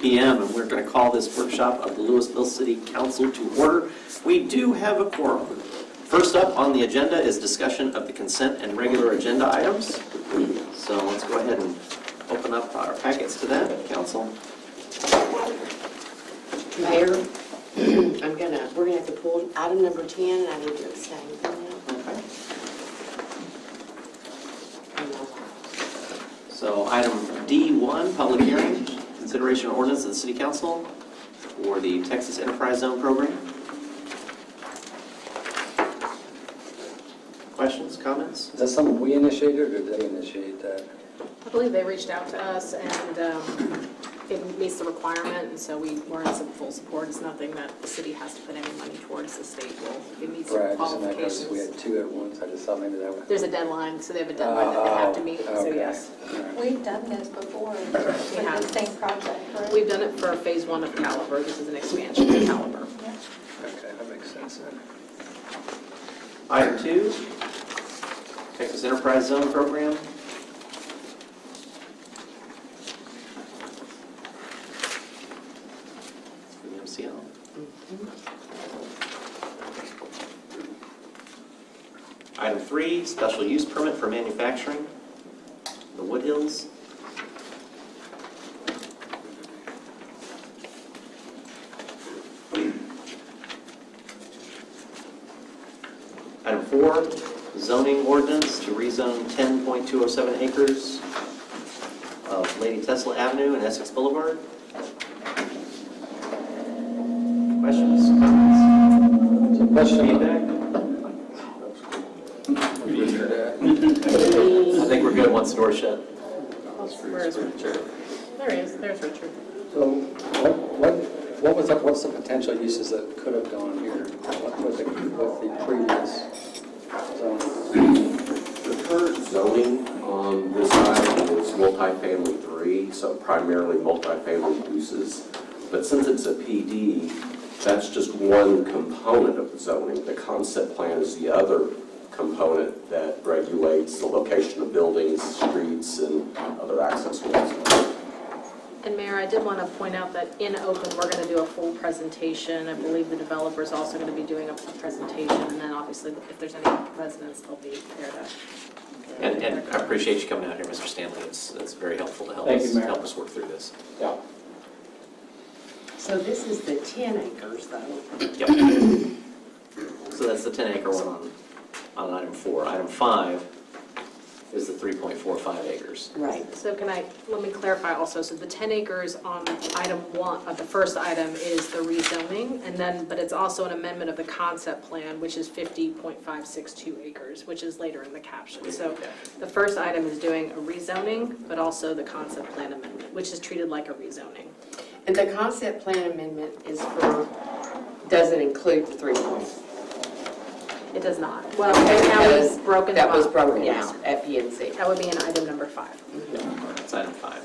p.m. and we're going to call this workshop of the Lewisville City Council to order. We do have a quorum. First up on the agenda is discussion of the consent and regular agenda items. So let's go ahead and open up our packets to that, Council. Mayor, we're gonna have to pull item number 10, and I need to abstain from that. Okay. So item D1, public hearing, consideration of ordinance of the City Council for the Texas Enterprise Zone program. Questions, comments? Is that something we initiated, or did they initiate that? I believe they reached out to us, and it meets the requirement, and so we're in some full support. It's nothing that the city has to put any money towards. The state will. It meets Right, qualifications. we had two at once. I just thought maybe that was. There's a deadline, so they have a deadline that they have to meet. Okay. So yes, Right. We've done this before for the same project, right? we've done it for phase 1 of Caliber. This is an expansion of Caliber. Okay, that makes sense then. Item 2, Texas Enterprise Zone program. For the MCL. Item 3, special use permit for manufacturing, the Woodhills. Item 4, zoning ordinance to rezone 10.207 acres of Lady Tesla Avenue and Essex Boulevard. Questions, comments, So question. feedback? I think we're good once the door's shut. Where is Richard? There he is. There's Richard. So what's the potential uses that could have gone here with the previous zone? The current zoning on this side is multifamily 3, so primarily multifamily uses. But since it's a PD, that's just one component of the zoning. The concept plan is the other component that regulates the location of buildings, streets, and other access roads. And Mayor, I did want to point out that in open, we're going to do a full presentation. I believe the developer is also going to be doing a presentation, and then obviously if there's any residents, they'll be there to. And I appreciate you coming out here, Mr. Stanley. It's very helpful to help us work through this. Yeah. So this is the 10 acres, though. Yep. So that's the 10-acre one on item 4. Item 5 is the 3.45 acres. Right. So let me clarify also, so the 10 acres on item 1, the first item is the rezoning, but it's also an amendment of the concept plan, which is 50.562 acres, which is later in the caption. So the first item is doing a rezoning, but also the concept plan amendment, which is treated like a rezoning. And the concept plan amendment doesn't include the 3 points. It does not. Well, right now it's broken That was out. broken Yes. out at PNC. That would be in item number 5. That's item 5.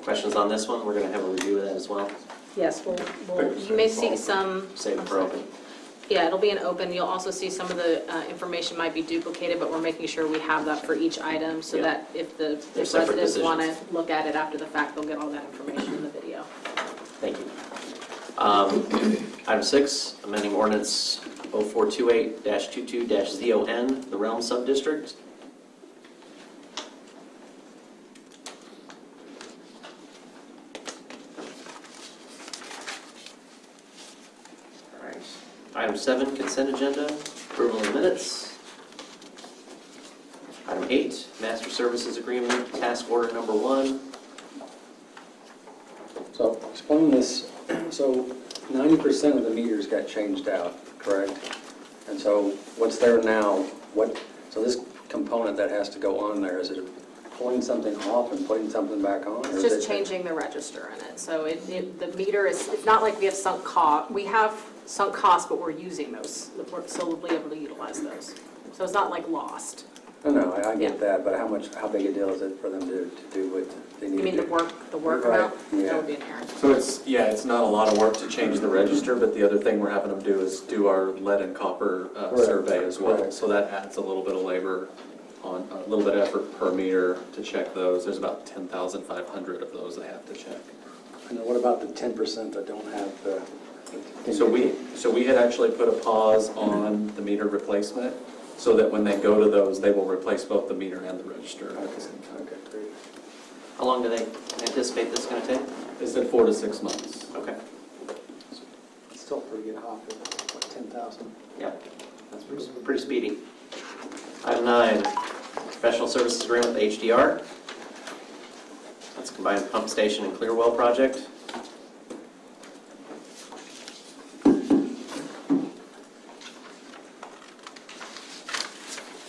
Questions on this one? We're going to have a review of that as well. Yes, you may see some. Save it for open. Yeah, it'll be an open. You'll also see some of the information might be duplicated, but we're making sure we have that for each item so that if residents want to look at it after the fact, they'll get all that information in the video. Thank you. Item 6, amending ordinance 0428-22-ZON, the Realm Subdistrict. All right. Item 7, consent agenda, approval of minutes. Item 8, master services agreement, task order number 1. So explain this. So 90% of the meters got changed out, correct? And so what's there now? So this component that has to go on there, is it pulling something off and putting something back on? It's just changing the register in it. So the meter is, it's not like we have sunk cost. We have sunk costs, but we're using those, so we'll be able to utilize those. So it's not like lost. No, I get that, but how big a deal is it for them to do what they need to do? You mean the work Right, amount? yeah. That would be inherent. So it's not a lot of work to change the register, but the other thing we're having them do is do our lead and copper survey as well. Right. So that adds a little bit of labor on a little bit of effort per meter to check those. There's about 10,500 of those they have to check. And then what about the 10% that don't have the? So we had actually put a pause on the meter replacement so that when they go to those, they will replace both the meter and the register at the same time. Okay, great. How long do they anticipate this is going to take? They said 4 to 6 months. Okay. It's still pretty good hop, what, 10,000? Yep, that's pretty speedy. Item 9, professional services agreement with HDR. That's combined pump station and clear well project.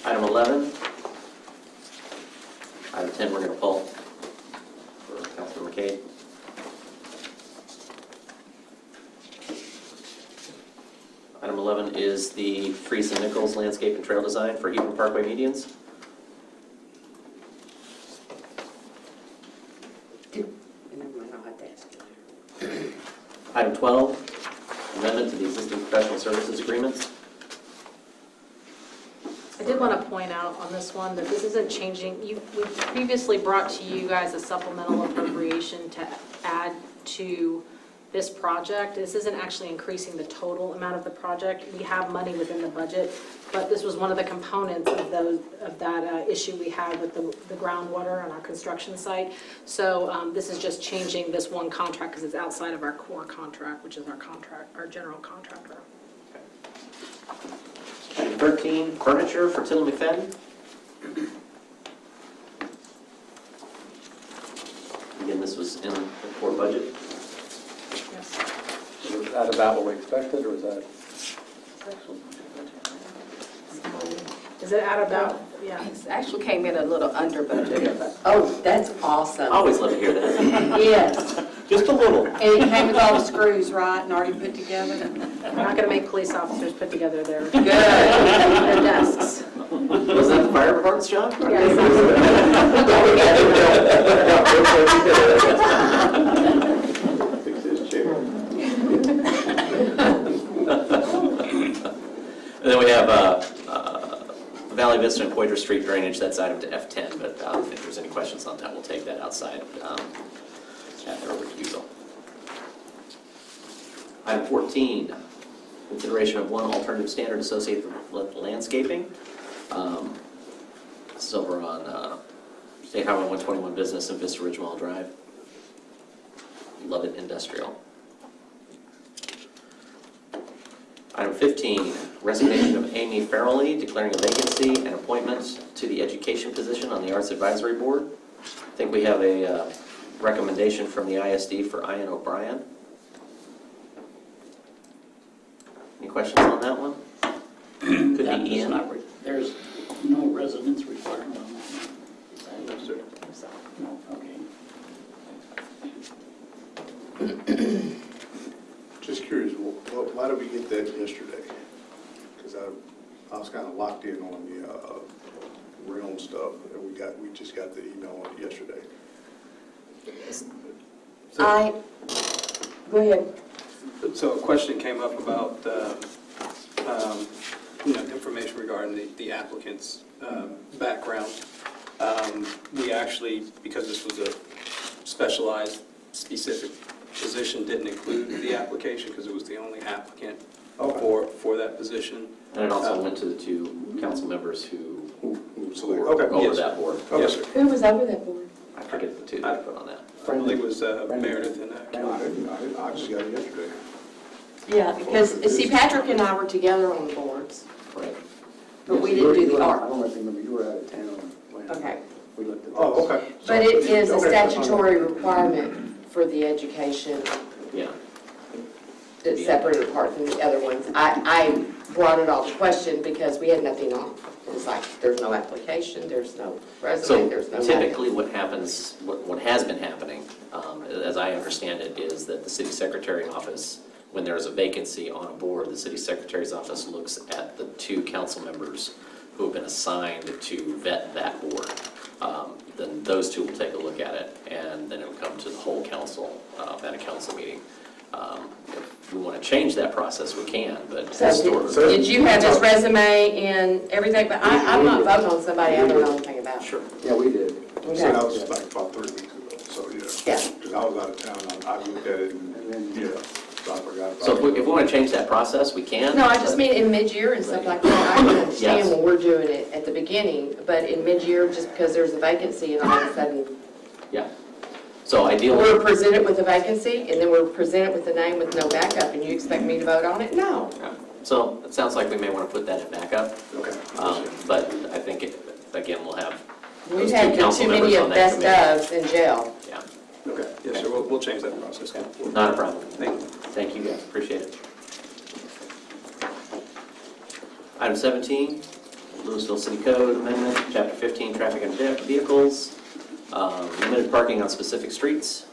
Item 11. Item 10 we're going to pull for Councilor McCade. Item 11 is the Freese and Nichols landscape and trail design for Hebron Parkway medians. Item 12, amendment to the existing professional services agreements. I did want to point out on this one that this isn't changing. We previously brought to you guys a supplemental appropriation to add to this project. This isn't actually increasing the total amount of the project. We have money within the budget, but this was one of the components of that issue we had with the groundwater on our construction site. So this is just changing this one contract because it's outside of our core contract, which is our general contractor. Item 13, furniture for Tilly McFadden. Again, this was in the core budget. Yes. Was that about what we expected, or was that? Is it at about, yeah. It actually came in a little under budget. Oh, that's awesome. Always love to hear that. Yes. Just a little. And it came with all the screws, right, and already put together? We're not going to make police officers put together their Good. desks. Was that the fire department's job? Fix his chair. And then we have Valley Vista and Poydras Street drainage. That's item to F10, but if there's any questions on that, we'll take that outside at their refusal. Item 14, consideration of one alternative standard associated with landscaping. This is over on State Highway 121 Business and Vista Ridge Mall Drive. Lovett Industrial. Item 15, resignation of Amy Farrelly, declaring a vacancy and appointment to the education position on the Arts Advisory Board. I think we have a recommendation from the ISD for Ian O'Brien. Any questions on that one? Could be Ian. There's no residence requirement on that one. No, sir. No, okay. Just curious, why did we get that yesterday? Because I was kind of locked in on the realm stuff, and we just got the email on it yesterday. Go ahead. So a question came up about, information regarding the applicant's background. We actually, because this was a specialized, specific position, didn't include the application because it was the only applicant for that position. And it also went to the two council members who were Okay. over Yes. that board. Yes, sir. Who was over that board? I forget the two that I put on that. I believe it was Meredith and I just got it yesterday. Yeah, because, see, Patrick and I were together on the boards, Right. but we didn't do the I art. don't remember, you were out of town when Okay. we looked at this. Oh, okay. But it is a Okay, that's fine. statutory requirement for the education Yeah. that's separate apart from the other ones. I brought it all to question because we had nothing on. It's like, there's no application, there's no resume, So there's no nothing. typically what happens, what has been happening, as I understand it, is that the city secretary office, when there's a vacancy on a board, the city secretary's office looks at the two council members who have been assigned to vet that board. Then those two will take a look at it, and then it will come to the whole council at a council meeting. we want to change that process, we can, but So historically. did you have his resume and everything? But I'm not voting on somebody I don't know anything about. Sure. Yeah, we did. So Okay. that was like about 3 weeks ago, so yeah. Yeah. Because I was out of town, I looked at it and, yeah, so I forgot about it. So if we want to change that process, we can. No, I just but- mean in mid-year and stuff like that. I can understand Yes. when we're doing it at the beginning, but in mid-year, just because there's a vacancy and all of a sudden Yeah. So ideally. we're presented with a vacancy and then we're presented with the name with no backup and you expect me to vote on it? No. Yeah. So it sounds like we may want to put that in backup. Okay. But I think, again, we'll have We've those had two council too many members of on that best committee. ofs in jail. Yeah, Okay, yes, sir, we'll change that process. not a problem. Thank you. Thank you, guys, appreciate it. Item 17, Lewisville City Code Amendment, Chapter 15, Traffic and Vehicles, limited parking on specific streets.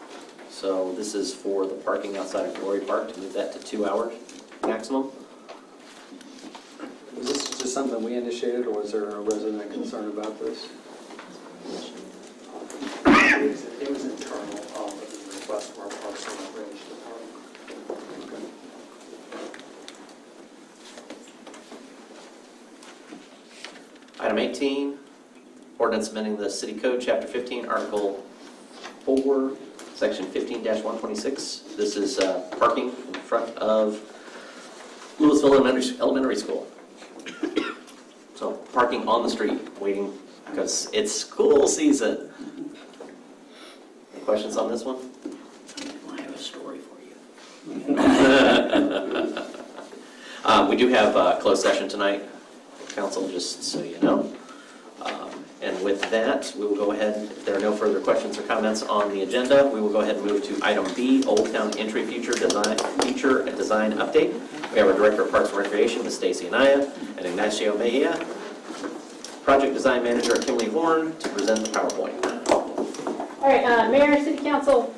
So this is for the parking outside of Glory Park, to move that to 2 hours maximum. Was this just something we initiated, or was there a resident concerned about this? It was internal, but the request from our Parks and Recreation Department. Item 18, ordinance amending the City Code, Chapter 15, Article 4, Section 15-126. This is parking in front of Lewisville Elementary School. So parking on the street, waiting, because it's school season. Any questions on this one? I have a story for you. We do have a closed session tonight, council, just so you know. And with that, we will go ahead, if there are no further questions or comments on the agenda, we will go ahead and move to item B, Old Town Entry Feature and Design Update. We have our Director of Parks and Recreation, Ms. Stacy Anaya, and Ignacio Mejia, Project Design Manager Kimberly Horn, to present the PowerPoint. All right, Mayor, City Council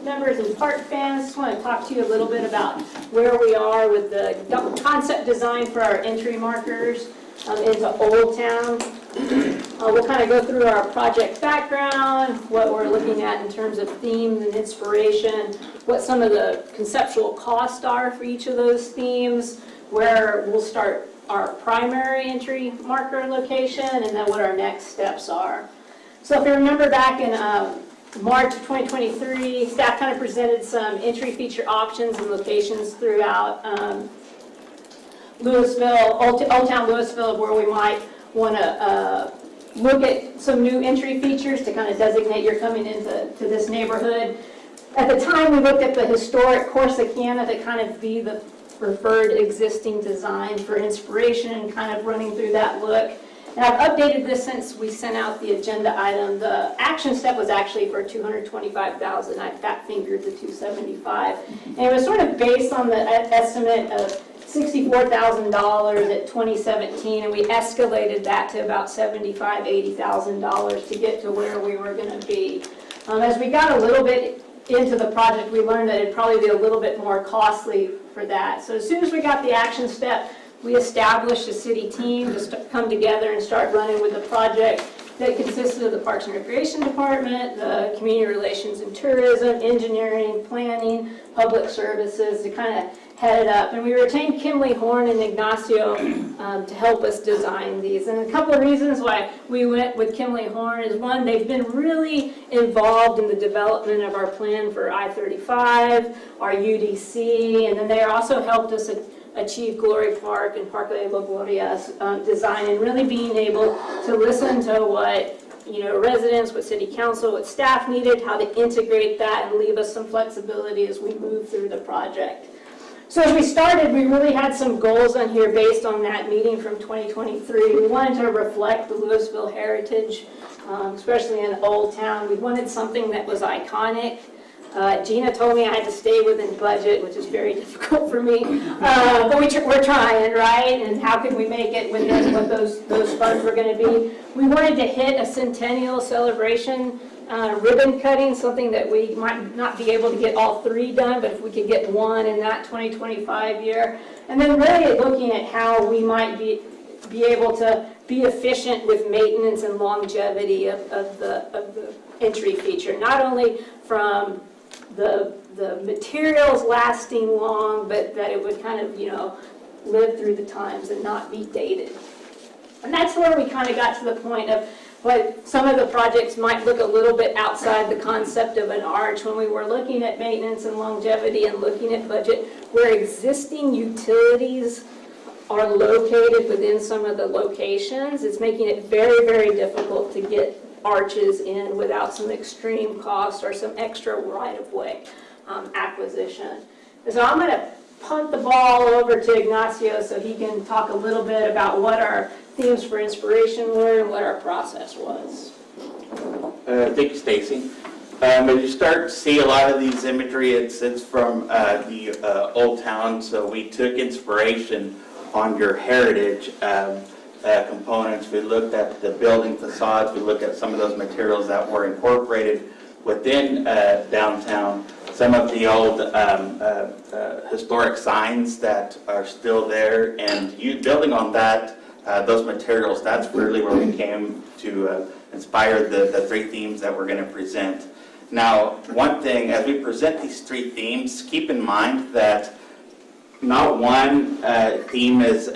members, and park fans, just want to talk to you a little bit about where we are with the concept design for our entry markers into Old Town. We'll kind of go through our project background, what we're looking at in terms of themes and inspiration, what some of the conceptual costs are for each of those themes, where we'll start our primary entry marker location, and then what our next steps are. So if you remember back in March of 2023, staff kind of presented some entry feature options and locations throughout Lewisville, Old Town Lewisville, where we might want to look at some new entry features to kind of designate you're coming into this neighborhood. At the time, we looked at the historic Corsicana to kind of be the preferred existing design for inspiration and kind of running through that look. And I've updated this since we sent out the agenda item. The action step was actually for $225,000. I fat fingered the $275,000. And it was sort of based on the estimate of $64,000 at 2017, and we escalated that to about $75,000, $80,000 to get to where we were going to be. As we got a little bit into the project, we learned that it'd probably be a little bit more costly for that. So as soon as we got the action step, we established a city team to come together and start running with the project that consisted of the Parks and Recreation Department, the Community Relations and Tourism, Engineering, Planning, Public Services, to kind of head it up. And we retained Kimberly Horn and Ignacio to help us design these. And a couple of reasons why we went with Kimberly Horn is, one, they've been really involved in the development of our plan for I-35, our UDC, and then they also helped us achieve Glory Park and Parque de la Gloria's design, and really being able to listen to what residents, what city council, what staff needed, how to integrate that and leave us some flexibility as we move through the project. So as we started, we really had some goals on here based on that meeting from 2023. We wanted to reflect the Lewisville heritage, especially in Old Town. We wanted something that was iconic. Gina told me I had to stay within budget, which is very difficult for me. But we're trying, right? And how can we make it within what those funds were going to be? We wanted to hit a centennial celebration ribbon cutting, something that we might not be able to get all 3 done, but if we could get 1 in that 2025 year. And then really looking at how we might be able to be efficient with maintenance and longevity of the entry feature, not only from the materials lasting long, but that it would kind of, live through the times and not be dated. And that's where we kind of got to the point of what some of the projects might look a little bit outside the concept of an arch when we were looking at maintenance and longevity and looking at budget, where existing utilities are located within some of the locations. It's making it very, very difficult to get arches in without some extreme cost or some extra right-of-way acquisition. So I'm going to punt the ball over to Ignacio so he can talk a little bit about what our themes for inspiration were and what our process was. Thank you, Stacy. As you start to see a lot of these imagery, it's from the Old Town, so we took inspiration on your heritage components. We looked at the building facades, we looked at some of those materials that were incorporated within downtown, some of the old historic signs that are still there, and building on that, those materials, that's really where we came to inspire the three themes that we're going to present. Now, one thing, as we present these three themes, keep in mind that not one theme is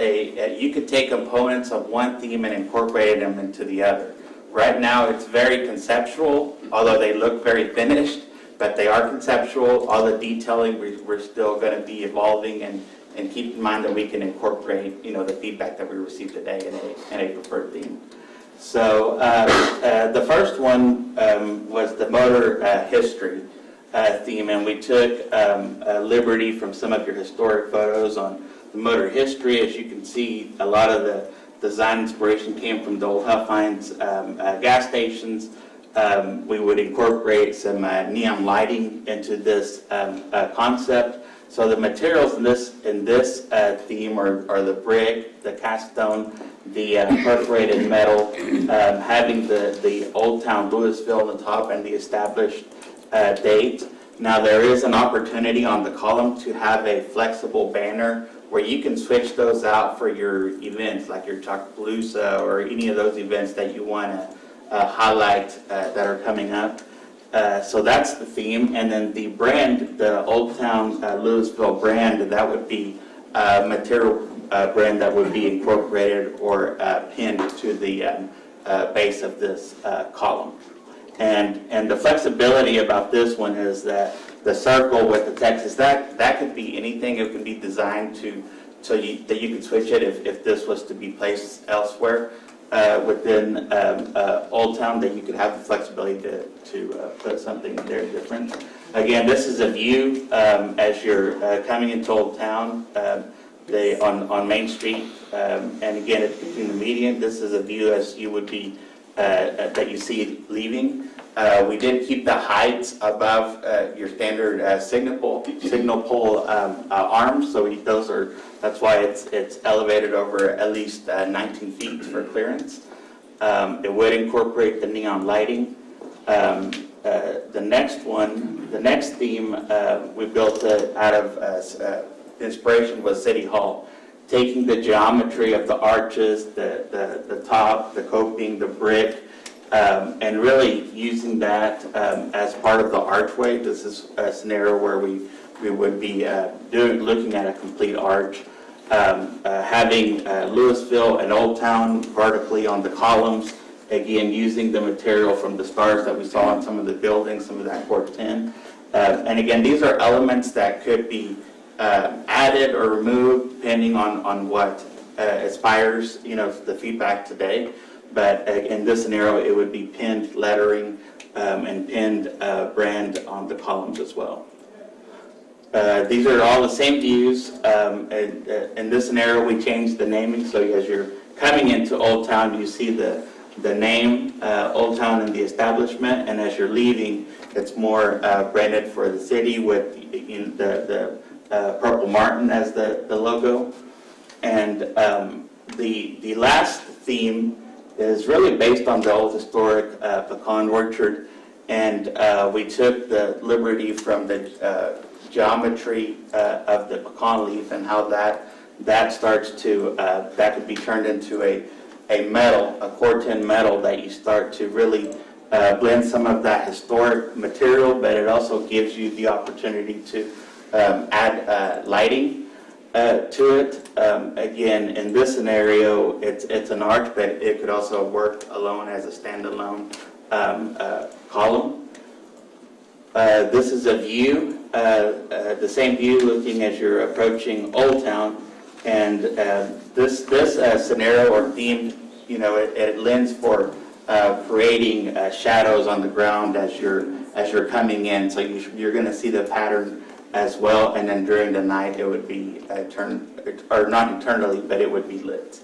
you could take components of one theme and incorporate them into the other. Right now, it's very conceptual, although they look very finished, but they are conceptual. All the detailing, we're still going to be evolving, and keep in mind that we can incorporate, the feedback that we received today in a preferred theme. So the first one was the motor history theme, and we took liberty from some of your historic photos on the motor history. As you can see, a lot of the design inspiration came from the old Huff Hines gas stations. We would incorporate some neon lighting into this concept. So the materials in this theme are the brick, the cast stone, the perforated metal, having the Old Town Lewisville on the top and the established date. Now there is an opportunity on the column to have a flexible banner where you can switch those out for your events, like your Chocopalooza or any of those events that you want to highlight that are coming up. So that's the theme. And then the brand, the Old Town Lewisville brand, that would be material brand that would be incorporated or pinned to the base of this column. And the flexibility about this one is that the circle with the text is that could be anything. It can be designed that you can switch it if this was to be placed elsewhere within Old Town, that you could have the flexibility to put something there different. Again, this is a view as you're coming into Old Town on Main Street, and again, it's between the median. This is a view as you would be that you see leaving. We did keep the heights above your standard signal pole arms, so that's why it's elevated over at least 19 feet for clearance. It would incorporate the neon lighting. The next theme we built out of inspiration was City Hall, taking the geometry of the arches, the top, the coping, the brick, and really using that as part of the archway. This is a scenario where we would be looking at a complete arch, having Lewisville and Old Town vertically on the columns, again using the material from the stars that we saw in some of the buildings, some of that Core 10. And again, these are elements that could be added or removed depending on what inspires the feedback today. But in this scenario, it would be pinned lettering and pinned brand on the columns as well. These are all the same views. In this scenario, we changed the naming. So as you're coming into Old Town, you see the name Old Town and the establishment, and as you're leaving, it's more branded for the city with the Purple Martin as the logo. And the last theme is really based on the old historic pecan orchard, and we took the liberty from the geometry of the pecan leaf and how that starts to that could be turned into a metal, a Core 10 metal that you start to really blend some of that historic material, but it also gives you the opportunity to add lighting to it. Again, in this scenario, it's an arch, but it could also work alone as a standalone column. This is a view, the same view looking as you're approaching Old Town, and this scenario or theme, you know, it lends for creating shadows on the ground as you're coming in. So you're going to see the pattern as well, and then during the night it would be or not internally, but it would be lit.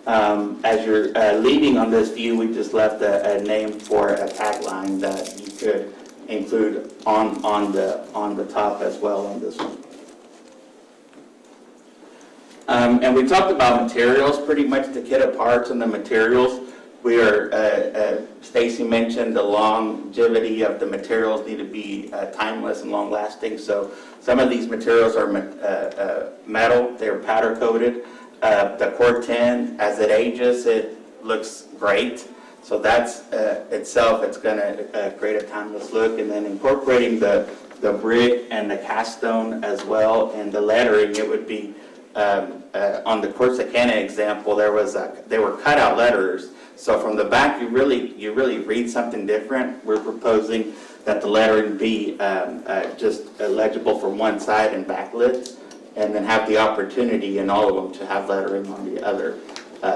As you're leaving on this view, we just left a name for a tagline that you could include on the top as well on this one. And we talked about materials, pretty much the kit of parts and the materials. We are, Stacy mentioned the longevity of the materials need to be timeless and long-lasting. So some of these materials are metal, they're powder coated. The Corten, as it ages, it looks great. So that's itself, it's going to create a timeless look. And then incorporating the brick and the cast stone as well, and the lettering, it would be on the Corsicana example, they were cutout letters. So from the back, you really read something different. We're proposing that the lettering be just legible from one side and backlit, and then have the opportunity in all of them to have lettering on the other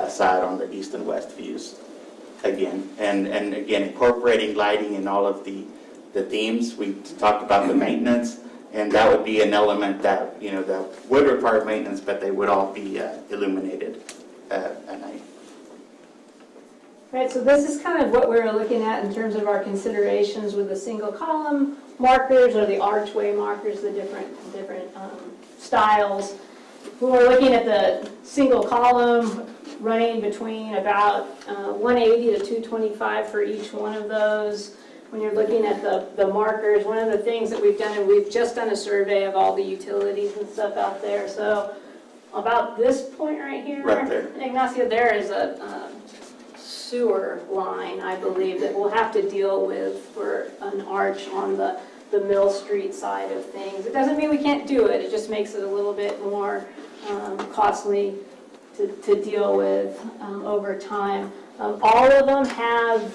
side on the east and west views. Again, and again, incorporating lighting in all of the themes. We talked about the maintenance, and that would be an element that, you know, that would require maintenance, but they would all be illuminated at night. Right, so this is kind of what we're looking at in terms of our considerations with the single column markers or the archway markers, the different styles. When we're looking at the single column, running between about 180 to 225 for each one of those. When you're looking at the markers, one of the things that we've done, and we've just done a survey of all the utilities and stuff out there. So about this point right here, right there, Ignacio, there is a sewer line, I believe, that we'll have to deal with for an arch on the Mill Street side of things. It doesn't mean we can't do it, it just makes it a little bit more costly to deal with over time. All of them have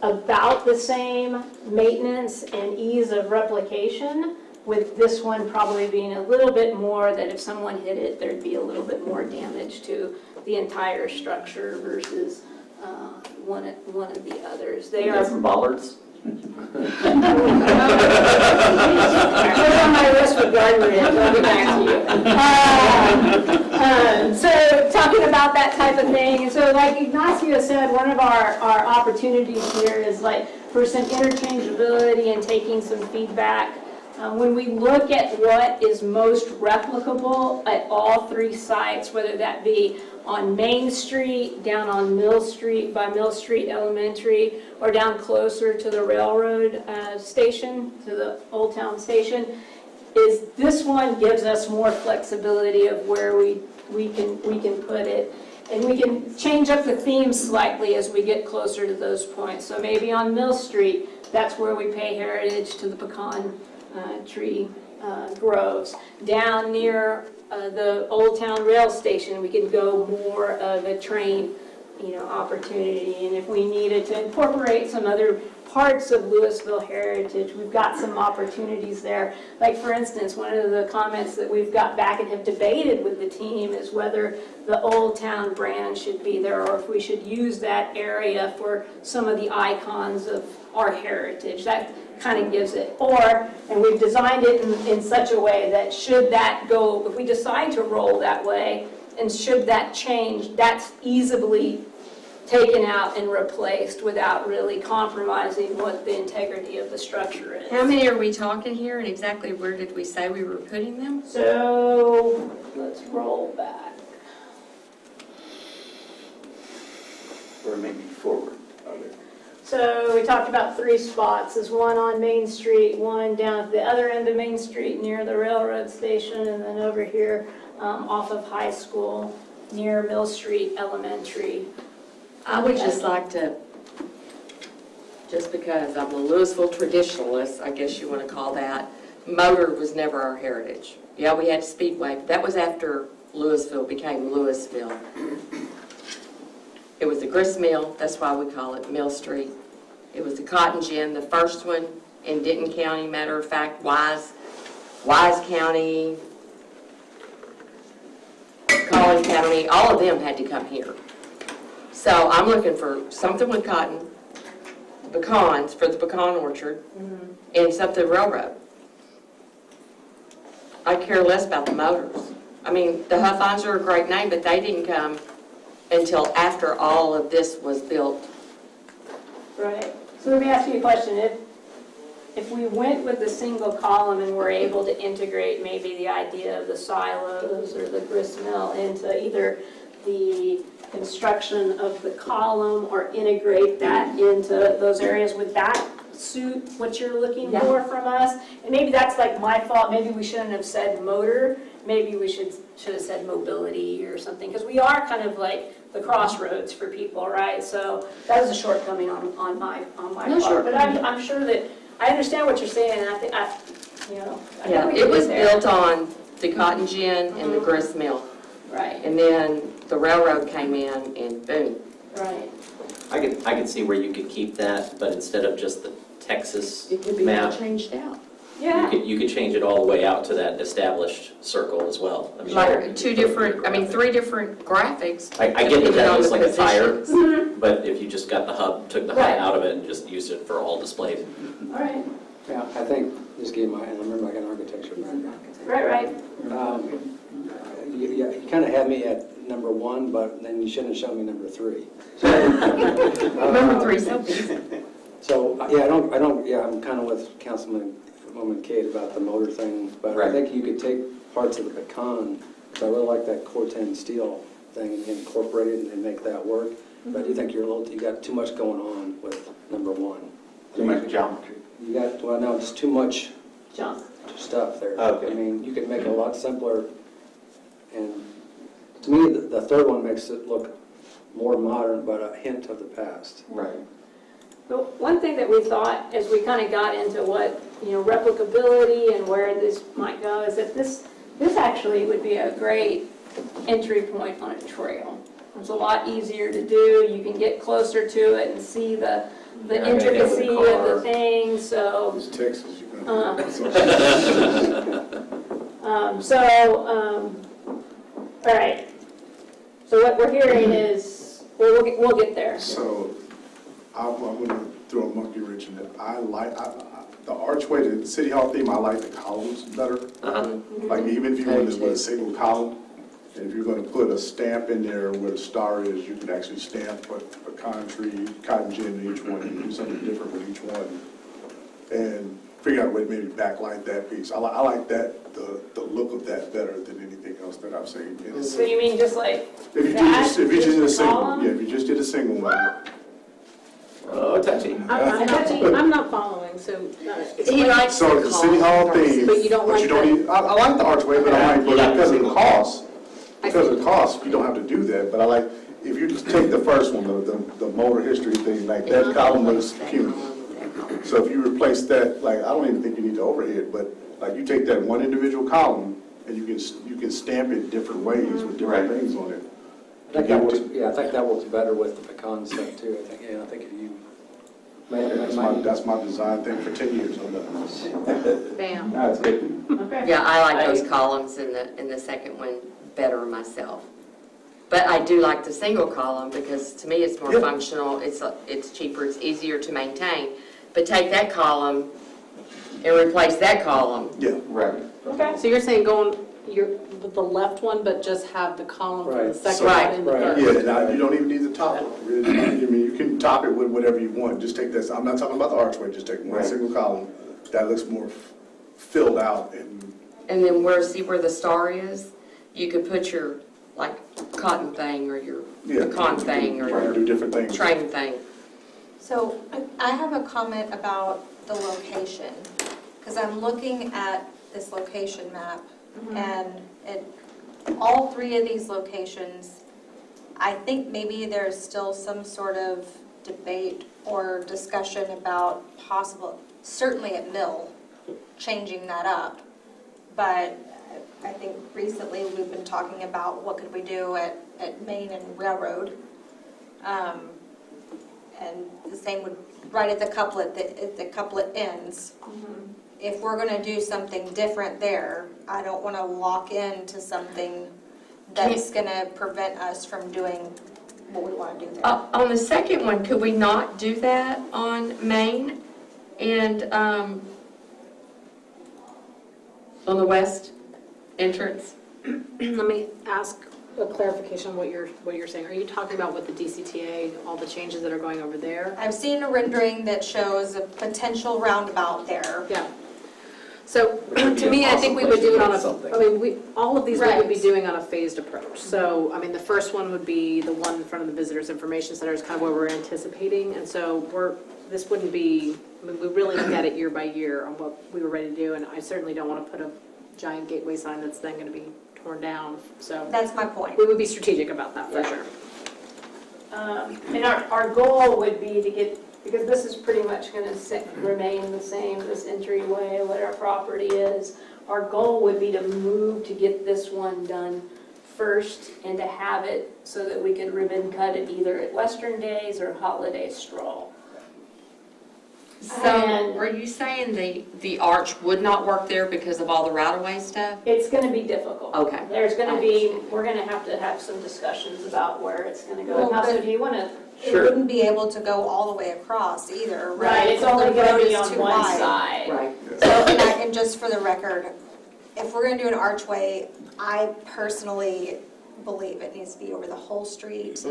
about the same maintenance and ease of replication, with this one probably being a little bit more that if someone hit it, there'd be a little bit more damage to the entire structure versus one of the others. They are from bollards. What's on my list with guardrails? I'll get back to you. So talking about that type of thing, so like Ignacio said, one of our opportunities here is like for some interchangeability and taking some feedback. When we look at what is most replicable at all three sites, whether that be on Main Street, down on Mill Street by Mill Street Elementary, or down closer to the railroad station, to the Old Town Station, is this one gives us more flexibility of where we can put it. And we can change up the theme slightly as we get closer to those points. So maybe on Mill Street, that's where we pay heritage to the pecan tree groves. Down near the Old Town Rail Station, we could go more of a train, opportunity. And if we needed to incorporate some other parts of Lewisville heritage, we've got some opportunities there. Like for instance, one of the comments that we've got back and have debated with the team is whether the Old Town brand should be there or if we should use that area for some of the icons of our heritage. That kind of gives it. And we've designed it in such a way that should that go, if we decide to roll that way, and should that change, that's easily taken out and replaced without really compromising what the integrity of the structure is. How many are we talking here, and exactly where did we say we were putting them? So let's roll back. or maybe forward. So we talked about 3 spots. There's one on Main Street, one down at the other end of Main Street near the railroad station, and then over here off of High School near Mill Street Elementary. I would just like to just because I'm a Lewisville traditionalist, I guess you want to call that, motor was never our heritage. Yeah, we had Speedway, but that was after Lewisville became Lewisville. It was the grist mill, that's why we call it Mill Street. It was the cotton gin, the first one in Denton County, matter of fact, Wise County, Collin County, all of them had to come here. So I'm looking for something with cotton, pecans for the pecan orchard, and something railroad. I care less about the motors. I mean, the Huffines are a great name, but they didn't come until after all of this was built. Right. So let me ask you a question. If we went with the single column and were able to integrate maybe the idea of the silos or the grist mill into either the construction of the column or integrate that into those areas, would that suit what you're looking for from us? And maybe that's like my fault. Maybe we shouldn't have said motor. Maybe we should have said mobility or something, because we are kind of like the crossroads for people, right? So that was a shortcoming on my part. Sure. But I'm sure that I understand what you're saying, and I think I think we It can was get there. built on the cotton gin and the grist mill. Right. And then the railroad came in and boom. Right. I could see where you could keep that, but instead of just the Texas It could be all map, changed out. Yeah. you could change it all the way out to that established circle as well. I mean, Like three different graphics. I get that depending that on looks the like a tire, positions. but if you just got the hub, took the hub Right. out of it and just used it for all displays. All right. Yeah, I think, just give my, and I remember I got an architecture background. Right. You kind of had me at number 1, but then you shouldn't have shown me number 3. So, Number 3, so easy. So, I'm kind of with Councilwoman Kate about the motor thing, but I Right. think you could take parts of the pecan, because I really like that Corten steel thing, and incorporate it and make that work. But you think you got too much going on with number 1. Too much geometry. You got, well, no, just too much John. stuff there. Okay. I mean, you could make it a lot simpler, and to me, the third one makes it look more modern, but a hint of the past. Right. But one thing that we thought as we kind of got into what, replicability and where this might go is that this actually would be a great entry point on a trail. It's a lot easier to do. You can get closer to it and see the intricacy of the thing, so. It's Texas, you can. All right. So what we're hearing is, we'll get there. So I'm going to throw a monkey wrench in it. I like the archway, the city hall theme. I like the columns better. Like even if you want to put a single column, and if you're going to put a stamp in there where the star is, you can actually stamp a pecan tree, cotton gin in each one, and do something different with each one, and figure out a way to maybe backlight that piece. I like that, the look of that better than anything else that I've seen. So you mean just like If you that? just did a single, column? yeah, if you just did a single one. Oh, touchy. I'm not following, so. He likes So the the city hall columns. theme, But you don't like need, I like the archway, but I like, You like because the of the single cost, you don't have to do that, but I like, if you just take the first one, the motor history thing, like that column looks cute. So if you replace that, like, I don't even think you need the overhead, but like you take that one individual column and you can stamp it different ways with different things on it. I think that works, I think that works better with the pecan stuff too. I think if you. That's my design thing for 10 years. I'm done. Bam. That's good. Okay. Yeah, I like those columns in the second one better myself. But I do like the single column because to me it's more functional, it's cheaper, it's easier to maintain. But take that column and replace that column. Yeah. Right. Okay. So you're saying with the left one, but just have the column for the Right. second Right. one in the Right. first? Yeah, now you don't even need the top one. Really. I mean, you can top it with whatever you want. Just take this. I'm not talking about the archway. Just take one single column. That looks more filled out and. And then see where the star is? You could put your like cotton thing or your pecan thing or your do different things. train thing. So I have a comment about the location, because I'm looking at this location map, and all 3 of these locations, I think maybe there's still some sort of debate or discussion about possible, certainly at Mill, changing that up. But I think recently we've been talking about what could we do at Main and Railroad. And the same would, right at the couplet ends. If we're gonna do something different there, I don't wanna lock into something that's gonna prevent us from doing what we wanna do there. On the second one, could we not do that on Main and on the west entrance? Let me ask a clarification on what you're saying. Are you talking about with the DCTA, all the changes that are going over there? I've seen a rendering that shows a potential roundabout there. Yeah. So, to me, I think we would do it on a, I mean, all of these we would be doing on a phased approach. So, I mean, the first one would be the one in front of the Visitors Information Center is kind of what we're anticipating. And so this wouldn't be, I mean, we really look at it year by year on what we were ready to do. And I certainly don't want to put a giant gateway sign that's then going to be torn down. So that's my point. We would be strategic about that for sure. And our goal would be to get, because this is pretty much going to remain the same, this entryway, what our property is. Our goal would be to move to get this one done first and to have it so that we could ribbon cut it either at Western Days or Holiday Stroll. So, are you saying the arch would not work there because of all the right-of-way stuff? It's going to be difficult. Okay. There's going to be, we're going to have some discussions about where it's going to go. Well, Now, so do you want to? It wouldn't be able to go all the way across either, right? Right, it's only The going road to be is on too one wide. side. Right. So, and just for the record, if we're gonna do an archway, I personally believe it needs to be over the whole street.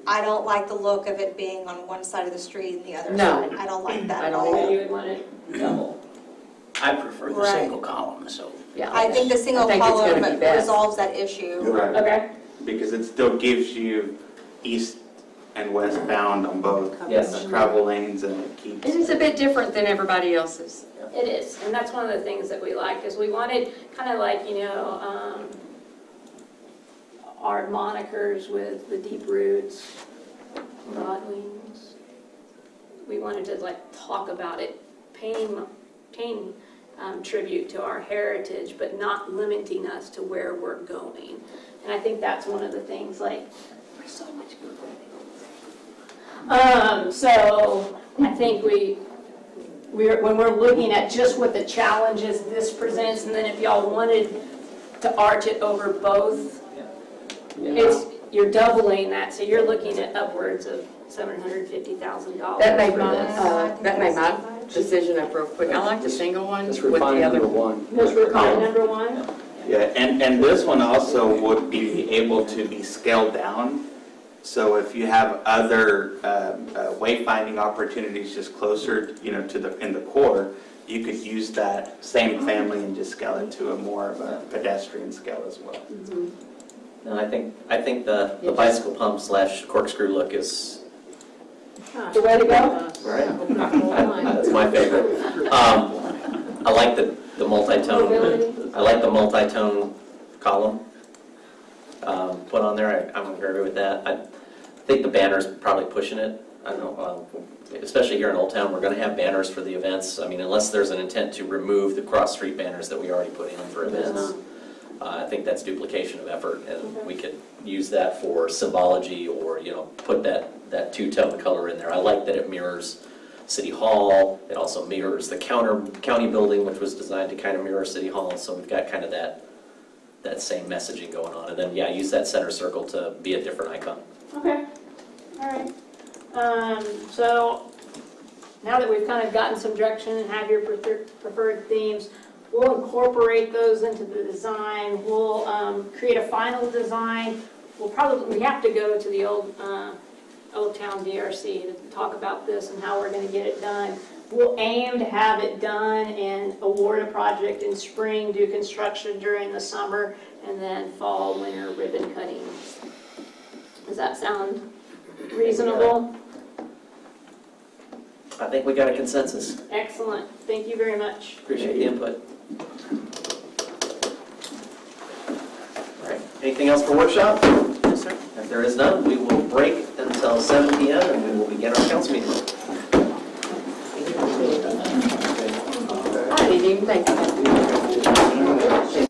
I don't like the look of it being on one side of the street and the other side. I don't like that at all. You would want it double. I prefer the single column, so. Yeah. I think the single I think it's gonna column be best. resolves that issue. Right. Okay. Because it still gives you east and westbound on both Yes. travel lanes, and it keeps. And it's a bit different than everybody else's. It is, and that's one of the things that we like, is we wanted kind of like, our monikers with the deep roots, broad wings. We wanted to like talk about it, paying tribute to our heritage, but not limiting us to where we're going. And I think that's one of the things, like, there's so much good. So I think when we're looking at just what the challenges this presents, and then if y'all wanted to arch it over both, you're doubling that, so you're looking at upwards of $750,000. That made my decision up real quick. I like the single one Just with the refine other. number one. Just refine number one? Yeah, and this one also would be able to be scaled down. So if you have other wayfinding opportunities just closer, in the core, you could use that same family and just scale it to a more of a pedestrian scale as well. And I think the bicycle pump / corkscrew look is The way to go? right. That's my favorite. I like the multi-tone. I like the multi-tone column put on there. I'm agree with that. I think the banner's probably pushing it. I know, especially here in Old Town, we're going to have banners for the events. I mean, unless there's an intent to remove the cross-street banners that we already put in for events. I think that's duplication of effort, and we could use that for symbology or, put that two-tone color in there. I like that it mirrors City Hall. It also mirrors the county building, which was designed to kind of mirror City Hall. So we've got kind of that same messaging going on. And then, use that center circle to be a different icon. Okay, all right. So now that we've kind of gotten some direction and have your preferred themes, we'll incorporate those into the design. We'll create a final design. We have to go to the Old Town DRC to talk about this and how we're going to get it done. We'll aim to have it done and award a project in spring, do construction during the summer, and then fall, winter ribbon cutting. Does that sound reasonable? I think we got a consensus. Excellent. Thank you very much. Appreciate the input. All right. Anything else for workshop? Yes, sir. If there is none, we will break until 7 p.m. and we will begin our council meeting. meeting. Thank you.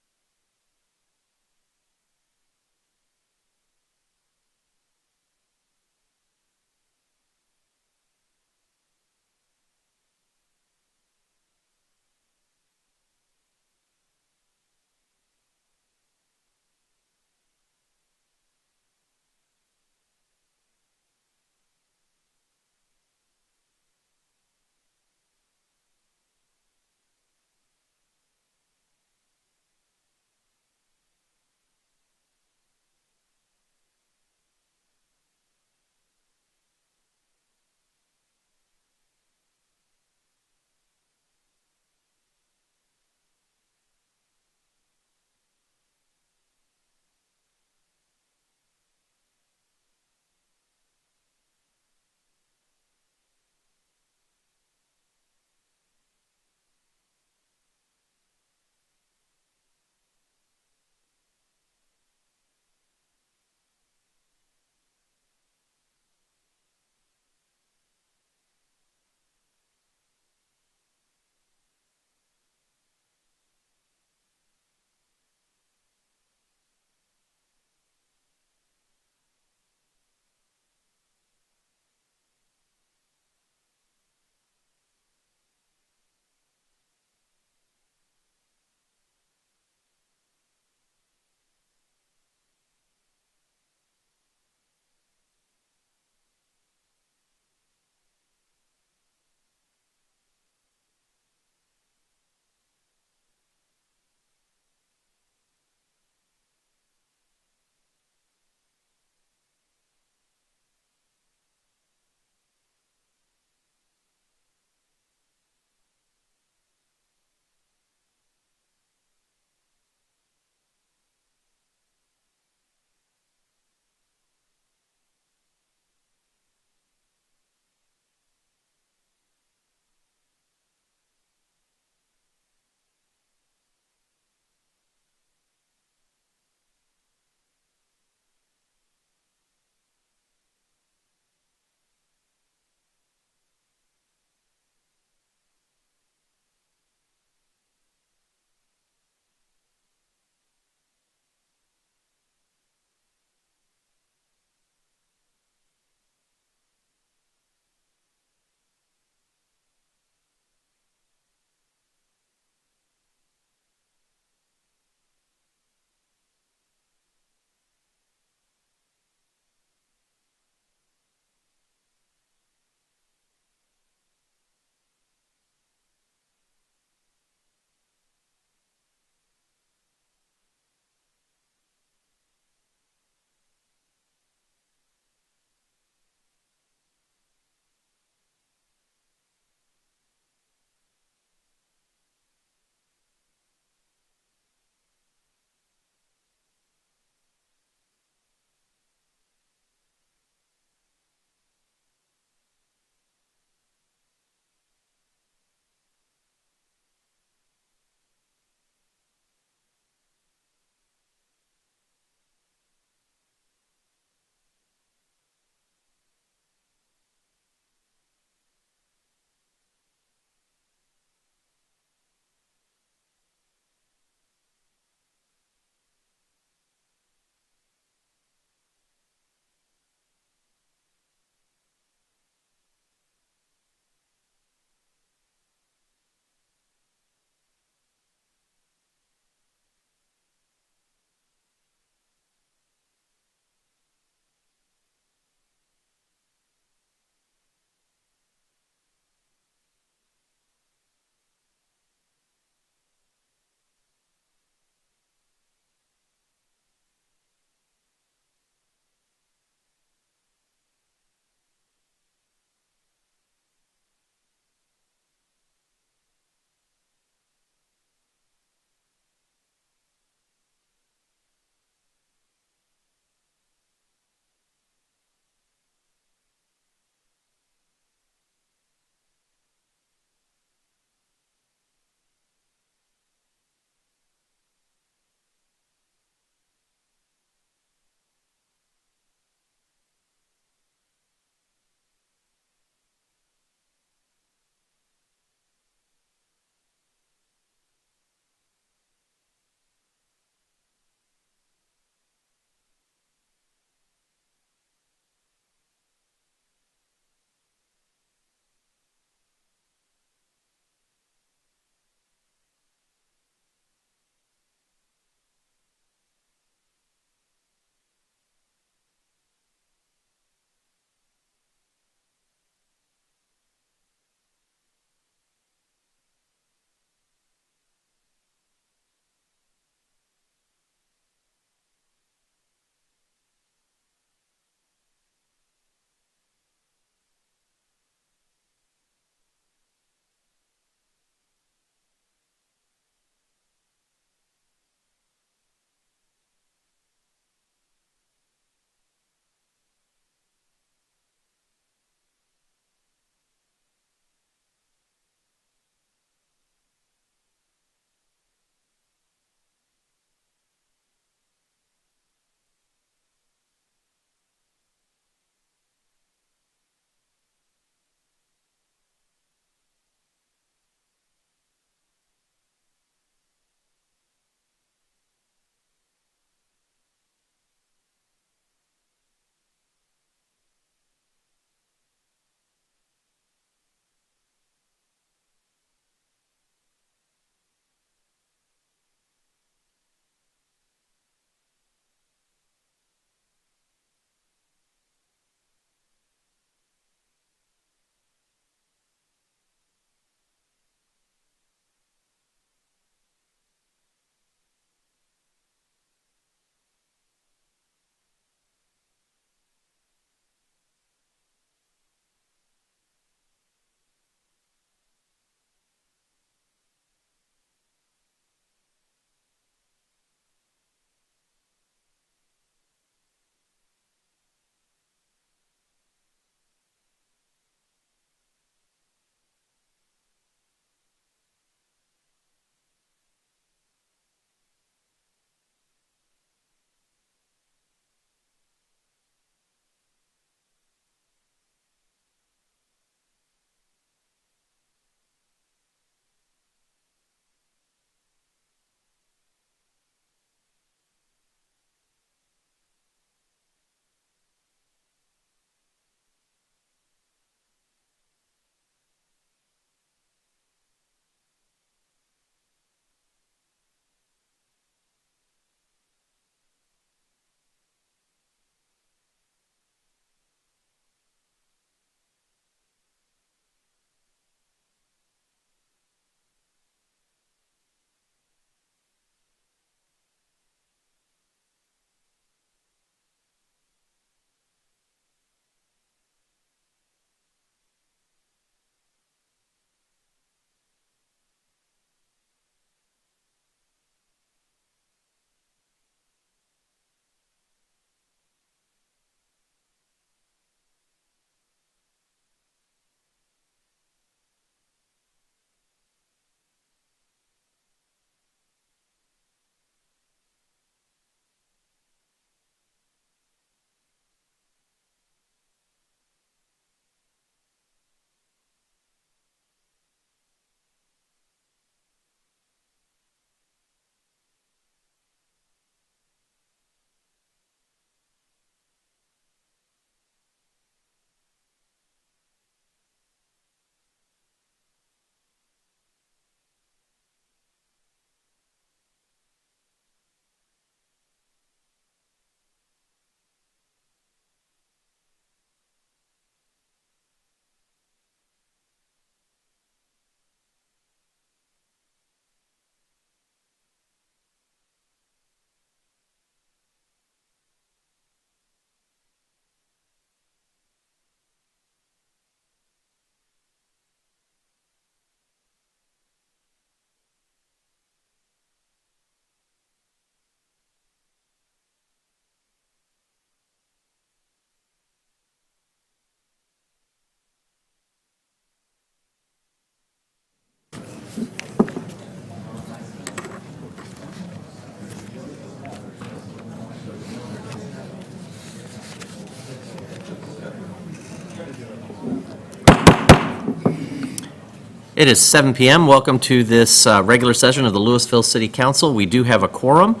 It is 7 p.m. Welcome to this regular session of the Lewisville City Council. We do have a quorum.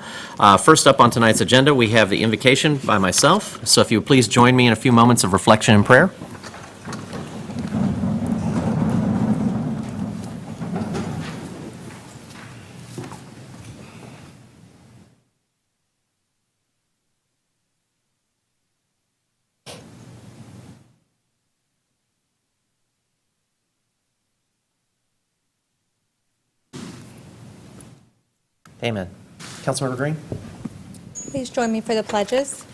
First up on tonight's agenda, we have the invocation by myself. So if you would please join me in a few moments of reflection and prayer. Amen. Councilmember Green? Please join me for the pledges.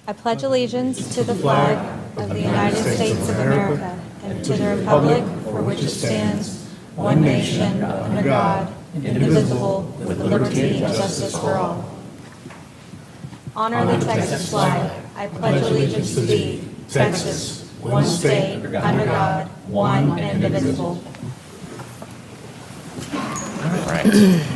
I pledge allegiance to the flag of the United States of America and to the republic for which it stands, one nation, under God, indivisible, with liberty and justice for all. Honor the Texas flag. I pledge allegiance to thee, Texas, one state, under God, one and indivisible. All right.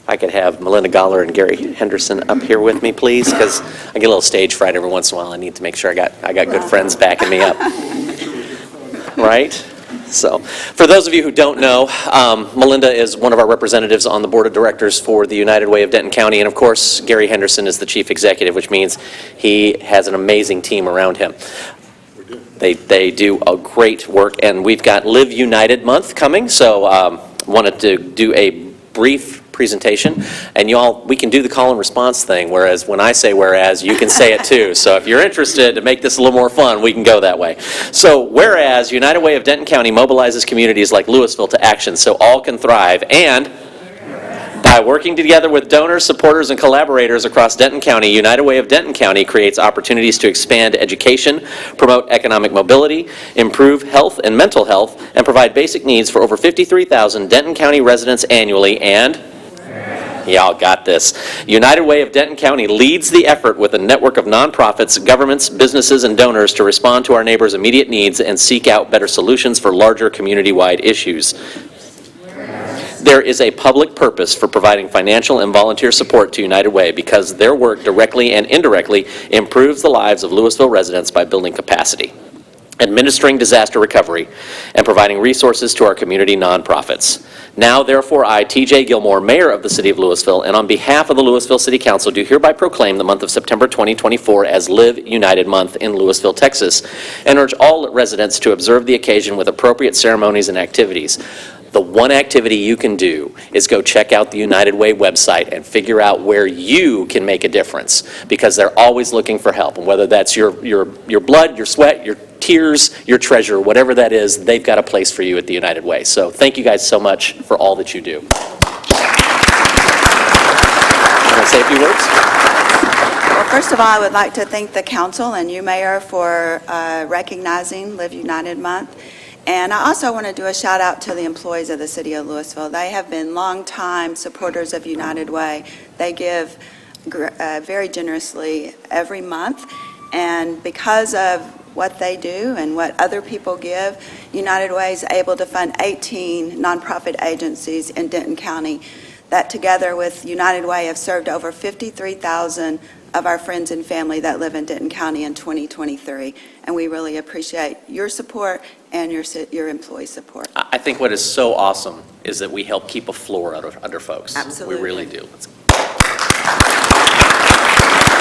I could have Melinda Goller and Gary Henderson up here with me, please, because I get a little stage fright every once in a while. I need to make sure I got good friends backing me up. Right? So, for those of you who don't know, Melinda is one of our representatives on the board of directors for the United Way of Denton County, and of course, Gary Henderson is the chief executive, which means he has an amazing team around him. They do a great work, and we've got Live United Month coming, so wanted to do a brief presentation, and y'all, we can do the call and response thing, whereas when I say whereas, you can say it too. So if you're interested to make this a little more fun, we can go that way. So whereas United Way of Denton County mobilizes communities like Lewisville to action so all can thrive, and by working together with donors, supporters, and collaborators across Denton County, United Way of Denton County creates opportunities to expand education, promote economic mobility, improve health and mental health, and provide basic needs for over 53,000 Denton County residents annually, and y'all got this. United Way of Denton County leads the effort with a network of nonprofits, governments, businesses, and donors to respond to our neighbors' immediate needs and seek out better solutions for larger community-wide issues. There is a public purpose for providing financial and volunteer support to United Way because their work directly and indirectly improves the lives of Lewisville residents by building capacity, administering disaster recovery, and providing resources to our community nonprofits. Now, therefore, I, T.J. Gilmore, Mayor of the City of Lewisville, and on behalf of the Lewisville City Council, do hereby proclaim the month of September 2024 as Live United Month in Lewisville, Texas, and urge all residents to observe the occasion with appropriate ceremonies and activities. The one activity you can do is go check out the United Way website and figure out where you can make a difference, because they're always looking for help. And whether that's your blood, your sweat, your tears, your treasure, whatever that is, they've got a place for you at the United Way. So thank you guys so much for all that you do. Want to say a few words? Well, first of all, I would like to thank the council and you, Mayor, for recognizing Live United Month. And I also want to do a shout out to the employees of the City of Lewisville. They have been longtime supporters of United Way. They give very generously every month, and because of what they do and what other people give, United Way is able to fund 18 nonprofit agencies in Denton County that together with United Way have served over 53,000 of our friends and family that live in Denton County in 2023. And we really appreciate your support and your employee support. I think what is so awesome is that we help keep a floor under folks. Absolutely. We really do.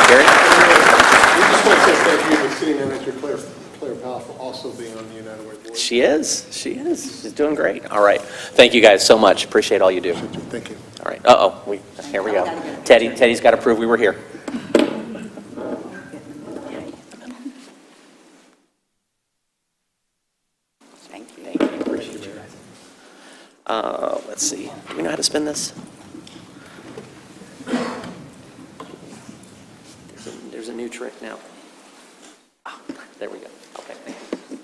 Gary? We just want to say thank you to City Manager Claire Powell for also being on the United Way board. She is. She's doing great. All right. Thank you guys so much. Appreciate all you do. Thank you. All right. Here we go. Teddy's got to prove we were here. Thank you. Thank you. Appreciate you guys. Let's see. Do we know how to spin this? There's a new trick now. Oh, there we go. Okay. Thank you.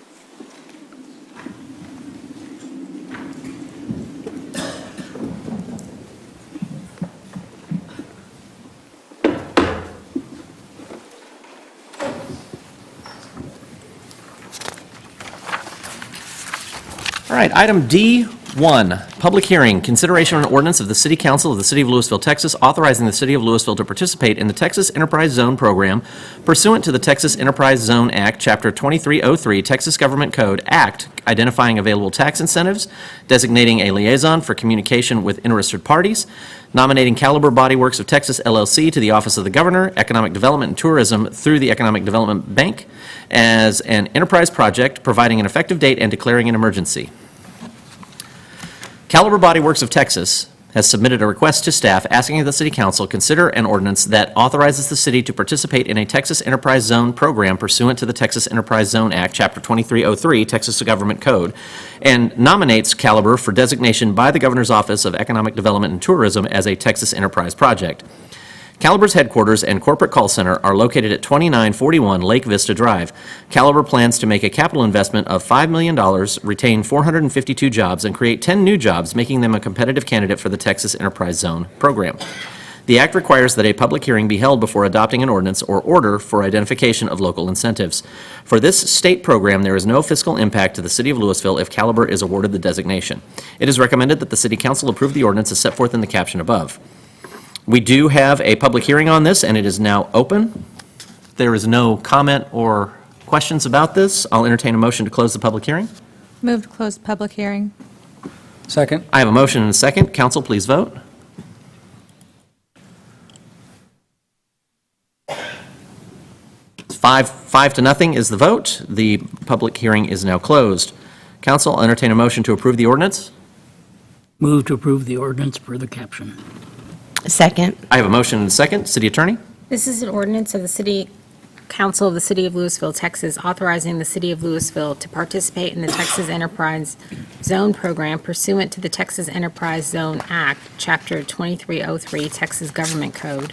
All right, item D 1, public hearing, consideration of an ordinance of the City Council of the City of Lewisville, Texas, authorizing the City of Lewisville to participate in the Texas Enterprise Zone Program pursuant to the Texas Enterprise Zone Act, Chapter 2303, Texas Government Code Act, identifying available tax incentives, designating a liaison for communication with interested parties, nominating Caliber Body Works of Texas LLC to the Office of the Governor, Economic Development and Tourism through the Economic Development Bank as an enterprise project, providing an effective date and declaring an emergency. Caliber Body Works of Texas has submitted a request to staff asking the City Council consider an ordinance that authorizes the city to participate in a Texas Enterprise Zone program pursuant to the Texas Enterprise Zone Act, Chapter 2303, Texas Government Code, and nominates Caliber for designation by the Governor's Office of Economic Development and Tourism as a Texas Enterprise project. Caliber's headquarters and corporate call center are located at 2941 Lake Vista Drive. Caliber plans to make a capital investment of $5 million, retain 452 jobs, and create 10 new jobs, making them a competitive candidate for the Texas Enterprise Zone program. The act requires that a public hearing be held before adopting an ordinance or order for identification of local incentives. For this state program, there is no fiscal impact to the City of Lewisville if Caliber is awarded the designation. It is recommended that the City Council approve the ordinance as set forth in the caption above. We do have a public hearing on this, and it is now open. There is no comment or questions about this. I'll entertain a motion to close the public hearing. Move to close the public hearing. Second? I have a motion and a second. Council, please vote. Five to nothing is the vote. The public hearing is now closed. Council, I'll entertain a motion to approve the ordinance. Move to approve the ordinance per the caption. Second. I have a motion and a second. City Attorney? This is an ordinance of the City Council of the City of Lewisville, Texas, authorizing the City of Lewisville to participate in the Texas Enterprise Zone Program pursuant to the Texas Enterprise Zone Act, Chapter 2303, Texas Government Code,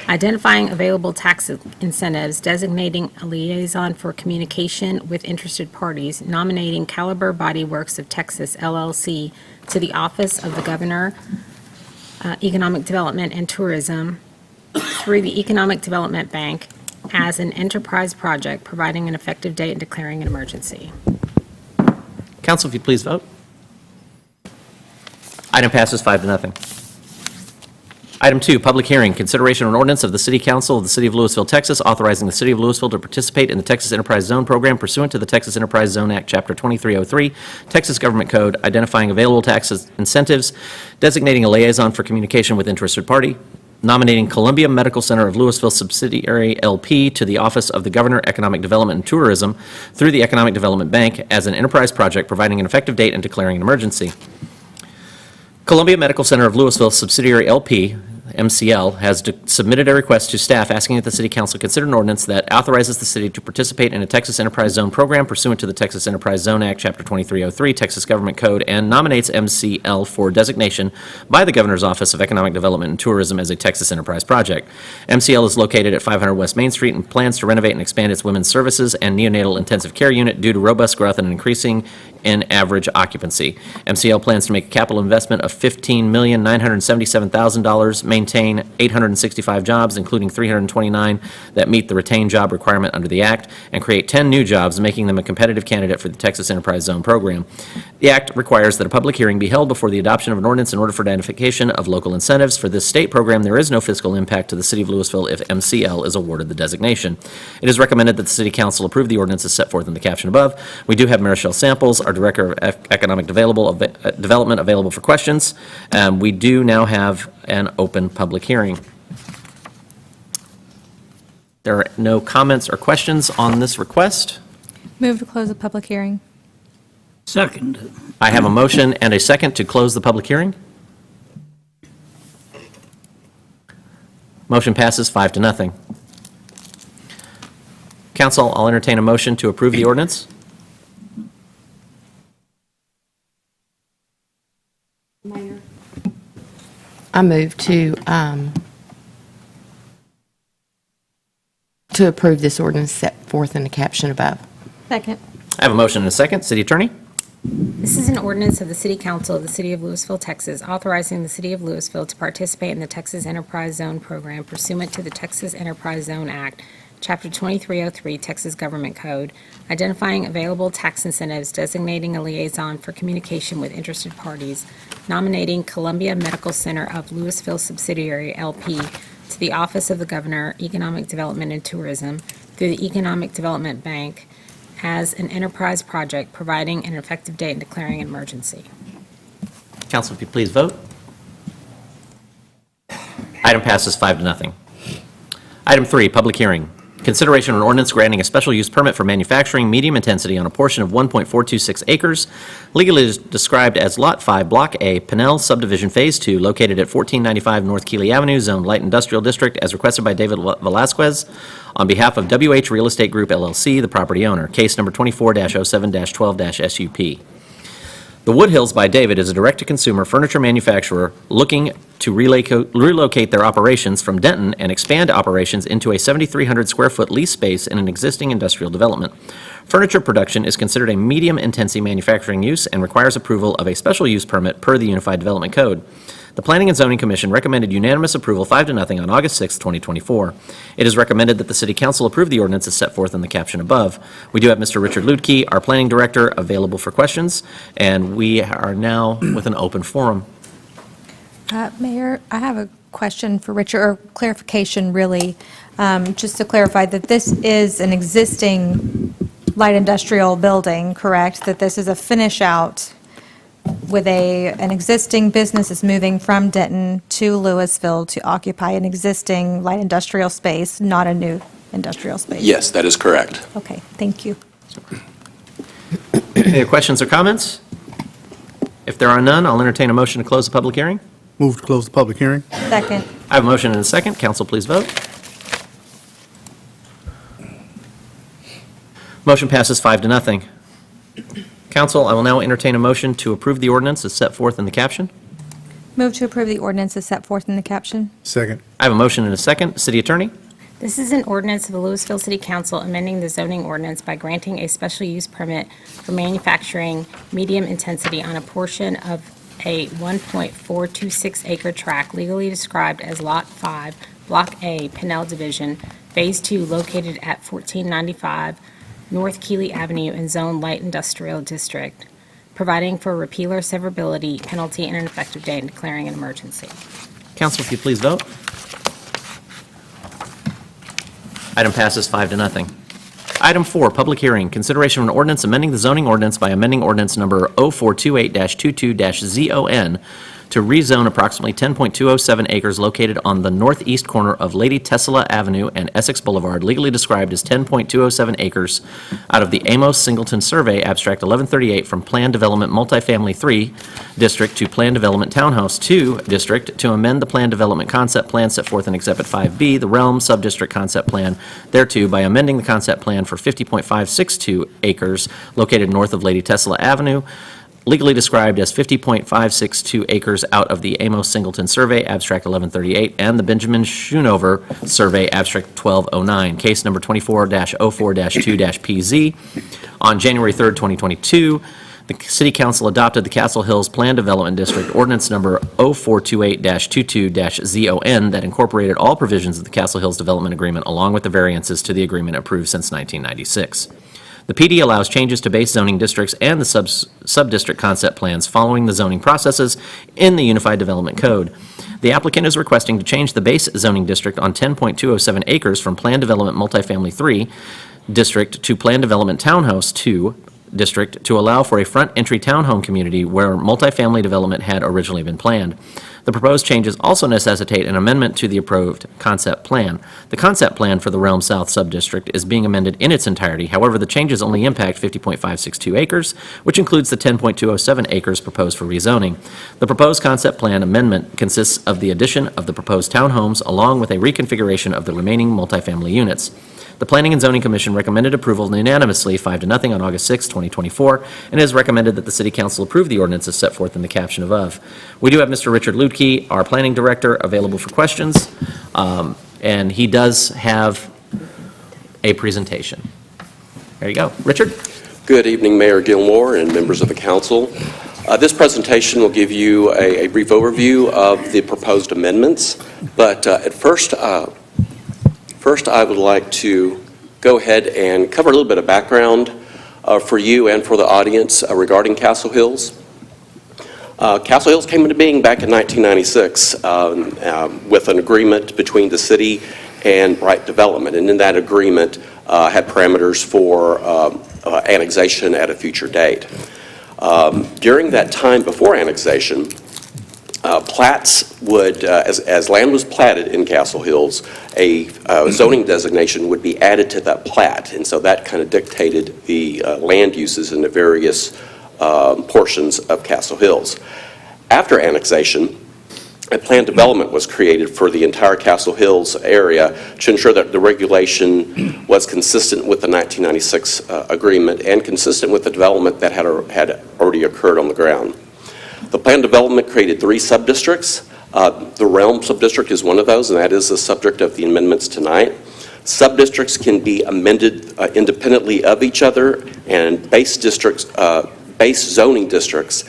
identifying available tax incentives, designating a liaison for communication with interested parties, nominating Caliber Body Works of Texas, LLC, to the Office of the Governor, Economic Development and Tourism through the Economic Development Bank as an enterprise project, providing an effective date and declaring an emergency. Council, if you please vote. Item passes 5 to nothing. Item 2, public hearing, consideration of an ordinance of the City Council of the City of Lewisville, Texas, authorizing the City of Lewisville to participate in the Texas Enterprise Zone Program pursuant to the Texas Enterprise Zone Act, Chapter 2303, Texas Government Code, identifying available tax incentives, designating a liaison for communication with interested party, nominating Columbia Medical Center of Lewisville Subsidiary LP to the Office of the Governor, Economic Development and Tourism through the Economic Development Bank as an enterprise project, providing an effective date and declaring an emergency. Columbia Medical Center of Lewisville Subsidiary LP, MCL, has submitted a request to staff asking that the City Council consider an ordinance that authorizes the city to participate in a Texas Enterprise Zone program pursuant to the Texas Enterprise Zone Act, Chapter 2303, Texas Government Code, and nominates MCL for designation by the Governor's Office of Economic Development and Tourism as a Texas Enterprise project. MCL is located at 500 West Main Street and plans to renovate and expand its women's services and neonatal intensive care unit due to robust growth and increasing in average occupancy. MCL plans to make a capital investment of $15,977,000, maintain 865 jobs, including 329 that meet the retained job requirement under the Act, and create 10 new jobs, making them a competitive candidate for the Texas Enterprise Zone program. The Act requires that a public hearing be held before the adoption of an ordinance in order for identification of local incentives. For this state program, there is no fiscal impact to the City of Lewisville if MCL is awarded the designation. It is recommended that the City Council approve the ordinance as set forth in the caption above. We do have Marichelle Samples, our Director of Economic Development, available for questions. We do now have an open public hearing. There are no comments or questions on this request. Move to close the public hearing. Second. I have a motion and a second to close the public hearing. Motion passes 5 to nothing. Council, I'll entertain a motion to approve the ordinance. I move to approve this ordinance set forth in the caption above. Second. I have a motion and a second. City Attorney? This is an ordinance of the City Council of the City of Lewisville, Texas, authorizing the City of Lewisville to participate in the Texas Enterprise Zone Program pursuant to the Texas Enterprise Zone Act, Chapter 2303, Texas Government Code, identifying available tax incentives, designating a liaison for communication with interested parties, nominating Columbia Medical Center of Lewisville Subsidiary, LP, to the Office of the Governor, Economic Development and Tourism, through the Economic Development Bank, as an enterprise project, providing an effective date and declaring an emergency. Council, if you please vote. Item passes 5-0. Item 3, public hearing. Consideration of an ordinance granting a special use permit for manufacturing medium intensity on a portion of 1.426 acres, legally described as Lot 5, Block A, Pinnell Subdivision Phase 2, located at 1495 North Keeley Avenue, Zone Light Industrial District, as requested by David Velasquez, on behalf of WH Real Estate Group, LLC, the property owner. Case number 24-07-12-SUP. The Woodhills by David is a direct-to-consumer furniture manufacturer looking to relocate their operations from Denton and expand operations into a 7,300 square foot lease space in an existing industrial development. Furniture production is considered a medium-intensity manufacturing use and requires approval of a special use permit per the Unified Development Code. The Planning and Zoning Commission recommended unanimous approval 5-0 on August 6, 2024. It is recommended that the City Council approve the ordinance as set forth in the caption above. We do have Mr. Richard Ludke, our Planning Director, available for questions, and we are now with an open forum. Mayor, I have a question for Richard, or clarification really, just to clarify that this is an existing light industrial building, correct? That this is a finish out with an existing business is moving from Denton to Lewisville to occupy an existing light industrial space, not a new industrial space? Yes, that is correct. Okay, thank you. Any questions or comments? If there are none, I'll entertain a motion to close the public hearing. Move to close the public hearing. Second. I have a motion and a second. Council, please vote. Motion passes 5-0. Council, I will now entertain a motion to approve the ordinance as set forth in the caption. Move to approve the ordinance as set forth in the caption. Second. I have a motion and a second. City Attorney? This is an ordinance of the Lewisville City Council amending the zoning ordinance by granting a special use permit for manufacturing medium intensity on a portion of a 1.426 acre tract legally described as Lot 5, Block A, Pinnell Division, Phase 2, located at 1495 North Keeley Avenue in Zone Light Industrial District, providing for repealer severability, penalty, and an effective date, and declaring an emergency. Council, if you please vote. Item passes 5-0. Item 4, public hearing. Consideration of an ordinance amending the zoning ordinance by amending ordinance number 0428-22-ZON to rezone approximately 10.207 acres located on the northeast corner of Lady Tesla Avenue and Essex Boulevard, legally described as 10.207 acres, out of the Amos Singleton Survey, Abstract 1138, from Plan Development Multifamily 3 District to Plan Development Townhouse 2 District, to amend the Plan Development Concept Plan set forth in Exhibit 5B, the Realm Subdistrict Concept Plan, thereto by amending the concept plan for 50.562 acres located north of Lady Tesla Avenue, legally described as 50.562 acres out of the Amos Singleton Survey, Abstract 1138, and the Benjamin Schoonover Survey, Abstract 1209, case number 24-04-2-PZ. On January 3rd, 2022, the City Council adopted the Castle Hills Plan Development District Ordinance number 0428-22-ZON that incorporated all provisions of the Castle Hills Development Agreement along with the variances to the agreement approved since 1996. The PD allows changes to base zoning districts and the sub-district concept plans following the zoning processes in the Unified Development Code. The applicant is requesting to change the base zoning district on 10.207 acres from Plan Development Multifamily 3 District to Plan Development Townhouse 2 District to allow for a front entry townhome community where multifamily development had originally been planned. The proposed changes also necessitate an amendment to the approved concept plan. The concept plan for the Realm South Subdistrict is being amended in its entirety. However, the changes only impact 50.562 acres, which includes the 10.207 acres proposed for rezoning. The proposed concept plan amendment consists of the addition of the proposed townhomes along with a reconfiguration of the remaining multifamily units. The Planning and Zoning Commission recommended approval unanimously 5-0 on August 6, 2024, and has recommended that the City Council approve the ordinance as set forth in the caption above. We do have Mr. Richard Ludke, our Planning Director, available for questions, and he does have a presentation. There you go. Richard? Good evening, Mayor Gilmore and members of the council. This presentation will give you a brief overview of the proposed amendments, but at first First, I would like to go ahead and cover a little bit of background for you and for the audience regarding Castle Hills. Castle Hills came into being back in 1996 with an agreement between the city and Bright Development, and in that agreement had parameters for annexation at a future date. During that time before annexation, plats would, as land was platted in Castle Hills, a zoning designation would be added to that plat, and so that kind of dictated the land uses in the various portions of Castle Hills. After annexation, a plan development was created for the entire Castle Hills area to ensure that the regulation was consistent with the 1996 agreement and consistent with the development that had already occurred on the ground. The plan development created 3 sub-districts. The Realm sub-district is one of those, and that is the subject of the amendments tonight. Sub-districts can be amended independently of each other, and base zoning districts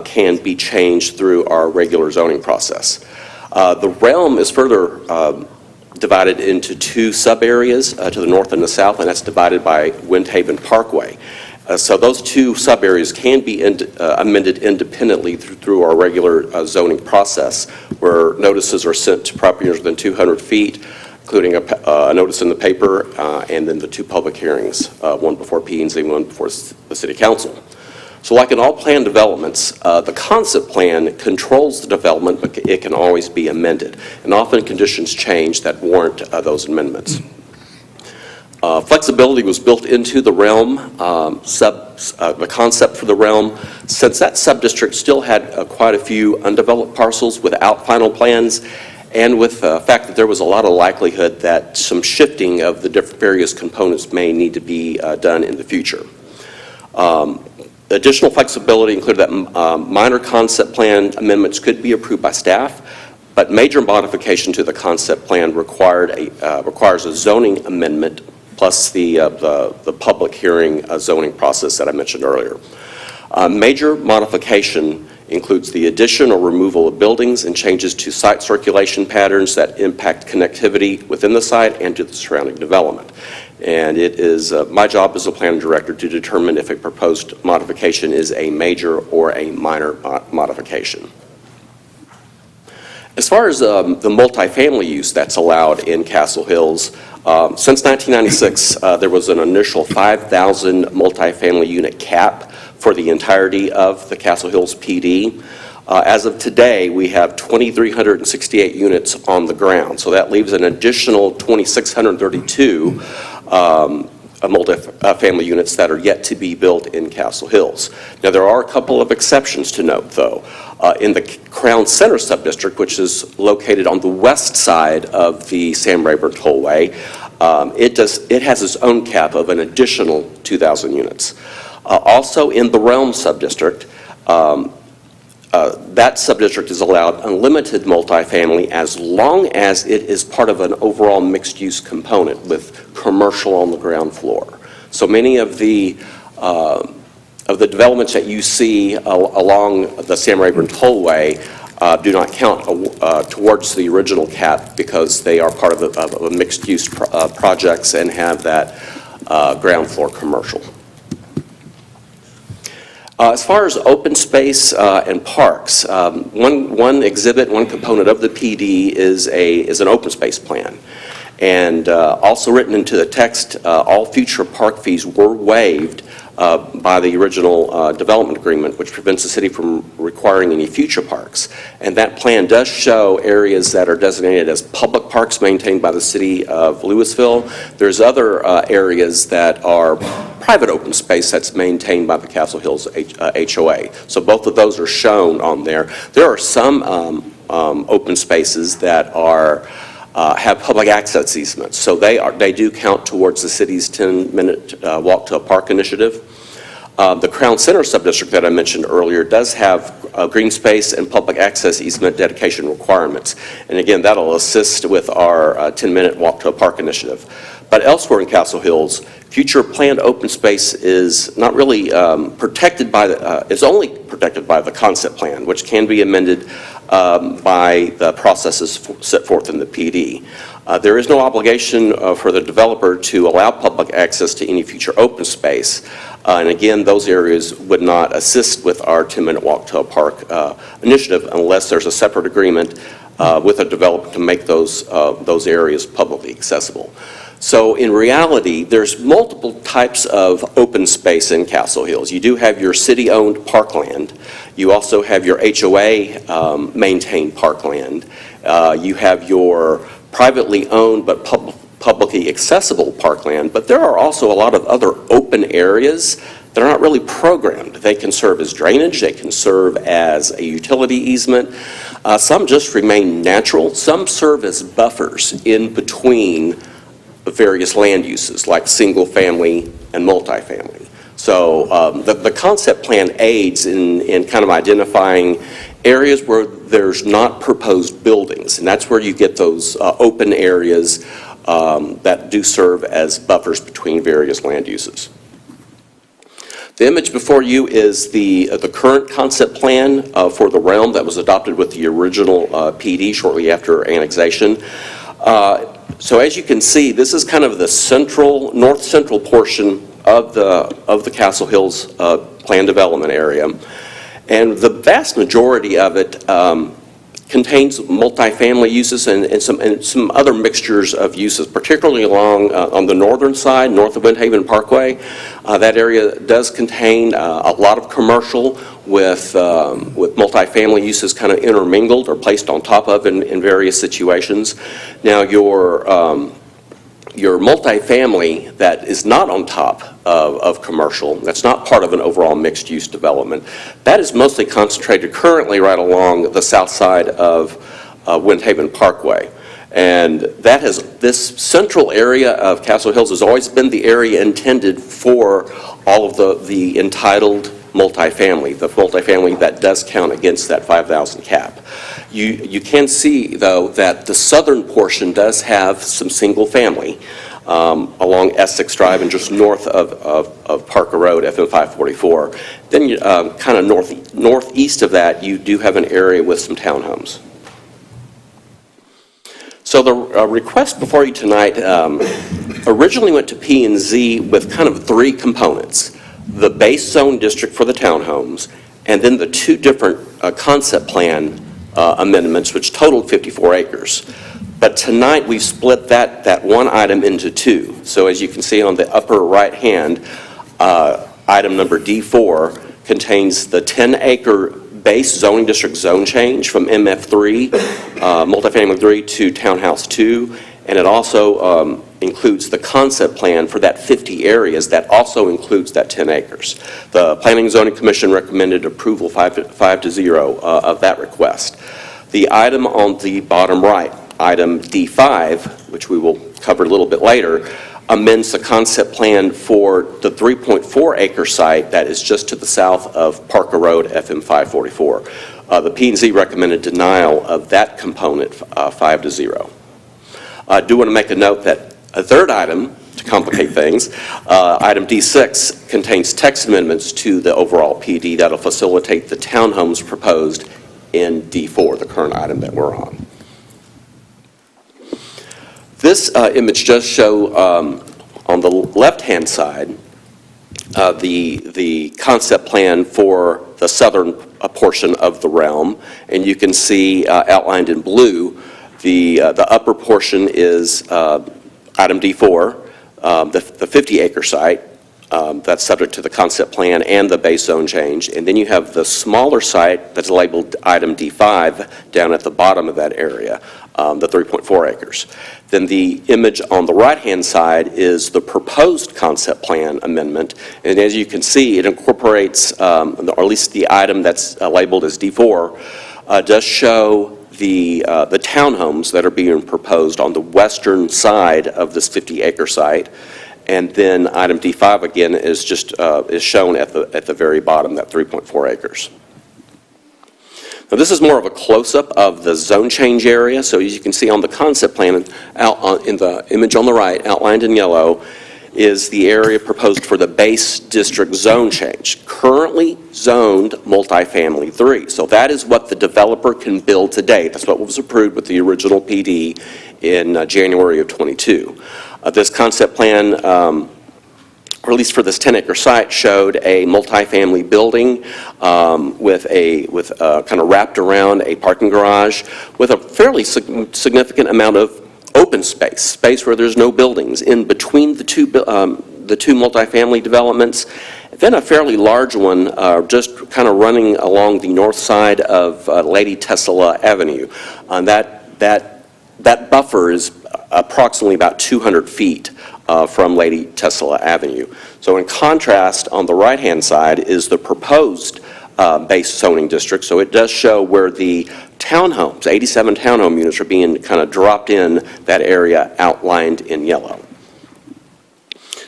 can be changed through our regular zoning process. The Realm is further divided into 2 sub-areas to the north and the south, and that's divided by Windhaven Parkway. So those 2 sub-areas can be amended independently through our regular zoning process, where notices are sent to property owners within 200 feet, including a notice in the paper, and then the 2 public hearings, one before P&Z and one before the City Council. So like in all plan developments, the concept plan controls the development, but it can always be amended. And often conditions change that warrant those amendments. Flexibility was built into the Realm, the concept for the Realm, since that sub-district still had quite a few undeveloped parcels without final plans, and with the fact that there was a lot of likelihood that some shifting of the various components may need to be done in the future. Additional flexibility included that minor concept plan amendments could be approved by staff, but major modification to the concept plan requires a zoning amendment plus the public hearing zoning process that I mentioned earlier. Major modification includes the addition or removal of buildings and changes to site circulation patterns that impact connectivity within the site and to the surrounding development. And it is my job as a planning director to determine if a proposed modification is a major or a minor modification. As far as the multifamily use that's allowed in Castle Hills, since 1996, there was an initial 5,000 multifamily unit cap for the entirety of the Castle Hills PD. As of today, we have 2,368 units on the ground, so that leaves an additional 2,632 multifamily units that are yet to be built in Castle Hills. Now, there are a couple of exceptions to note, though. In the Crown Center subdistrict, which is located on the west side of the Sam Rayburn Tollway, it has its own cap of an additional 2,000 units. Also in the Realm subdistrict, that subdistrict is allowed unlimited multifamily as long as it is part of an overall mixed-use component with commercial on the ground floor. So many of the developments that you see along the Sam Rayburn Tollway do not count towards the original cap because they are part of a mixed-use projects and have that ground floor commercial. As far as open space and parks, one exhibit, one component of the PD is an open space plan. And also written into the text, all future park fees were waived by the original development agreement, which prevents the city from requiring any future parks. And that plan does show areas that are designated as public parks maintained by the city of Lewisville. There's other areas that are private open space that's maintained by the Castle Hills HOA. So both of those are shown on there. There are some open spaces that are have public access easements. So they do count towards the city's 10-minute walk to a park initiative. The Crown Center subdistrict that I mentioned earlier does have green space and public access easement dedication requirements. And again, that'll assist with our 10-minute walk to a park initiative. But elsewhere in Castle Hills, future planned open space is not really protected by it's only protected by the concept plan, which can be amended by the processes set forth in the PD. There is no obligation for the developer to allow public access to any future open space. And again, those areas would not assist with our 10-minute walk to a park initiative unless there's a separate agreement with a developer to make those areas publicly accessible. So in reality, there's multiple types of open space in Castle Hills. You do have your city-owned parkland. You also have your HOA maintained parkland. You have your privately owned but publicly accessible parkland. But there are also a lot of other open areas that are not really programmed. They can serve as drainage. They can serve as a utility easement. Some just remain natural. Some serve as buffers in between various land uses like single family and multifamily. So the concept plan aids in kind of identifying areas where there's not proposed buildings, and that's where you get those open areas that do serve as buffers between various land uses. The image before you is the current concept plan for the realm that was adopted with the original PD shortly after annexation. So as you can see, this is kind of the north central portion of the Castle Hills plan development area. And the vast majority of it contains multifamily uses and some other mixtures of uses, particularly along on the northern side, north of Windhaven Parkway. That area does contain a lot of commercial with multifamily uses kind of intermingled or placed on top of in various situations. Now your multifamily that is not on top of commercial, that's not part of an overall mixed-use development, that is mostly concentrated currently right along the south side of Windhaven Parkway. And this central area of Castle Hills has always been the area intended for all of the entitled multifamily, the multifamily that does count against that 5,000 cap. You can see, though, that the southern portion does have some single family along Essex Drive and just north of Parker Road, FM 544. Then kind of northeast of that, you do have an area with some townhomes. So the request before you tonight originally went to P&Z with kind of three components: the base zone district for the townhomes, and then the two different concept plan amendments, which totaled 54 acres. But tonight we've split that one item into two. So as you can see on the upper right hand, item number D4 contains the 10-acre base zoning district zone change from MF3, multifamily 3 to townhouse 2, and it also includes the concept plan for that 50 areas that also includes that 10 acres. The Planning and Zoning Commission recommended approval 5-0 of that request. The item on the bottom right, item D5, which we will cover a little bit later, amends the concept plan for the 3.4 acre site that is just to the south of Parker Road, FM 544. The P&Z recommended denial of that component 5-0. I do want to make a note that a third item, to complicate things, item D6 contains text amendments to the overall PD that will facilitate the townhomes proposed in D4, the current item that we're on. This image does show on the left-hand side the concept plan for the southern portion of the realm, and you can see outlined in blue the upper portion is item D4, the 50-acre site. That's subject to the concept plan and the base zone change. And then you have the smaller site that's labeled item D5 down at the bottom of that area, the 3.4 acres. Then the image on the right-hand side is the proposed concept plan amendment. And as you can see, it incorporates, or at least the item that's labeled as D4, does show the townhomes that are being proposed on the western side of this 50-acre site. And then item D5 again is just is shown at the very bottom, that 3.4 acres. Now this is more of a close-up of the zone change area. So as you can see on the concept plan, in the image on the right, outlined in yellow, is the area proposed for the base district zone change, currently zoned multifamily 3. So that is what the developer can build today. That's what was approved with the original PD in January of 22. This concept plan, or at least for this 10-acre site, showed a multifamily building with kind of wrapped around a parking garage with a fairly significant amount of open space where there's no buildings in between the two multifamily developments. Then a fairly large one just kind of running along the north side of Lady Tesla Avenue. That buffer is approximately about 200 feet from Lady Tesla Avenue. So in contrast, on the right-hand side is the proposed base zoning district. So it does show where the townhomes, 87 townhome units, are being kind of dropped in that area outlined in yellow.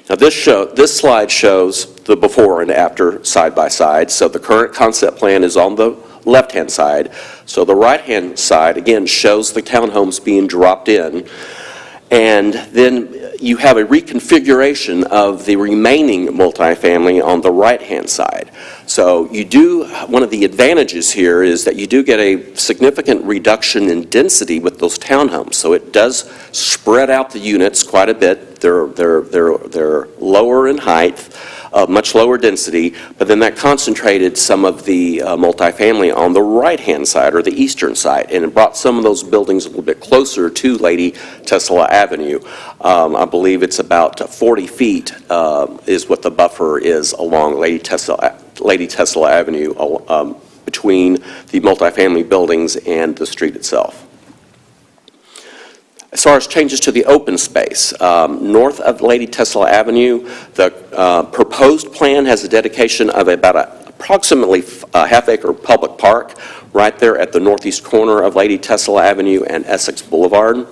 Now this slide shows the before and after side by side. So the current concept plan is on the left-hand side. So the right-hand side, again, shows the townhomes being dropped in. And then you have a reconfiguration of the remaining multifamily on the right-hand side. So you do, one of the advantages here is that you do get a significant reduction in density with those townhomes. So it does spread out the units quite a bit. They're lower in height, much lower density, but then that concentrated some of the multifamily on the right-hand side or the eastern side, and it brought some of those buildings a little bit closer to Lady Tesla Avenue. I believe it's about 40 feet is what the buffer is along Lady Tesla Avenue between the multifamily buildings and the street itself. As far as changes to the open space, north of Lady Tesla Avenue, the proposed plan has a dedication of approximately a half-acre public park right there at the northeast corner of Lady Tesla Avenue and Essex Boulevard.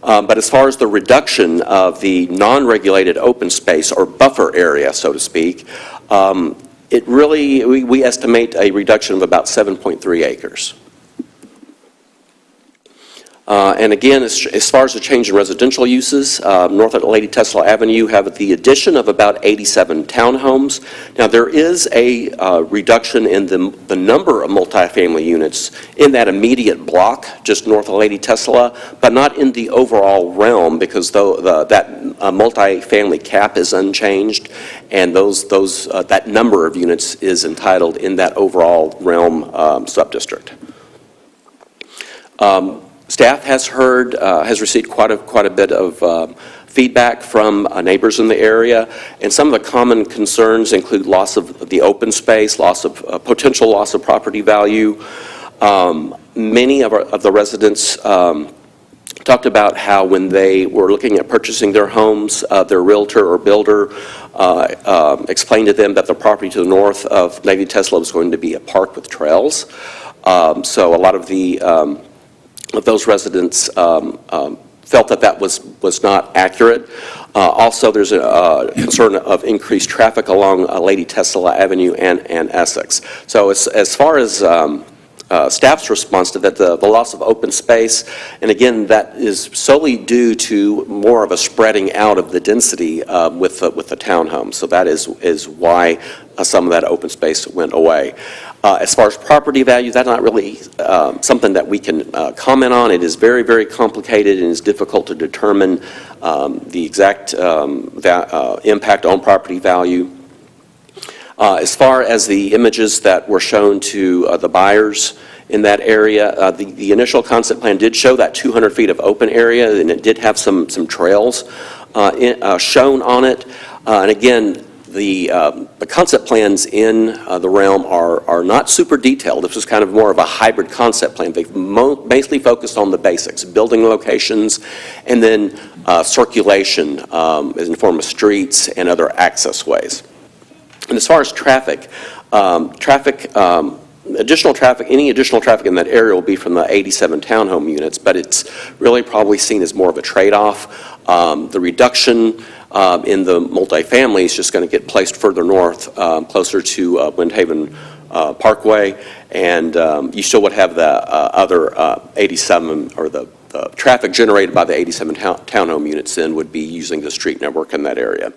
But as far as the reduction of the non-regulated open space or buffer area, so to speak, it really, we estimate a reduction of about 7.3 acres. And again, as far as the change in residential uses, north of Lady Tesla Avenue, you have the addition of about 87 townhomes. Now, there is a reduction in the number of multifamily units in that immediate block just north of Lady Tesla, but not in the overall realm because that multifamily cap is unchanged, and that number of units is entitled in that overall realm subdistrict. Staff has received quite a bit of feedback from neighbors in the area, and some of the common concerns include loss of the open space, potential loss of property value. Many of the residents talked about how when they were looking at purchasing their homes, their realtor or builder explained to them that the property to the north of Lady Tesla was going to be a park with trails. So a lot of those residents felt that was not accurate. Also, there's a concern of increased traffic along Lady Tesla Avenue and Essex. So as far as staff's response to that, the loss of open space, and again, that is solely due to more of a spreading out of the density with the townhomes. So that is why some of that open space went away. As far as property value, that's not really something that we can comment on. It is very, very complicated and it's difficult to determine the exact impact on property value. As far as the images that were shown to the buyers in that area, the initial concept plan did show that 200 feet of open area, and it did have some trails shown on it. And again, the concept plans in the realm are not super detailed. This was kind of more of a hybrid concept plan. They've basically focused on the basics, building locations, and then circulation in the form of streets and other access ways. And as far as traffic, additional traffic, any additional traffic in that area will be from the 87 townhome units, but it's really probably seen as more of a trade-off. The reduction in the multifamily is just going to get placed further north, closer to Windhaven Parkway, and you still would have the other 87 or the traffic generated by the 87 townhome units then would be using the street network in that area.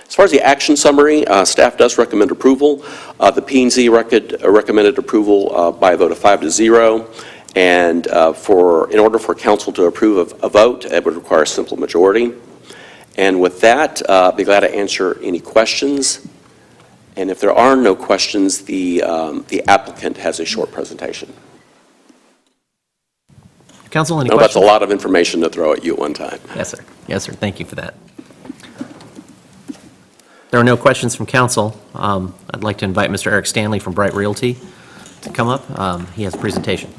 As far as the action summary, staff does recommend approval. The P&Z recommended approval by a vote of 5-0. And in order for council to approve a vote, it would require a simple majority. And with that, I'll be glad to answer any questions. And if there are no questions, the applicant has a short presentation. Council, any questions? That's a lot of information to throw at you at one time. Yes, sir. Yes, sir. Thank you for that. There are no questions from council. I'd like to invite Mr. Eric Stanley from Bright Realty to come up. He has a presentation.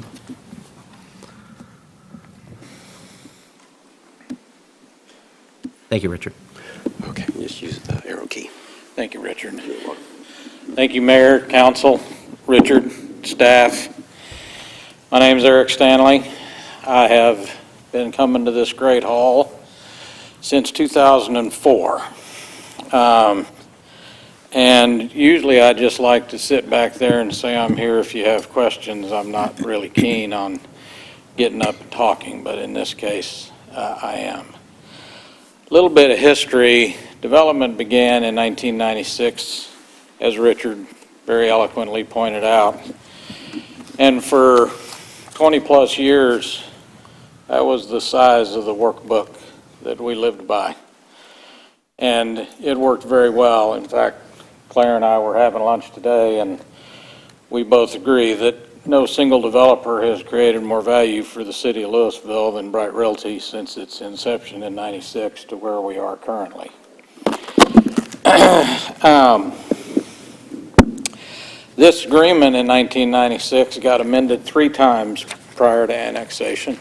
Thank you, Richard. Okay, just use the arrow key. Thank you, Richard. Thank you, Mayor, Council, Richard, staff. My name is Eric Stanley. I have been coming to this great hall since 2004. And usually I just like to sit back there and say I'm here if you have questions. I'm not really keen on getting up and talking, but in this case, I am. A little bit of history. Development began in 1996, as Richard very eloquently pointed out. And for 20 plus years, that was the size of the workbook that we lived by. And it worked very well. In fact, Claire and I were having lunch today, and we both agree that no single developer has created more value for the city of Lewisville than Bright Realty since its inception in '96 to where we are currently. This agreement in 1996 got amended 3 times prior to annexation.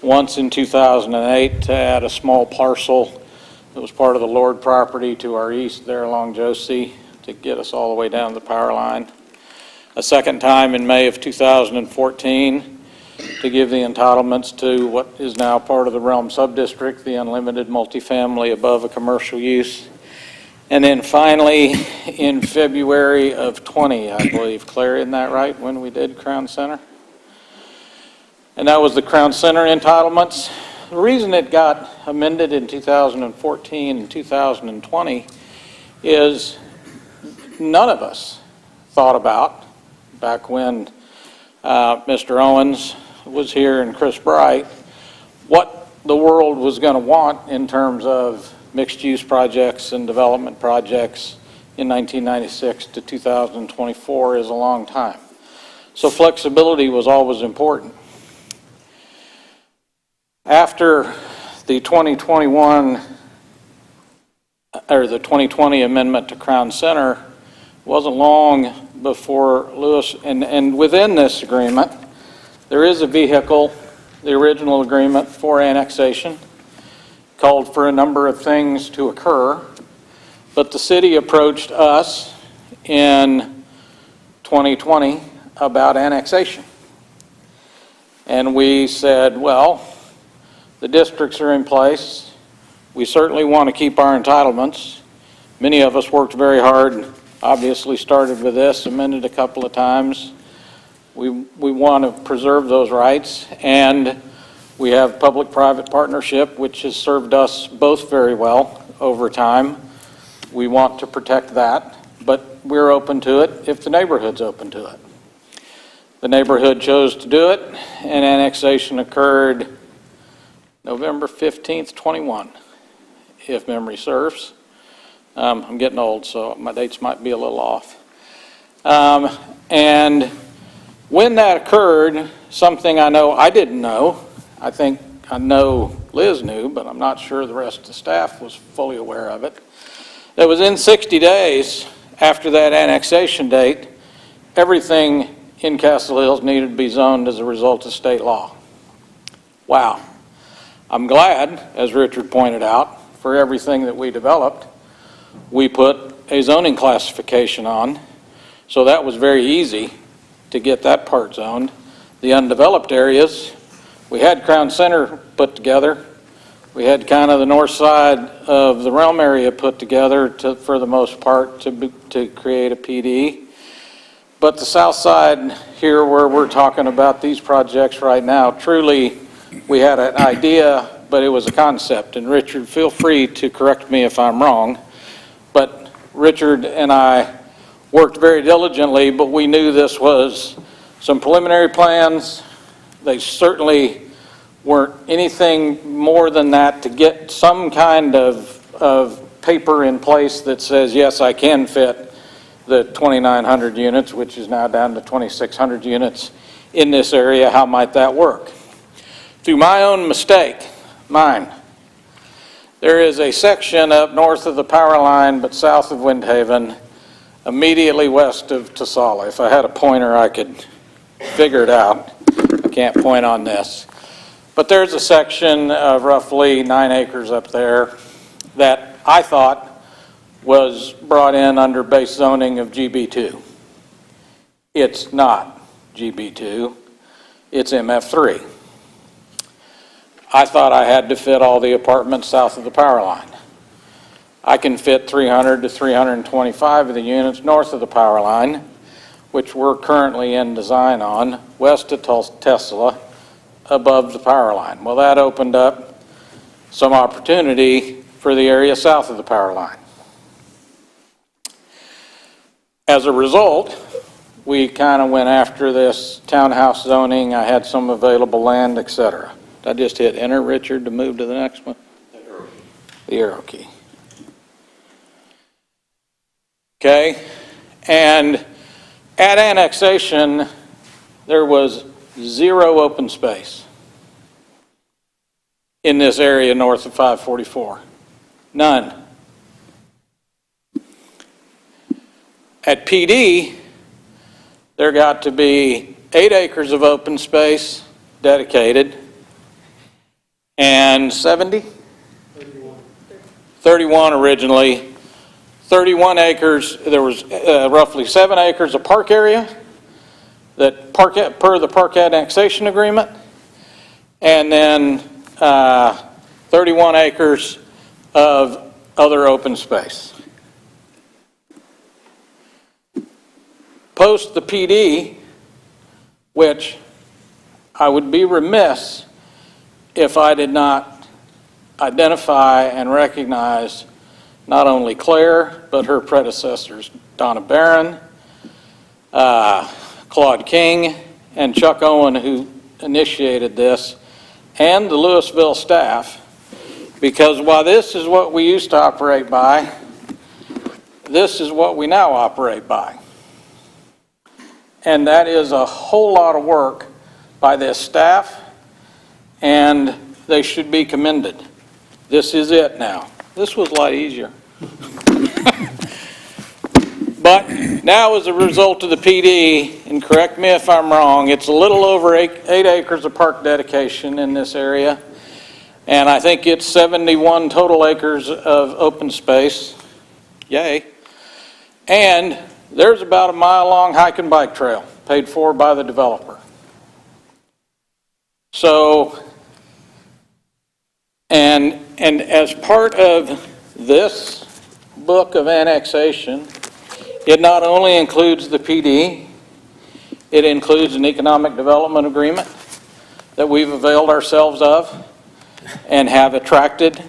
Once in 2008 to add a small parcel that was part of the Lord property to our east there along Josie to get us all the way down the power line. A second time in May of 2014 to give the entitlements to what is now part of the Realm Subdistrict, the unlimited multifamily above a commercial use. And then finally, in February of 20, I believe, Claire, isn't that right, when we did Crown Center? And that was the Crown Center entitlements. The reason it got amended in 2014 and 2020 is none of us thought about, back when Mr. Owens was here and Chris Bright, what the world was going to want in terms of mixed-use projects and development projects in 1996 to 2024 is a long time. So flexibility was always important. After the 2021 or the 2020 amendment to Crown Center, wasn't long before Lewis, and within this agreement, there is a vehicle, the original agreement for annexation, called for a number of things to occur, but the city approached us in 2020 about annexation. And we said, well, the districts are in place. We certainly want to keep our entitlements. Many of us worked very hard, obviously started with this, amended a couple of times. We want to preserve those rights, and we have public-private partnership, which has served us both very well over time. We want to protect that, but we're open to it if the neighborhood's open to it. The neighborhood chose to do it, and annexation occurred November 15th, 21, if memory serves. I'm getting old, so my dates might be a little off. And when that occurred, something I know I didn't know, I think I know Liz knew, but I'm not sure the rest of the staff was fully aware of it. That within 60 days after that annexation date, everything in Castle Hills needed to be zoned as a result of state law. Wow. I'm glad, as Richard pointed out, for everything that we developed, we put a zoning classification on, so that was very easy to get that part zoned. The undeveloped areas, we had Crown Center put together. We had kind of the north side of the Realm area put together for the most part to create a PD. But the south side here where we're talking about these projects right now, truly, we had an idea, but it was a concept. And Richard, feel free to correct me if I'm wrong, but Richard and I worked very diligently, but we knew this was some preliminary plans. They certainly weren't anything more than that to get some kind of paper in place that says, yes, I can fit the 2,900 units, which is now down to 2,600 units in this area. How might that work? Through my own mistake, mine, there is a section up north of the power line but south of Windhaven, immediately west of Tasala. If I had a pointer, I could figure it out. I can't point on this. But there's a section of roughly 9 acres up there that I thought was brought in under base zoning of GB2. It's not GB2, it's MF3. I thought I had to fit all the apartments south of the power line. I can fit 300 to 325 of the units north of the power line, which we're currently in design on, west of Tesla, above the power line. Well, that opened up some opportunity for the area south of the power line. As a result, we kind of went after this townhouse zoning. I had some available land, etc. Did I just hit enter, Richard, to move to the next one? The arrow key. Okay, and at annexation, there was 0 open space in this area north of 544. None. At PD, there got to be 8 acres of open space dedicated and 70? 31 originally. 31 acres, there was roughly 7 acres of park area that per the park annexation agreement, and then 31 acres of other open space. Post the PD, which I would be remiss if I did not identify and recognize not only Claire, but her predecessors, Donna Barron, Claude King, and Chuck Owen, who initiated this, and the Lewisville staff, because while this is what we used to operate by, this is what we now operate by. And that is a whole lot of work by this staff, and they should be commended. This is it now. This was a lot easier. But now as a result of the PD, and correct me if I'm wrong, it's a little over 8 acres of park dedication in this area, and I think it's 71 total acres of open space. Yay. And there's about a mile-long hike and bike trail paid for by the developer. So, and as part of this book of annexation, it not only includes the PD, it includes an economic development agreement that we've availed ourselves of and have attracted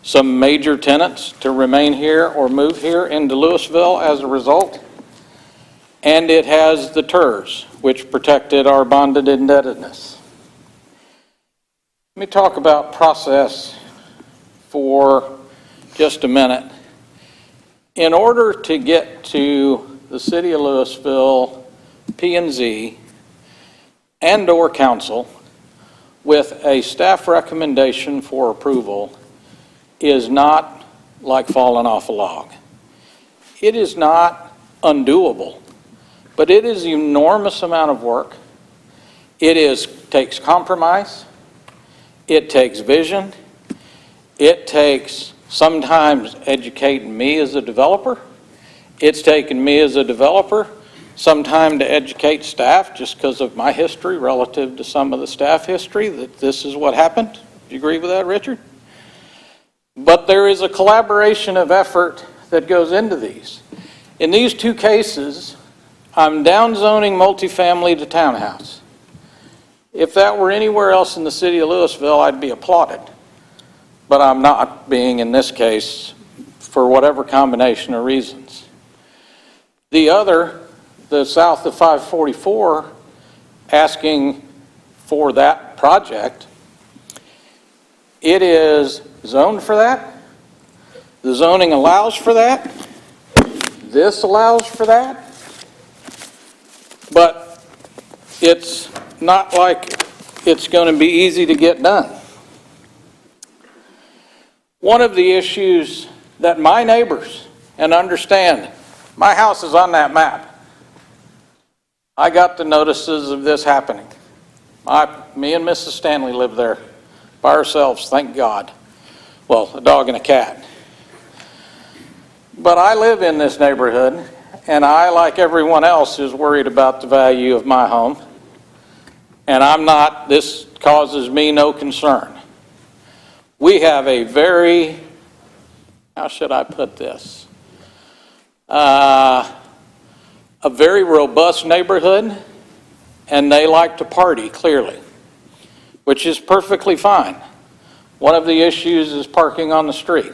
some major tenants to remain here or move here into Lewisville as a result. And it has the TERS, which protected our bonded indebtedness. Let me talk about process for just a minute. In order to get to the City of Lewisville, P&Z, and/or Council with a staff recommendation for approval is not like falling off a log. It is not undoable, but it is an enormous amount of work. It takes compromise. It takes vision. It takes sometimes educating me as a developer. It's taken me as a developer some time to educate staff just because of my history relative to some of the staff history that this is what happened. Do you agree with that, Richard? But there is a collaboration of effort that goes into these. In these two cases, I'm downzoning multifamily to townhouse. If that were anywhere else in the city of Lewisville, I'd be applauded. But I'm not, being in this case, for whatever combination of reasons. The other, the south of 544, asking for that project, it is zoned for that. The zoning allows for that. This allows for that. But it's not like it's going to be easy to get done. One of the issues that my neighbors, and understand, my house is on that map. I got the notices of this happening. Me and Mrs. Stanley live there by ourselves, thank God. Well, a dog and a cat. But I live in this neighborhood, and I, like everyone else, is worried about the value of my home. And I'm not, this causes me no concern. We have a very, how should I put this? A very robust neighborhood, and they like to party, clearly, which is perfectly fine. One of the issues is parking on the street.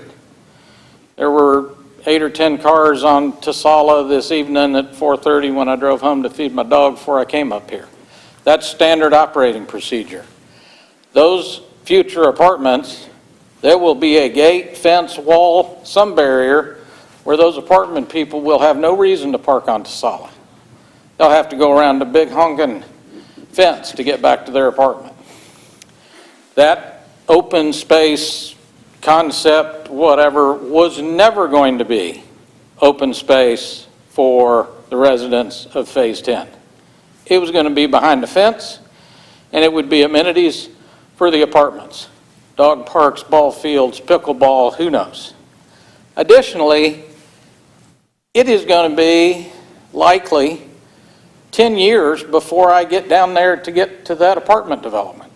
There were 8 or 10 cars on Tasala this evening at 4:30 when I drove home to feed my dog before I came up here. That's standard operating procedure. Those future apartments, there will be a gate, fence, wall, some barrier where those apartment people will have no reason to park on Tasala. They'll have to go around the big honking fence to get back to their apartment. That open space concept, whatever, was never going to be open space for the residents of Phase 10. It was going to be behind the fence, and it would be amenities for the apartments. Dog parks, ball fields, pickleball, who knows. Additionally, it is going to be likely 10 years before I get down there to get to that apartment development.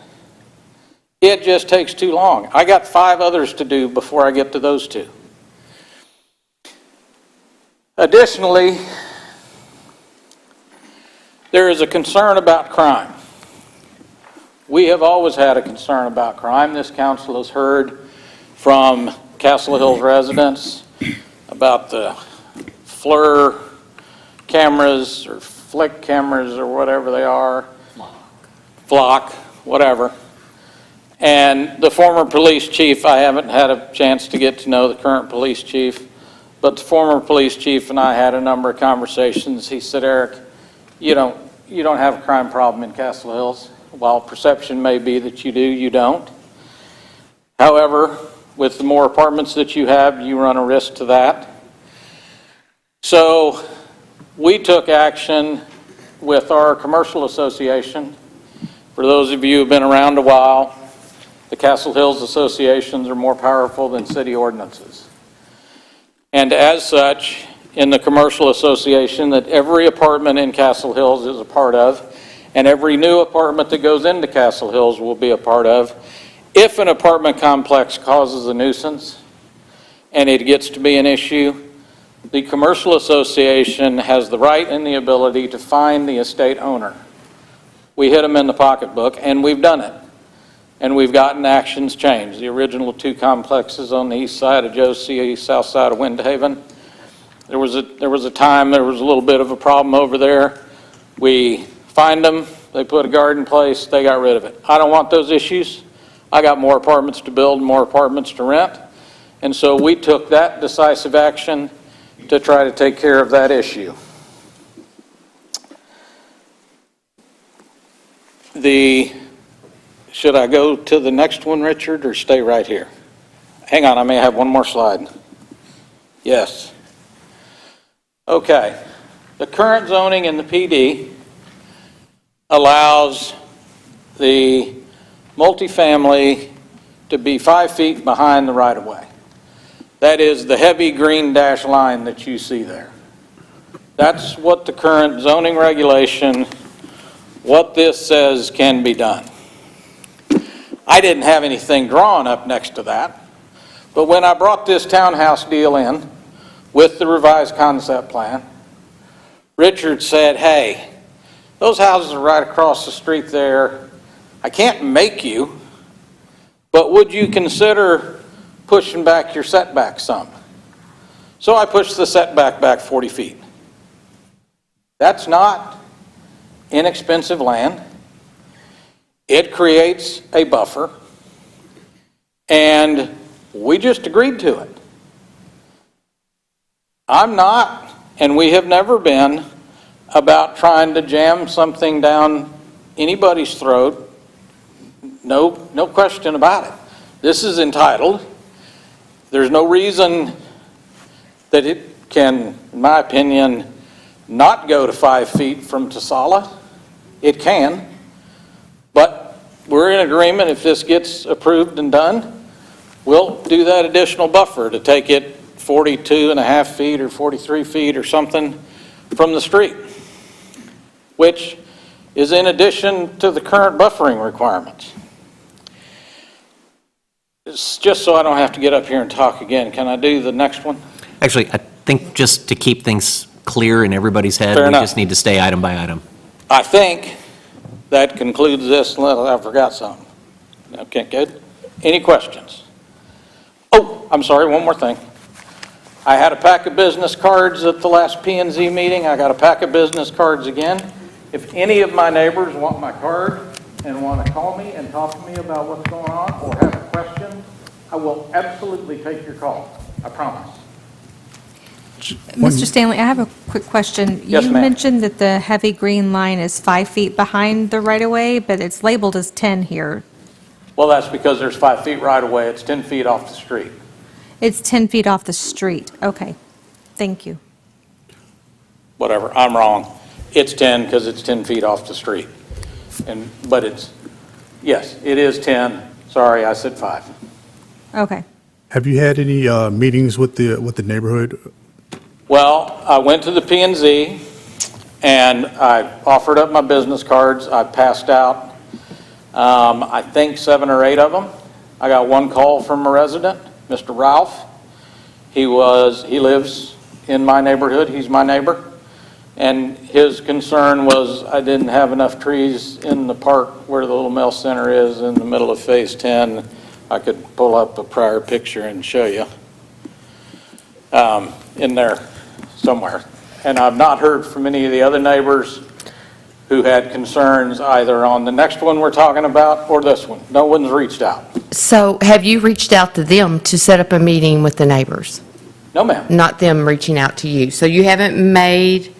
It just takes too long. I got 5 others to do before I get to those 2. Additionally, there is a concern about crime. We have always had a concern about crime. This council has heard from Castle Hills residents about the FLIR cameras or flick cameras or whatever they are, flock, whatever. And the former police chief, I haven't had a chance to get to know the current police chief, but the former police chief and I had a number of conversations. He said, Eric, you don't have a crime problem in Castle Hills. While perception may be that you do, you don't. However, with the more apartments that you have, you run a risk to that. So we took action with our commercial association. For those of you who have been around a while, the Castle Hills associations are more powerful than city ordinances. And as such, in the commercial association that every apartment in Castle Hills is a part of, and every new apartment that goes into Castle Hills will be a part of, if an apartment complex causes a nuisance and it gets to be an issue, the commercial association has the right and the ability to fine the estate owner. We hit them in the pocketbook, and we've done it. And we've gotten actions changed. The original 2 complexes on the east side of Josie, south side of Windhaven, there was a time there was a little bit of a problem over there. We fined them, they put a guard in place, they got rid of it. I don't want those issues. I got more apartments to build, more apartments to rent. And so we took that decisive action to try to take care of that issue. Should I go to the next one, Richard, or stay right here? Hang on, I may have one more slide. Yes. Okay. The current zoning in the PD allows the multifamily to be 5 feet behind the right-of-way. That is the heavy green dash line that you see there. That's what the current zoning regulation, what this says can be done. I didn't have anything drawn up next to that, but when I brought this townhouse deal in with the revised concept plan, Richard said, hey, those houses are right across the street there. I can't make you, but would you consider pushing back your setback some? So I pushed the setback back 40 feet. That's not inexpensive land. It creates a buffer, and we just agreed to it. I'm not, and we have never been, about trying to jam something down anybody's throat. No question about it. This is entitled. There's no reason that it can, in my opinion, not go to 5 feet from Tasala. It can, but we're in agreement. If this gets approved and done, we'll do that additional buffer to take it 42.5 feet or 43 feet or something from the street, which is in addition to the current buffering requirements. It's just so I don't have to get up here and talk again. Can I do the next one? Actually, I think just to keep things clear in everybody's head, Fair we enough. just need to stay item by item. I think that concludes this, unless I forgot something. Okay, good. Any questions? Oh, I'm sorry, one more thing. I had a pack of business cards at the last P&Z meeting. I got a pack of business cards again. If any of my neighbors want my card and want to call me and talk to me about what's going on or have a question, I will absolutely take your call. I promise. Mr. Stanley, I have a quick question. Yes, You ma'am. mentioned that the heavy green line is 5 feet behind the right-of-way, but it's labeled as 10 here. Well, that's because there's 5 feet right away. It's 10 feet off the street. It's 10 feet off the street. Okay, thank you. Whatever, I'm wrong. It's 10 because it's 10 feet off the street. But it's, yes, it is 10. Sorry, I said 5. Okay. Have you had any meetings with the neighborhood? Well, I went to the P&Z and I offered up my business cards. I passed out, I think 7 or 8 of them. I got one call from a resident, Mr. Ralph. He lives in my neighborhood. He's my neighbor. And his concern was I didn't have enough trees in the park where the Little Mill Center is in the middle of Phase 10. I could pull up a prior picture and show you in there somewhere. And I've not heard from any of the other neighbors who had concerns either on the next one we're talking about or this one. No one's reached out. So have you reached out to them to set up a meeting with the neighbors? No, ma'am. Not them reaching out to you? So you haven't made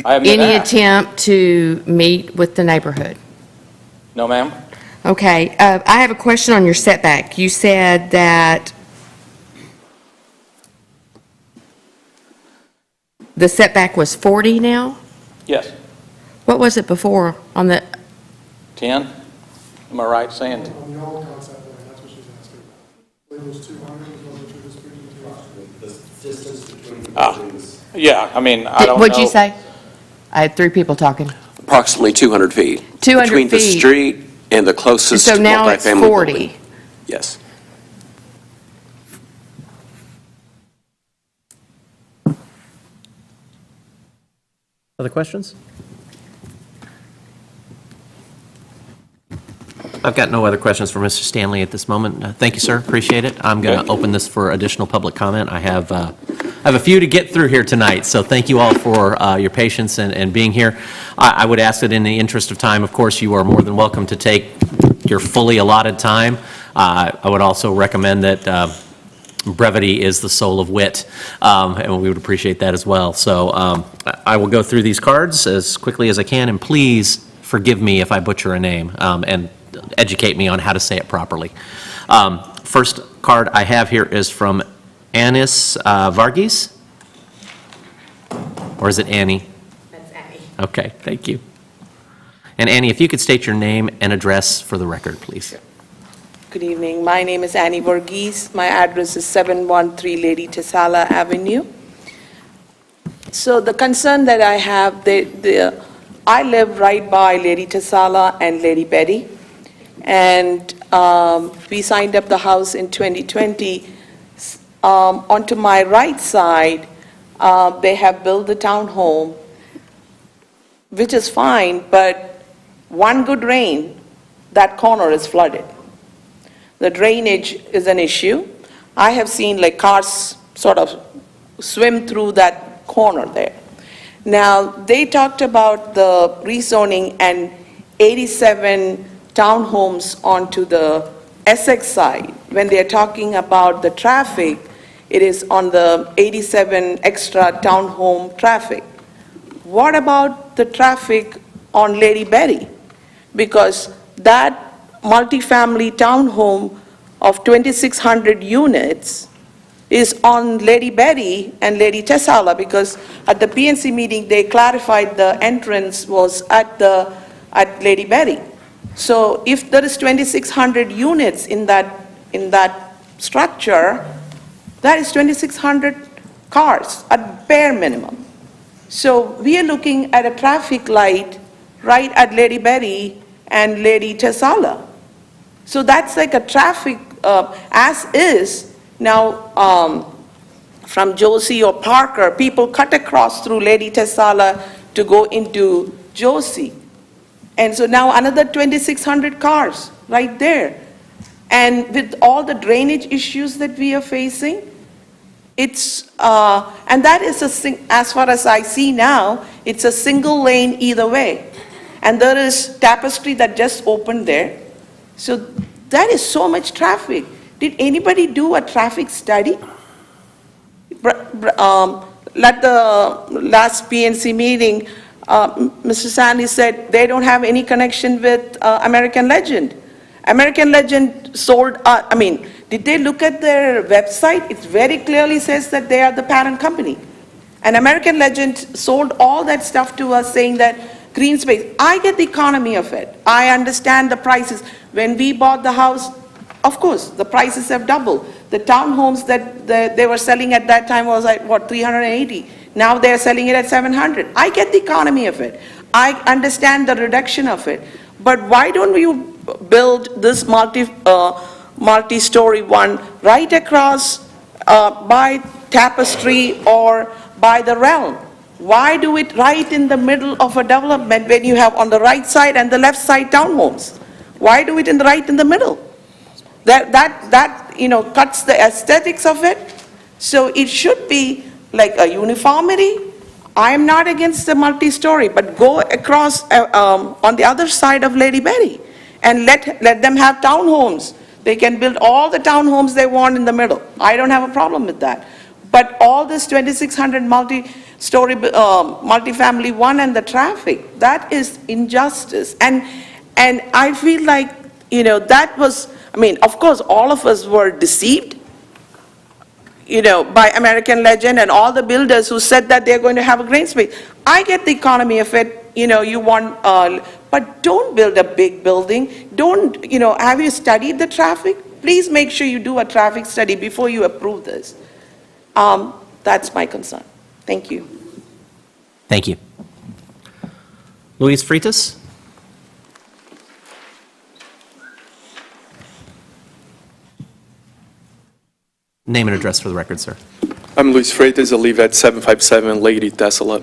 I haven't been any asked. attempt to meet with the neighborhood? No, ma'am. Okay, I have a question on your setback. You said that the setback was 40 now? Yes. What was it before on the, 10? Am I right saying? On the old concept plan, that's what she's asking about. It was 200, is what you're disputing to. The distance between the Ah. buildings. Yeah, I mean, I don't know. what'd you say? I had 3 people talking. Approximately 200 feet. 200 Between the feet. street and the closest So now it's multifamily 40. building. Yes. Other questions? I've got no other questions for Mr. Stanley at this moment. Thank you, sir. Appreciate it. I'm going to open this for additional public comment. I have a few to get through here tonight, so thank you all for your patience and being here. I would ask that in the interest of time, of course, you are more than welcome to take your fully allotted time. I would also recommend that brevity is the soul of wit, and we would appreciate that as well. So I will go through these cards as quickly as I can, and please forgive me if I butcher a name, and educate me on how to say it properly. First card I have here is from Anis Varghese, or is it Annie? That's Annie. Okay, thank you. And Annie, if you could state your name and address for the record, please. Good evening. My name is Annie Varghese. My address is 713 Lady Tasala Avenue. So the concern that I have, I live right by Lady Tasala and Lady Betty, and we signed up the house in 2020. Onto my right side, They have built the townhome, which is fine, but one good rain, that corner is flooded. The drainage is an issue. I have seen like cars sort of swim through that corner there. Now, they talked about the rezoning and 87 townhomes onto the Essex side. When they're talking about the traffic, it is on the 87 extra townhome traffic. What about the traffic on Lady Betty? Because that multifamily townhome of 2,600 units is on Lady Betty and Lady Tessala, because at the PNC meeting, they clarified the entrance was at Lady Betty. So if there is 2,600 units in that structure, that is 2,600 cars at bare minimum. So we are looking at a traffic light right at Lady Betty and Lady Tessala. So that's like a traffic as is. Now, from Josie or Parker, people cut across through Lady Tessala to go into Josie. And so now another 2,600 cars right there. And with all the drainage issues that we are facing, it's, and that is, as far as I see now, it's a single lane either way. And there is Tapestry that just opened there. So that is so much traffic. Did anybody do a traffic study? At the last PNC meeting, Mr. Sandy said they don't have any connection with American Legend. American Legend sold, did they look at their website? It very clearly says that they are the parent company. And American Legend sold all that stuff to us saying that green space. I get the economy of it. I understand the prices. When we bought the house, of course, the prices have doubled. The townhomes that they were selling at that time was like, what, 380? Now they're selling it at 700. I get the economy of it. I understand the reduction of it. But why don't you build this multi-story one right across by Tapestry or by the Realm? Why do it right in the middle of a development when you have on the right side and the left side townhomes? Why do it right in the middle? That cuts the aesthetics of it. So it should be like a uniformity. I am not against the multi-story, but go across on the other side of Lady Betty and let them have townhomes. They can build all the townhomes they want in the middle. I don't have a problem with that. But all this 2,600 multi-story, multifamily one and the traffic, that is injustice. And I feel like, that was, of course, all of us were deceived, by American Legend and all the builders who said that they're going to have a green space. I get the economy of it, you want, but don't build a big building. Don't, have you studied the traffic? Please make sure you do a traffic study before you approve this. That's my concern. Thank you. Thank you. Luis Freitas? Name and address for the record, sir. I'm Luis Freitas. I live at 757 Lady Tessala.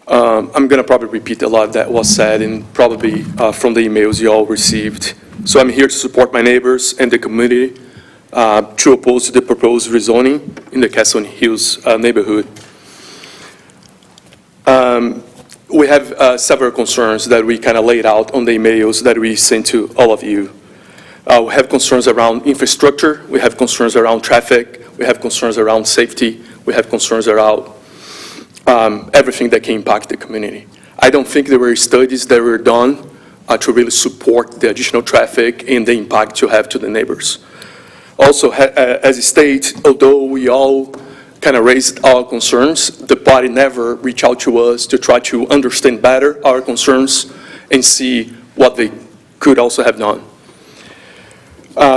I'm going to probably repeat a lot that was said and probably from the emails you all received. So I'm here to support my neighbors and the community to oppose the proposed rezoning in the Castle Hills neighborhood. We have several concerns that we kind of laid out on the emails that we sent to all of you. We have concerns around infrastructure, we have concerns around traffic, we have concerns around safety, we have concerns around everything that can impact the community. I don't think there were studies that were done to really support the additional traffic and the impact you have to the neighbors. Also, as stated, although we all kind of raised our concerns, the party never reached out to us to try to understand better our concerns and see what they could also have done.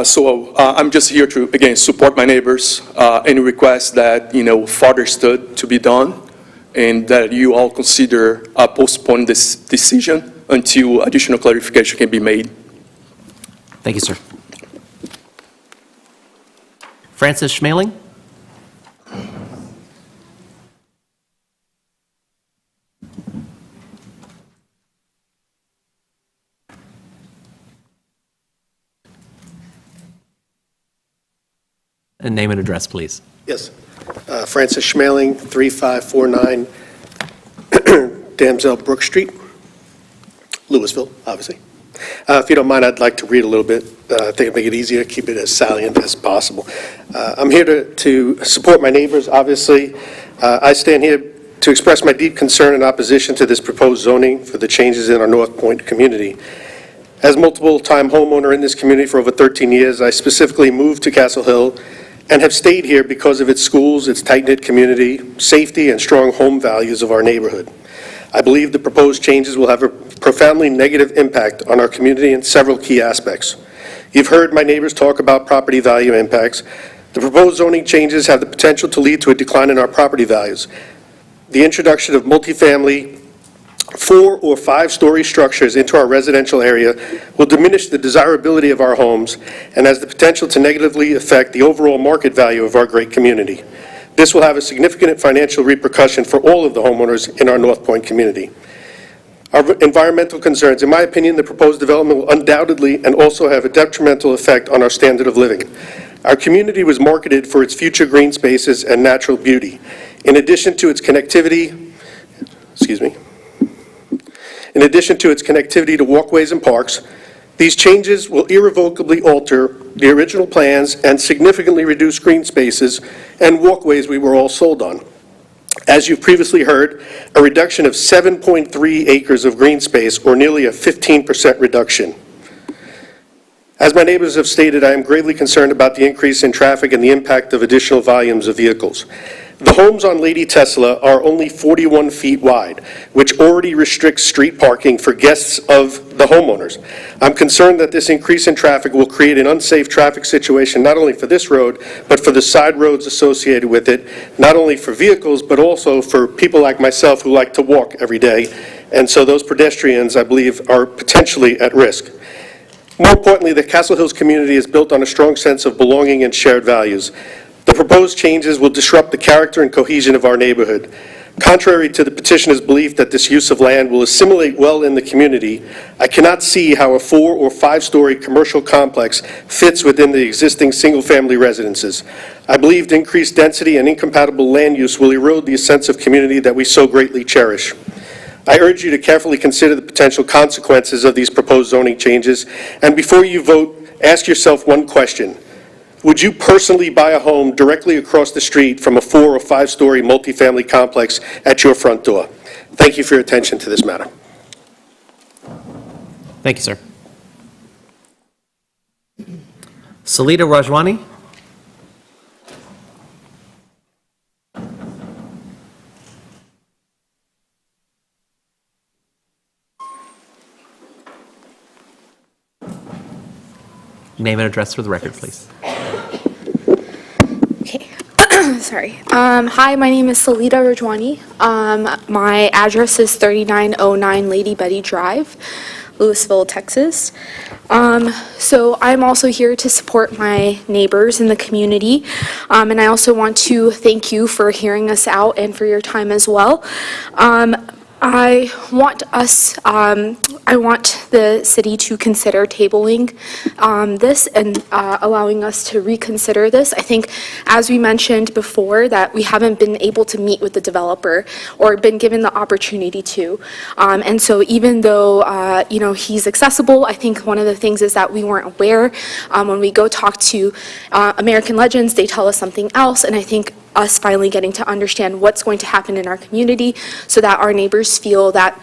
So I'm just here to, again, support my neighbors and request that, further study to be done and that you all consider postponing this decision until additional clarification can be made. Thank you, sir. Francis Schmeling? And name and address, please. Yes. Francis Schmeling, 3549 Damsel Brook Street, Lewisville, obviously. If you don't mind, I'd like to read a little bit. I think it'd make it easier, keep it as salient as possible. I'm here to support my neighbors, obviously. I stand here to express my deep concern and opposition to this proposed zoning for the changes in our North Point community. As multiple-time homeowner in this community for over 13 years, I specifically moved to Castle Hill and have stayed here because of its schools, its tight-knit community, safety, and strong home values of our neighborhood. I believe the proposed changes will have a profoundly negative impact on our community in several key aspects. You've heard my neighbors talk about property value impacts. The proposed zoning changes have the potential to lead to a decline in our property values. The introduction of multifamily 4- or 5-story structures into our residential area will diminish the desirability of our homes and has the potential to negatively affect the overall market value of our great community. This will have a significant financial repercussion for all of the homeowners in our North Point community. Our environmental concerns, in my opinion, the proposed development will undoubtedly and also have a detrimental effect on our standard of living. Our community was marketed for its future green spaces and natural beauty. In addition to its connectivity to walkways and parks, these changes will irrevocably alter the original plans and significantly reduce green spaces and walkways we were all sold on. As you've previously heard, a reduction of 7.3 acres of green space, or nearly a 15% reduction. As my neighbors have stated, I am greatly concerned about the increase in traffic and the impact of additional volumes of vehicles. The homes on Lady Tesla are only 41 feet wide, which already restricts street parking for guests of the homeowners. I'm concerned that this increase in traffic will create an unsafe traffic situation not only for this road, but for the side roads associated with it, not only for vehicles, but also for people like myself who like to walk every day. And so those pedestrians, I believe, are potentially at risk. More importantly, the Castle Hills community is built on a strong sense of belonging and shared values. The proposed changes will disrupt the character and cohesion of our neighborhood. Contrary to the petitioner's belief that this use of land will assimilate well in the community, I cannot see how a 4- or 5-story commercial complex fits within the existing single-family residences. I believe the increased density and incompatible land use will erode the sense of community that we so greatly cherish. I urge you to carefully consider the potential consequences of these proposed zoning changes, and before you vote, ask yourself one question. Would you personally buy a home directly across the street from a 4- or 5-story multifamily complex at your front door? Thank you for your attention to this matter. Thank you, sir. Salita Rajwani. Name and address for the record, please. Okay. Sorry. Hi, my name is Salita Rajwani. My address is 3909 Lady Betty Drive, Lewisville, Texas. So I'm also here to support my neighbors in the community. And I also want to thank you for hearing us out and for your time as well. I want the city to consider tabling this and allowing us to reconsider this. I think, as we mentioned before, that we haven't been able to meet with the developer or been given the opportunity to. And so even though, he's accessible, I think one of the things is that we weren't aware. When we go talk to American Legends, they tell us something else, and I think us finally getting to understand what's going to happen in our community so that our neighbors feel that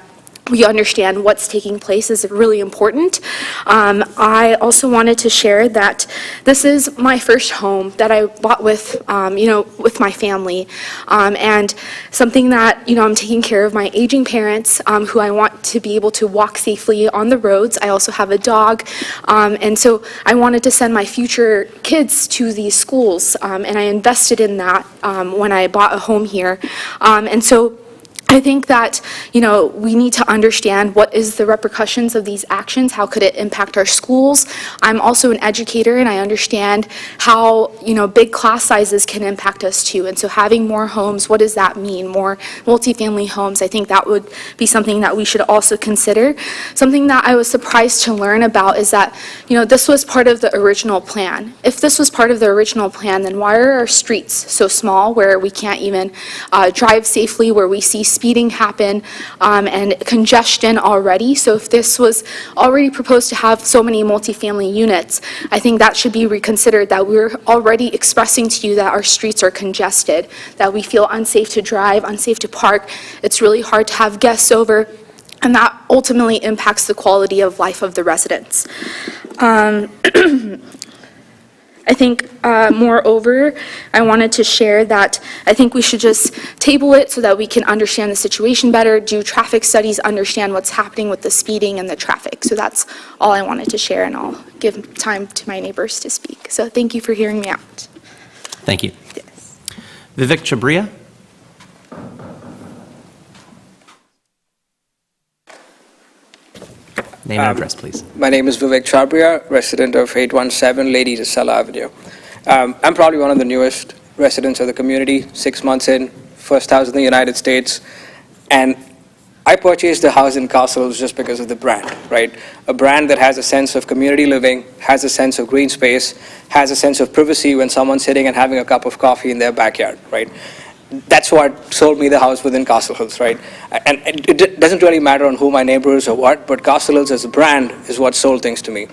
we understand what's taking place is really important. I also wanted to share that this is my first home that I bought with, with my family, and something that, I'm taking care of my aging parents, who I want to be able to walk safely on the roads. I also have a dog, and so I wanted to send my future kids to these schools, and I invested in that when I bought a home here, and so I think that, we need to understand what is the repercussions of these actions, how could it impact our schools. I'm also an educator, and I understand how, big class sizes can impact us too. And so having more homes, what does that mean? More multifamily homes, I think that would be something that we should also consider. Something that I was surprised to learn about is that, this was part of the original plan. If this was part of the original plan, then why are our streets so small where we can't even drive safely, where we see speeding happen and congestion already? So if this was already proposed to have so many multifamily units, I think that should be reconsidered, that we're already expressing to you that our streets are congested, that we feel unsafe to drive, unsafe to park. It's really hard to have guests over, and that ultimately impacts the quality of life of the residents. I think, moreover, I wanted to share that I think we should just table it so that we can understand the situation better, do traffic studies, understand what's happening with the speeding and the traffic. So that's all I wanted to share, and I'll give time to my neighbors to speak. So thank you for hearing me out. Thank you. Yes. Vivek Chabria. Name and address, please. My name is Vivek Chabria, resident of 817 Lady Tasala Avenue. I'm probably one of the newest residents of the community, 6 months in, first house in the United States. And I purchased the house in Castle Hills just because of the brand, right? A brand that has a sense of community living, has a sense of green space, has a sense of privacy when someone's sitting and having a cup of coffee in their backyard, right? That's what sold me the house within Castle Hills, right? And it doesn't really matter on who my neighbor is or what, but Castle Hills as a brand is what sold things to me.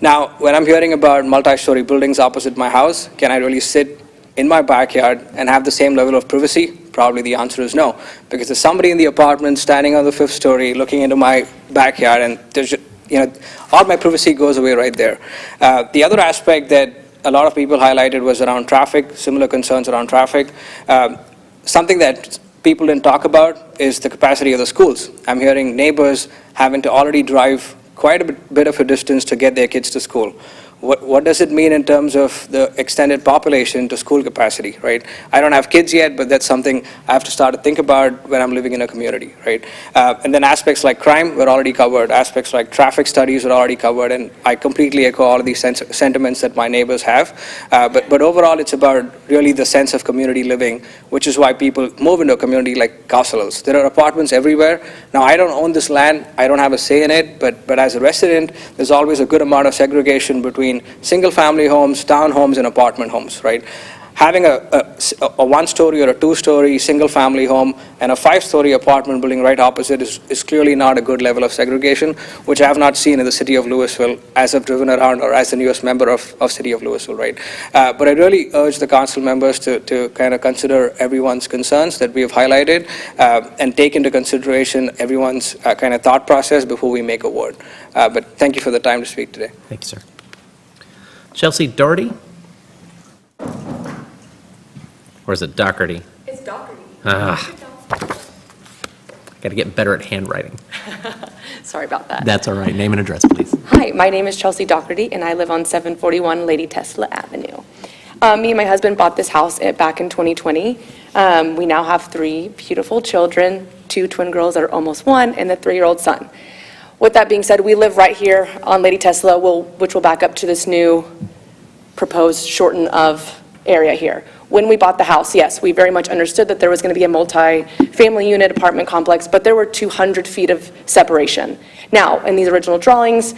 Now, when I'm hearing about multi-story buildings opposite my house, can I really sit in my backyard and have the same level of privacy? Probably the answer is no, because there's somebody in the apartment standing on the 5th story looking into my backyard, and there's, all my privacy goes away right there. The other aspect that a lot of people highlighted was around traffic, similar concerns around traffic. Something that people didn't talk about is the capacity of the schools. I'm hearing neighbors having to already drive quite a bit of a distance to get their kids to school. What does it mean in terms of the extended population to school capacity, right? I don't have kids yet, but that's something I have to start to think about when I'm living in a community, right? And then aspects like crime were already covered, aspects like traffic studies were already covered, and I completely echo all of these sentiments that my neighbors have. But overall, it's about really the sense of community living, which is why people move into a community like Castle Hills. There are apartments everywhere. Now, I don't own this land, I don't have a say in it, but as a resident, there's always a good amount of segregation between single-family homes, townhomes, and apartment homes, right? Having a one-story or a two-story single-family home and a 5-story apartment building right opposite is clearly not a good level of segregation, which I have not seen in the city of Lewisville as I've driven around or as the newest member of city of Lewisville, right? But I really urge the council members to kind of consider everyone's concerns that we have highlighted and take into consideration everyone's kind of thought process before we make a word. But thank you for the time to speak today. Thank you, sir. Chelsea Doherty? Or is it Doherty? It's Doherty. Got to get better at handwriting. Sorry about that. That's all right. Name and address, please. Hi, my name is Chelsea Doherty, and I live on 741 Lady Tesla Avenue. Me and my husband bought this house back in 2020. We now have 3 beautiful children, 2 twin girls that are almost 1, and a 3-year-old son. With that being said, we live right here on Lady Tesla, which will back up to this new proposed shorten of area here. When we bought the house, yes, we very much understood that there was going to be a multi-family unit apartment complex, but there were 200 feet of separation. Now, in these original drawings,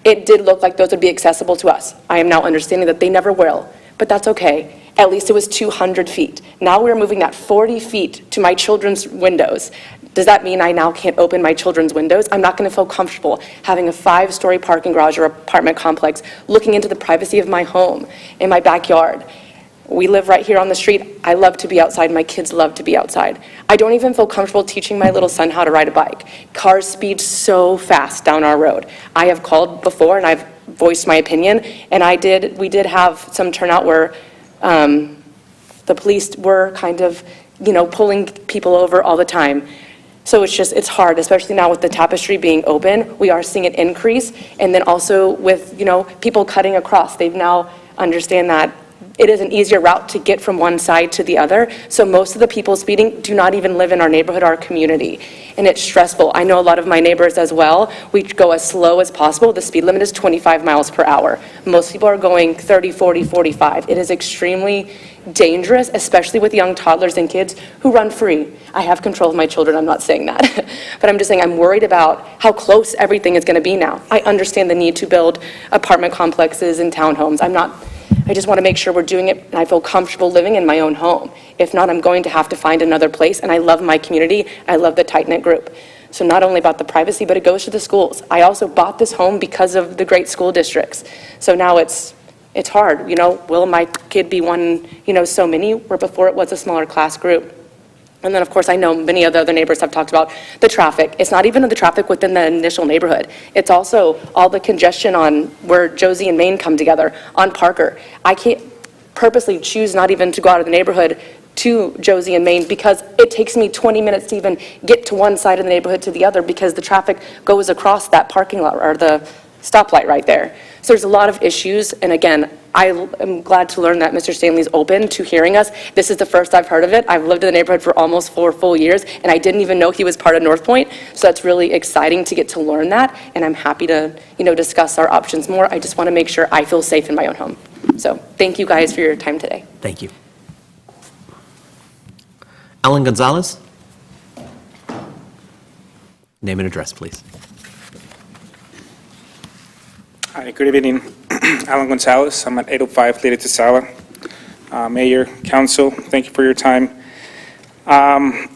it did look like those would be accessible to us. I am now understanding that they never will, but that's okay. At least it was 200 feet. Now we're moving that 40 feet to my children's windows. Does that mean I now can't open my children's windows? I'm not going to feel comfortable having a 5-story parking garage or apartment complex looking into the privacy of my home in my backyard. We live right here on the street. I love to be outside. My kids love to be outside. I don't even feel comfortable teaching my little son how to ride a bike. Cars speed so fast down our road. I have called before and I've voiced my opinion, and we did have some turnout where the police were kind of, pulling people over all the time. So it's hard, especially now with the tapestry being open. We are seeing it increase. And then also with, people cutting across. They've now understand that it is an easier route to get from one side to the other. So most of the people speeding do not even live in our neighborhood, our community. And it's stressful. I know a lot of my neighbors as well. We go as slow as possible. The speed limit is 25 miles per hour. Most people are going 30, 40, 45. It is extremely dangerous, especially with young toddlers and kids who run free. I have control of my children, I'm not saying that. But I'm just saying I'm worried about how close everything is going to be now. I understand the need to build apartment complexes and townhomes. I just want to make sure we're doing it and I feel comfortable living in my own home. If not, I'm going to have to find another place, and I love my community. I love the tight-knit group. So not only about the privacy, but it goes to the schools. I also bought this home because of the great school districts. So now it's hard, will my kid be one, so many, where before it was a smaller class group. And then, of course, I know many of the other neighbors have talked about the traffic. It's not even the traffic within the initial neighborhood. It's also all the congestion on where Josie and Main come together, on Parker. I can't purposely choose not even to go out of the neighborhood to Josie and Main because it takes me 20 minutes to even get to one side of the neighborhood to the other because the traffic goes across that parking lot or the stoplight right there. So there's a lot of issues, and again, I am glad to learn that Mr. Stanley's open to hearing us. This is the first I've heard of it. I've lived in the neighborhood for almost 4 full years, and I didn't even know he was part of North Point, so that's really exciting to get to learn that, and I'm happy to, discuss our options more. I just want to make sure I feel safe in my own home. So thank you guys for your time today. Thank you. Alan Gonzalez? Name and address, please. Hi, good evening. Alan Gonzalez. I'm at 805 Lady Tesala. Mayor, Council, thank you for your time. I've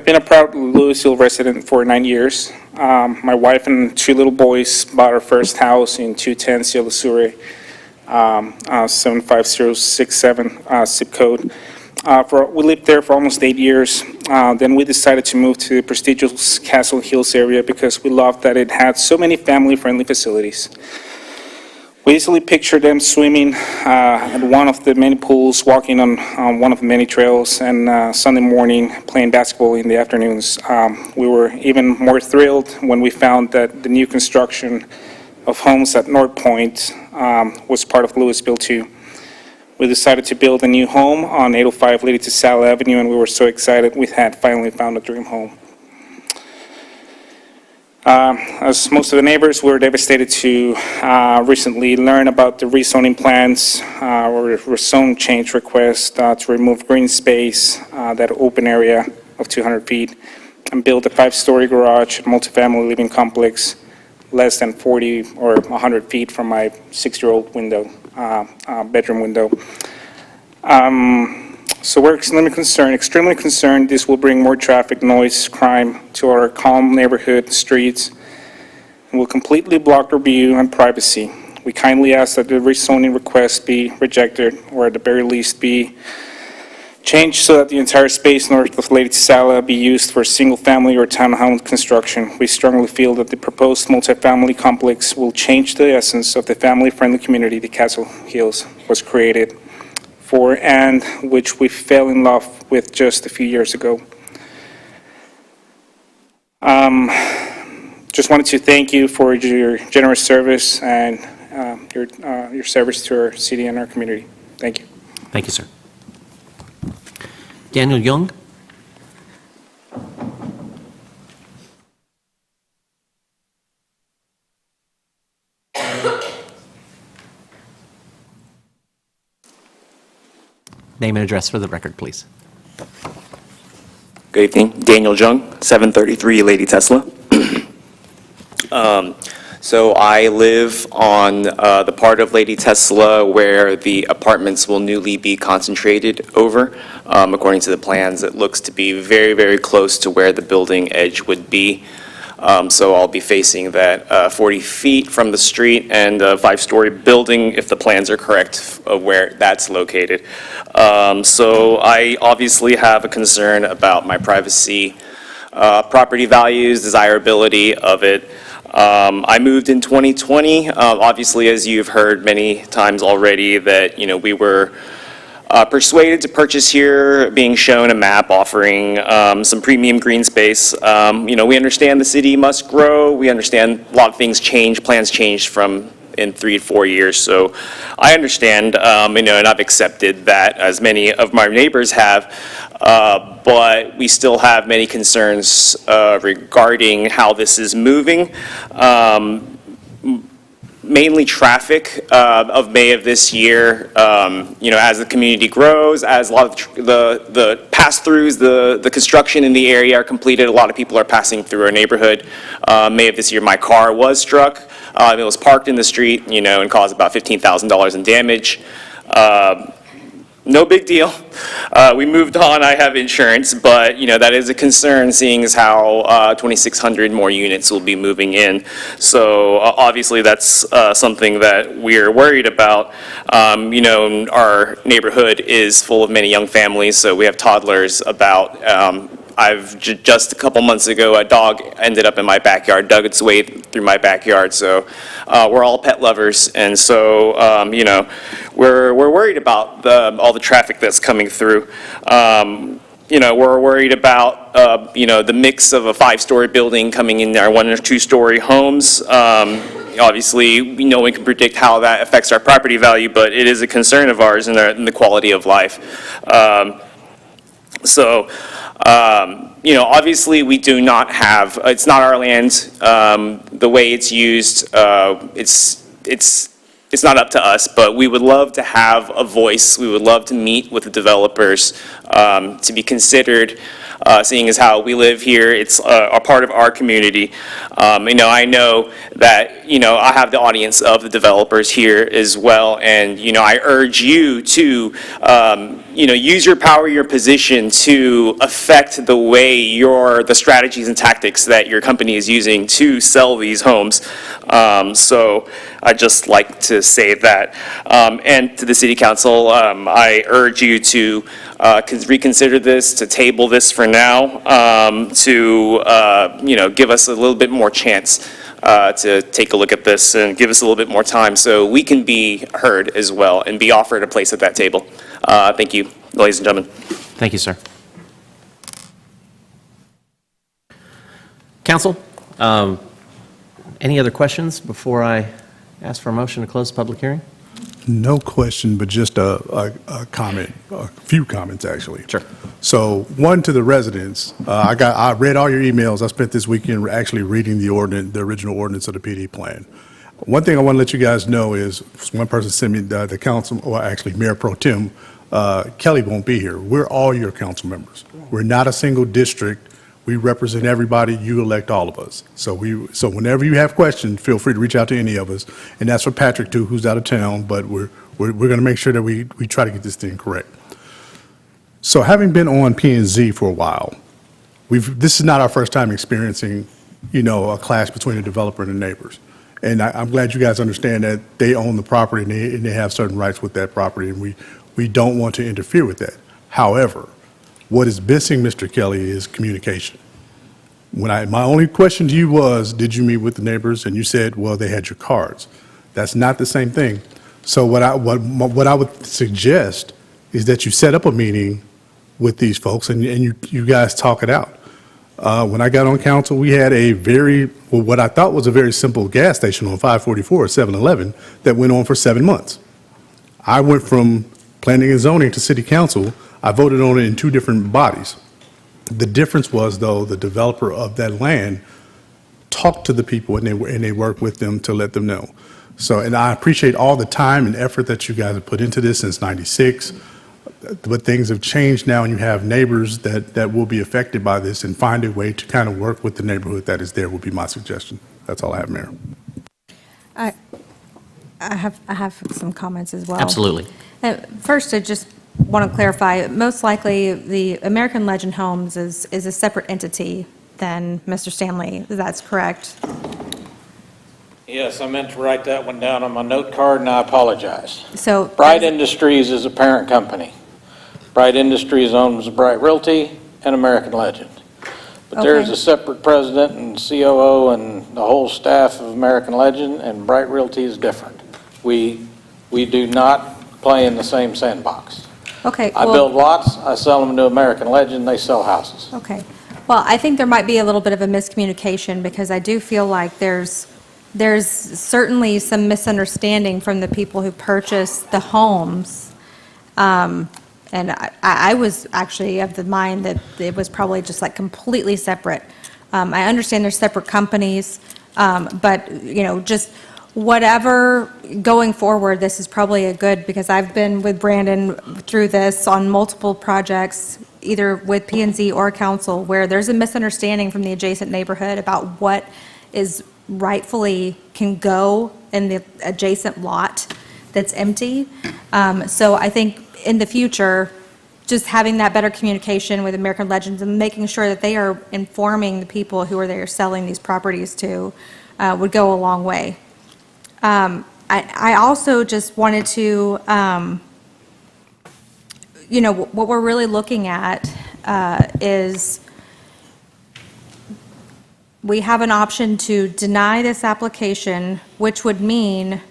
been a proud Lewisville resident for 9 years. My wife and 2 little boys bought our first house in 210 Cielo Sur, 75067 zip code. We lived there for almost 8 years. Then we decided to move to the prestigious Castle Hills area because we loved that it had so many family-friendly facilities. We easily pictured them swimming at one of the many pools, walking on one of the many trails, and Sunday morning playing basketball in the afternoons. We were even more thrilled when we found that the new construction of homes at North Point was part of Lewisville too. We decided to build a new home on 805 Lady Tesala Avenue, and we were so excited we had finally found a dream home. As most of the neighbors, we were devastated to recently learn about the rezoning plans or zone change request to remove green space, that open area of 200 feet, and build a 5-story garage, multifamily living complex, less than 40 or 100 feet from my 6-year-old window. Bedroom window. So we're extremely concerned this will bring more traffic, noise, crime to our calm neighborhood streets and will completely block our view and privacy. We kindly ask that the rezoning request be rejected or at the very least be changed so that the entire space north of Lady Tesala be used for single-family or townhome construction. We strongly feel that the proposed multifamily complex will change the essence of the family-friendly community the Castle Hills was created for and which we fell in love with just a few years ago. Just wanted to thank you for your generous service and your service to our city and our community. Thank you. Thank you, sir. Daniel Young? Name and address for the record, please. Good evening. Daniel Jung, 733 Lady Tesla. So I live on the part of Lady Tesla where the apartments will newly be concentrated over. According to the plans, it looks to be very, very close to where the building edge would be. So I'll be facing that 40 feet from the street and a 5-story building, if the plans are correct, of where that's located. So I obviously have a concern about my privacy, property values, desirability of it. I moved in 2020. Obviously, as you've heard many times already, that we were persuaded to purchase here, being shown a map offering some premium green space. We understand the city must grow. We understand a lot of things change, plans changed from in 3 to 4 years. So I understand, and I've accepted that, as many of my neighbors have, but we still have many concerns regarding how this is moving. Mainly traffic of May of this year, as the community grows, as a lot of the pass-throughs, the construction in the area are completed, a lot of people are passing through our neighborhood. May of this year, my car was struck. It was parked in the street, and caused about $15,000 in damage. No big deal. We moved on. I have insurance, but that is a concern, seeing as how 2,600 more units will be moving in. So obviously that's something that we're worried about. Our neighborhood is full of many young families, so we have toddlers about. Just a couple months ago, a dog ended up in my backyard, dug its way through my backyard. So we're all pet lovers, and so we're worried about all the traffic that's coming through. We're worried about the mix of a 5-story building coming in our 1- or 2-story homes. Obviously, we can predict how that affects our property value, but it is a concern of ours in the quality of life. Obviously we do not have, it's not our land, the way it's used, it's not up to us, but we would love to have a voice. We would love to meet with the developers, to be considered, seeing as how we live here. It's a part of our community. I know that, I have the audience of the developers here as well, and, I urge you to, use your power, your position to affect the way the strategies and tactics that your company is using to sell these homes. So I'd just like to say that. And to the City Council, I urge you to reconsider this, to table this for now, to give us a little bit more chance to take a look at this and give us a little bit more time so we can be heard as well and be offered a place at that table. Thank you, ladies and gentlemen. Thank you, sir. Council, any other questions before I ask for a motion to close the public hearing? No question, but just a comment, a few comments, actually. Sure. So, one, to the residents, I read all your emails. I spent this weekend actually reading the original ordinance of the PD plan. One thing I want to let you guys know is, one person sent me the council, or actually Mayor Pro Tem, Kelly won't be here. We're all your council members. We're not a single district. We represent everybody. You elect all of us. So whenever you have questions, feel free to reach out to any of us. And that's for Patrick too, who's out of town. But we're going to make sure that we try to get this thing correct. So having been on P&Z for a while, this is not our first time experiencing, a clash between a developer and the neighbors. And I'm glad you guys understand that they own the property and they have certain rights with that property, and we don't want to interfere with that. However, what is missing, Mr. Kelly, is communication. My only question to you was, did you meet with the neighbors? And you said, well, they had your cards. That's not the same thing. So what I would suggest is that you set up a meeting with these folks and you guys talk it out. When I got on council, we had what I thought was a very simple gas station on 544 at 7-Eleven that went on for 7 months. I went from planning and zoning to city council. I voted on it in 2 different bodies. The difference was, though, the developer of that land talked to the people and they worked with them to let them know. So, and I appreciate all the time and effort that you guys have put into this since '96. But things have changed now, and you have neighbors that will be affected by this, and find a way to kind of work with the neighborhood that is there would be my suggestion. That's all I have, Mayor. I have some comments as well. Absolutely. First, I just want to clarify, most likely the American Legend Homes is a separate entity than Mr. Stanley. That's correct? Yes, I meant to write that one down on my note card, and I apologize. So Bright Industries is a parent company. Bright Industries owns Bright Realty and American Legend. But there's Okay. a separate president and COO and the whole staff of American Legend, and Bright Realty is different. We do not play in the same sandbox. Okay. I build lots, I sell them to American Legend, they sell houses. Okay. Well, I think there might be a little bit of a miscommunication, because I do feel like there's there's certainly some misunderstanding from the people who purchased the homes. And I was actually of the mind that it was probably just like completely separate. I understand they're separate companies, but, you know, just whatever going forward, this is probably a good, because I've been with Brandon through this on multiple projects, either with P&Z or council, where there's a misunderstanding from the adjacent neighborhood about what is rightfully can go in the adjacent lot that's empty. So I think in the future, just having that better communication with American Legends and making sure that they are informing the people who are there selling these properties to would go a long way. I also just wanted to, you know, what we're really looking at is we have an option to deny this application, which would mean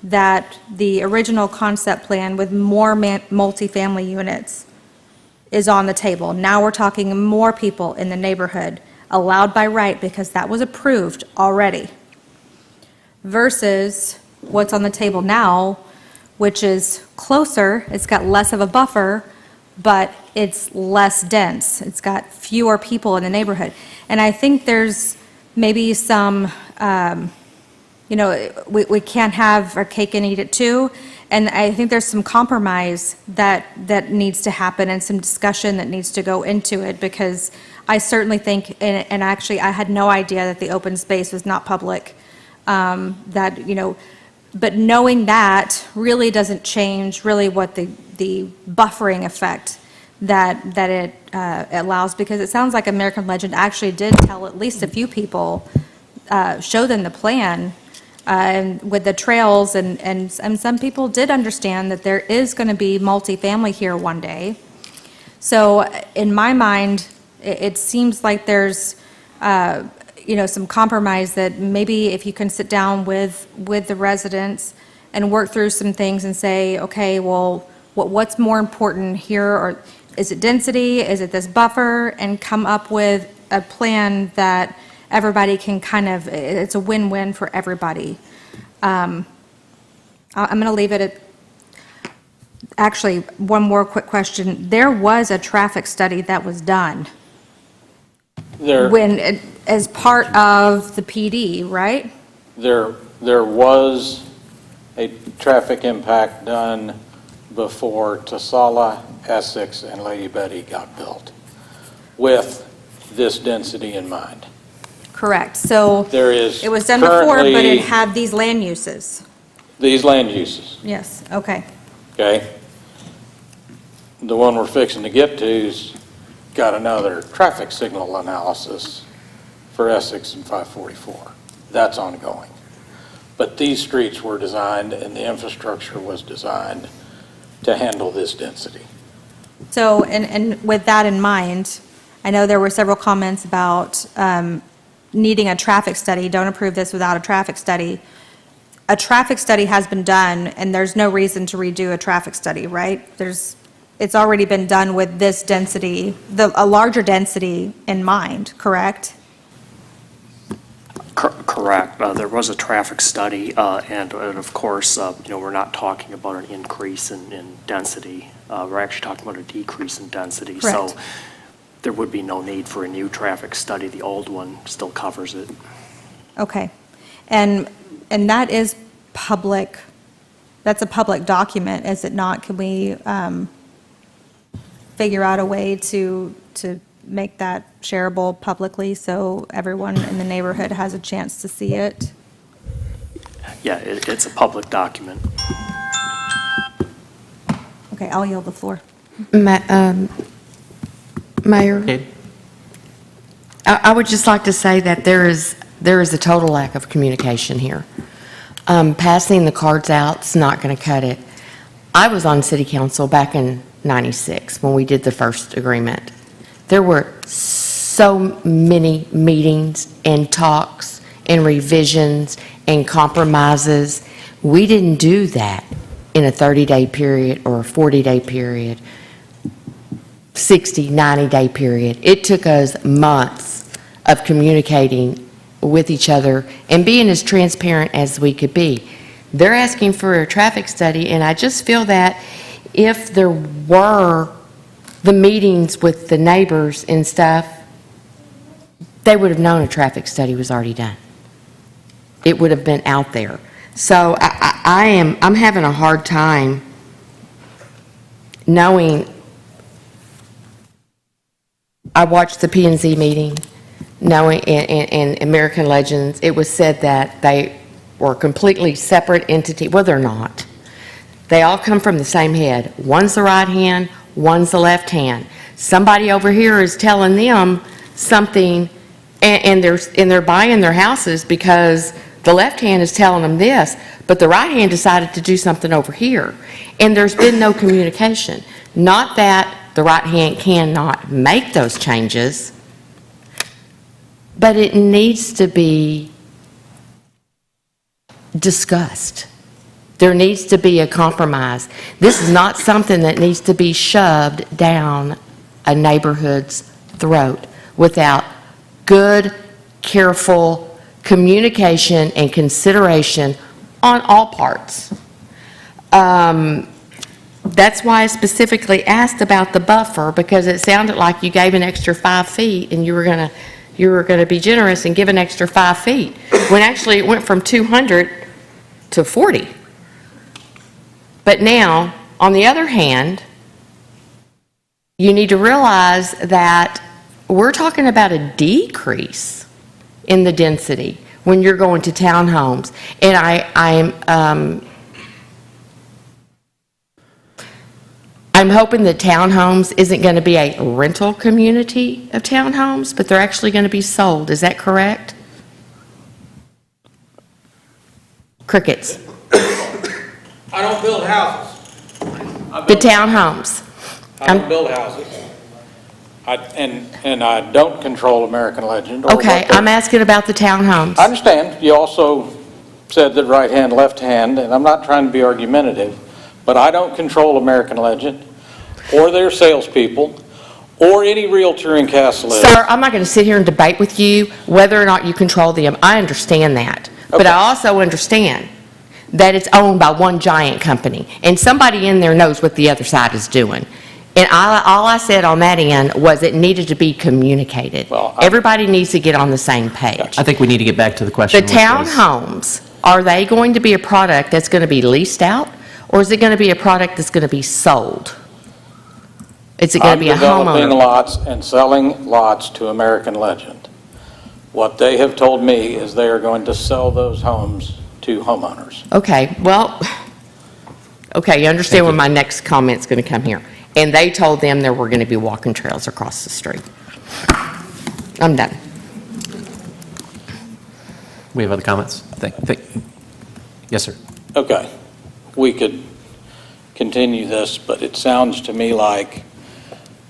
that the original concept plan with more multifamily units is on the table. Now we're talking more people in the neighborhood allowed by right because that was approved already, versus what's on the table now, which is closer, it's got less of a buffer, but it's less dense. It's got fewer people in the neighborhood. And I think there's maybe some, you know, we can't have our cake and eat it too. And I think there's some compromise that needs to happen and some discussion that needs to go into it, because I certainly think, and actually I had no idea that the open space was not public, that, you know, but knowing that really doesn't change really what the buffering effect that it allows, because it sounds like American Legend actually did tell at least a few people, show them the plan, and with the trails, and some people did understand that there is going to be multifamily here one day. So in my mind, it seems like there's, you know, some compromise that maybe if you can sit down with the residents and work through some things and say, okay, well, what's more important here, or is it density, is it this buffer, and come up with a plan that everybody can kind of, it's a win-win for everybody. I'm going to leave it at, actually, one more quick question. There was a traffic study that was done as part of the PD, right? There was a traffic impact done before Tasala, Essex, and Lady Betty got built, with this density in mind. Correct. So There is it was done before, but currently it had these land uses. these land uses, Yes, okay. okay? The one we're fixing to get to's got another traffic signal analysis for Essex and 544. That's ongoing. But these streets were designed and the infrastructure was designed to handle this density. So, and with that in mind, I know there were several comments about needing a traffic study. Don't approve this without a traffic study. A traffic study has been done, and there's no reason to redo a traffic study, right? It's already been done with this density, a larger density in mind, correct? Correct. There was a traffic study, and of course, you know, we're not talking about an increase in density. We're actually talking about a decrease in density. Correct. So there would be no need for a new traffic study. The old one still covers it. Okay. And that is public, that's a public document, is it not? Can we figure out a way to make that shareable publicly so everyone in the neighborhood has a chance to see it? Yeah, it's a public document. Okay, I'll yield the floor. Mayor, I would just like to say that there is a total lack of communication here. Passing the cards out is not going to cut it. I was on city council back in '96 when we did the first agreement. There were so many meetings and talks and revisions and compromises. We didn't do that in a 30-day period or a 40-day period, 60, 90-day period. It took us months of communicating with each other and being as transparent as we could be. They're asking for a traffic study, and I just feel that if there were the meetings with the neighbors and stuff, they would have known a traffic study was already done. It would have been out there. So I'm having a hard time knowing. I watched the P&Z meeting, knowing in American Legends, it was said that they were completely separate entity. Well, they're not. They all come from the same head. One's the right hand, one's the left hand. Somebody over here is telling them something, and they're buying their houses because the left hand is telling them this, but the right hand decided to do something over here. And there's been no communication. Not that the right hand cannot make those changes, but it needs to be discussed. There needs to be a compromise. This is not something that needs to be shoved down a neighborhood's throat without good, careful communication and consideration on all parts. That's why I specifically asked about the buffer, because it sounded like you gave an extra 5 feet and you were gonna be generous and give an extra 5 feet, when actually it went from 200 to 40. But now, on the other hand, you need to realize that we're talking about a decrease in the density when you're going to townhomes. And I'm hoping that townhomes isn't going to be a rental community of townhomes, but they're actually going to be sold. Is that correct? Crickets. I don't build houses. The townhomes. I don't build houses. And I don't control American Legend. Okay, I'm asking about the townhomes. I understand. You also said that right hand, left hand, and I'm not trying to be argumentative, but I don't control American Legend or their salespeople or any realtor in Castle Hills. Sir, I'm not going to sit here and debate with you whether or not you control them. I understand that. But I also understand that it's owned by one giant company, and somebody in there knows what the other side is doing. And all I said on that end was it needed to be communicated. Everybody needs to get on the same page. I think we need to get back to the question. The townhomes, are they going to be a product that's going to be leased out, or is it going to be a product that's going to be sold? Is it going to be a homeowner? I'm developing lots and selling lots to American Legend. What they have told me is they are going to sell those homes to homeowners. Okay, well, okay, you understand where my next comment's going to come here. And they told them there were going to be walking trails across the street. I'm done. We have other comments? Yes, sir. Okay, we could continue this, but it sounds to me like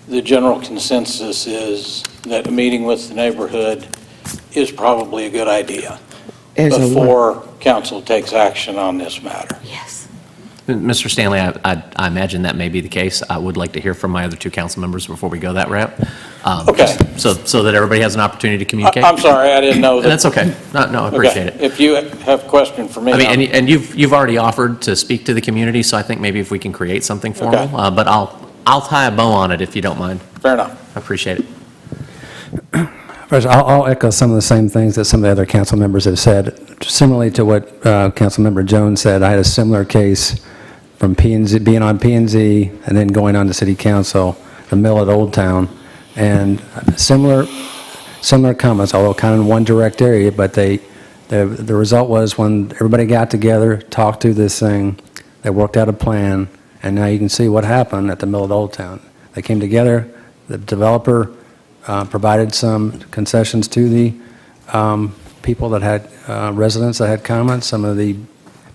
the general consensus is that a meeting with the neighborhood is probably a good idea before council takes action on this matter. Yes. Mr. Stanley, I imagine that may be the case. I would like to hear from my other two council members before we go that route. Okay. So that everybody has an opportunity to communicate. I'm sorry, I didn't know that. That's okay. No, I appreciate it. If you have a question for me. I mean, and you've already offered to speak to the community, so I think maybe if we can create something formal. But I'll tie a bow on it if you don't mind. Fair enough. I appreciate it. First, I'll echo some of the same things that some of the other council members have said. Similarly to what Councilmember Jones said, I had a similar case from P&Z, being on P&Z and then going on to City Council, the mill at Old Town, and similar comments, although kind of in one direct area, but the result was when everybody got together, talked through this thing, they worked out a plan, and now you can see what happened at the mill at Old Town. They came together, the developer provided some concessions to the people that had, residents that had comments, some of the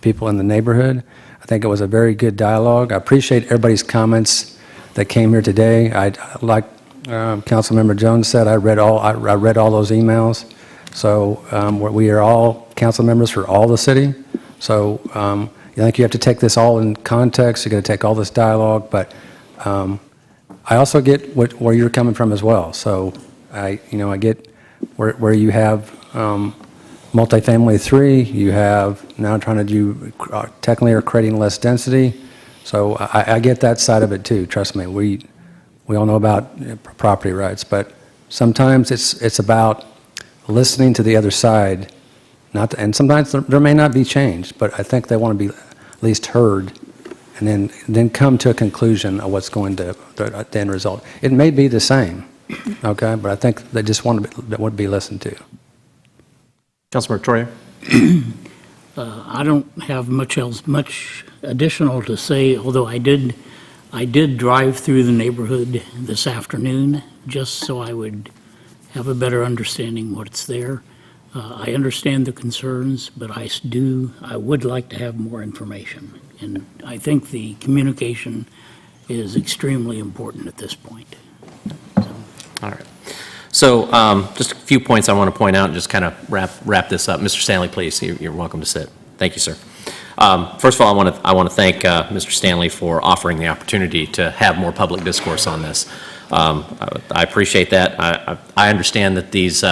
people in the neighborhood. I think it was a very good dialogue. I appreciate everybody's comments that came here today. Like Councilmember Jones said, I read all those emails. So we are all council members for all the city. So I think you have to take this all in context. You're going to take all this dialogue, but I also get where you're coming from as well. So I get where you have multifamily 3, you have now trying to do, technically are creating less density. So I get that side of it too, trust me. We all know about property rights, but sometimes it's about listening to the other side, and sometimes there may not be change, but I think they want to be at least heard, and then come to a conclusion of what's going to, the end result. It may be the same, okay, but I think they just want to be listened to. Councilmember Troyer. I don't have much additional to say, although I did drive through the neighborhood this afternoon just so I would have a better understanding what's there. I understand the concerns, but I would like to have more information. And I think the communication is extremely important at this point. All right. So just a few points I want to point out and just kind of wrap this up. Mr. Stanley, please, you're welcome to sit. Thank you, sir. First of all, I want to thank Mr. Stanley for offering the opportunity to have more public discourse on this. I appreciate that. I understand that these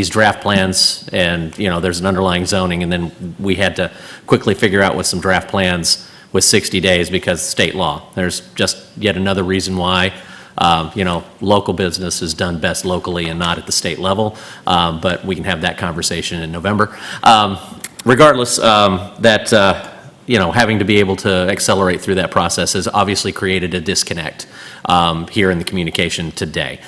draft plans and, there's an underlying zoning, and then we had to quickly figure out with some draft plans with 60 days because state law. There's just yet another reason why, local business is done best locally and not at the state level, but we can have that conversation in November. Regardless, having to be able to accelerate through that process has obviously created a disconnect here in the communication today.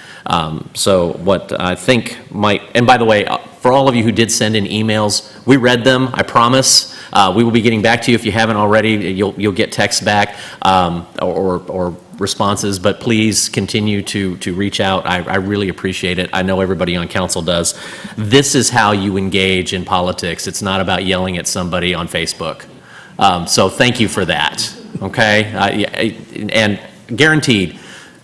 So what I think might, and by the way, for all of you who did send in emails, we read them, I promise. We will be getting back to you if you haven't already. You'll get texts back or responses, but please continue to reach out. I really appreciate it. I know everybody on council does. This is how you engage in politics. It's not about yelling at somebody on Facebook. So thank you for that, okay? And guaranteed,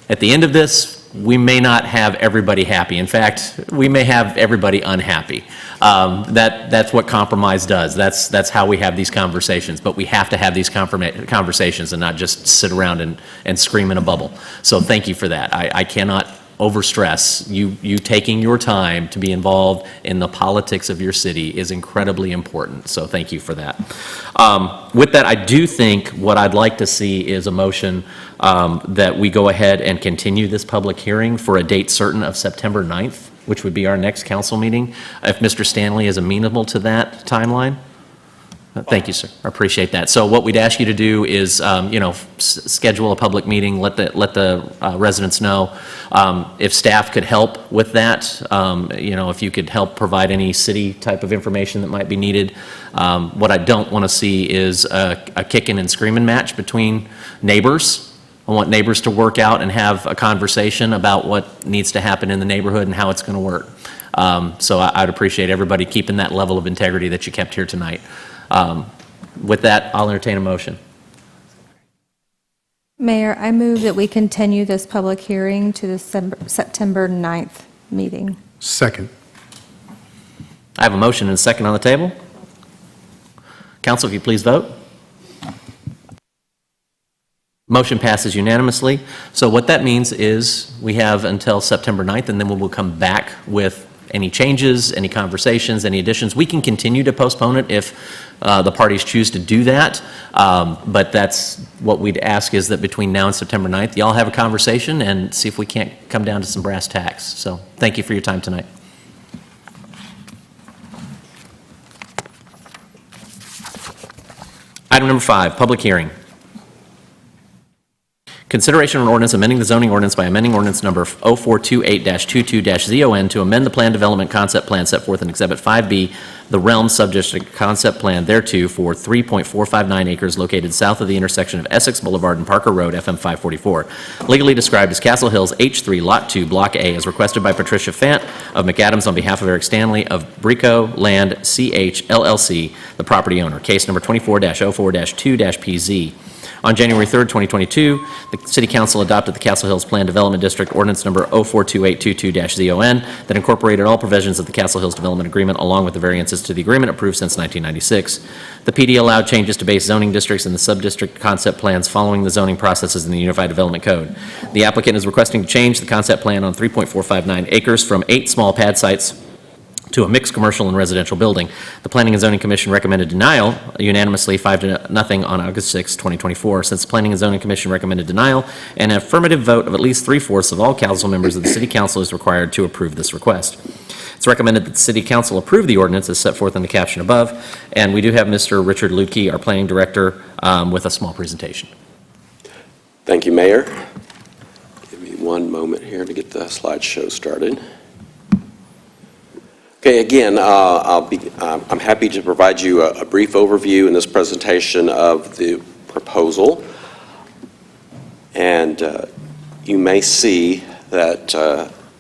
at the end of this, we may not have everybody happy. In fact, we may have everybody unhappy. That's what compromise does. That's how we have these conversations. But we have to have these conversations and not just sit around and scream in a bubble. So thank you for that. I cannot overstress you taking your time to be involved in the politics of your city is incredibly important. So thank you for that. With that, I do think what I'd like to see is a motion that we go ahead and continue this public hearing for a date certain of September 9th, which would be our next council meeting. If Mr. Stanley is amenable to that timeline. Thank you, sir. I appreciate that. So what we'd ask you to do is, schedule a public meeting, let the residents know. If staff could help with that, if you could help provide any city type of information that might be needed. What I don't want to see is a kicking and screaming match between neighbors. I want neighbors to work out and have a conversation about what needs to happen in the neighborhood and how it's going to work. So I'd appreciate everybody keeping that level of integrity that you kept here tonight. With that, I'll entertain a motion. Mayor, I move that we continue this public hearing to the September 9th meeting. Second. I have a motion and a second on the table. Council, if you please vote. Motion passes unanimously. So what that means is we have until September 9th, and then we will come back with any changes, any conversations, any additions. We can continue to postpone it if the parties choose to do that, but that's what we'd ask is that between now and September 9th, y'all have a conversation and see if we can't come down to some brass tacks. So thank you for your time tonight. Item number 5, public hearing. Consideration of an ordinance amending the zoning ordinance by amending ordinance number 0428-22-ZON to amend the plan development concept plan set forth in Exhibit 5B, the realm subject to concept plan thereto for 3.459 acres located south of the intersection of Essex Boulevard and Parker Road, FM 544, legally described as Castle Hills H3 Lot 2 Block A, as requested by Patricia Fant of McAdams on behalf of Eric Stanley of Brico Land CH LLC, the property owner. Case number 24-04-2-PZ. On January 3rd, 2022, the City Council adopted the Castle Hills Plan Development District Ordinance Number 042822-ZON that incorporated all provisions of the Castle Hills Development Agreement along with the variances to the agreement approved since 1996. The PD allowed changes to base zoning districts and the sub-district concept plans following the zoning processes in the Unified Development Code. The applicant is requesting to change the concept plan on 3.459 acres from 8 small pad sites to a mixed commercial and residential building. The Planning and Zoning Commission recommended denial unanimously 5-0 on August 6, 2024. Since the Planning and Zoning Commission recommended denial, an affirmative vote of at least 3/4 of all council members of the City Council is required to approve this request. It's recommended that the City Council approve the ordinance as set forth in the caption above, and we do have Mr. Richard Lutke, our Planning Director, with a small presentation. Thank you, Mayor. Give me one moment here to get the slideshow started. Okay, again, I'm happy to provide you a brief overview in this presentation of the proposal. And you may see that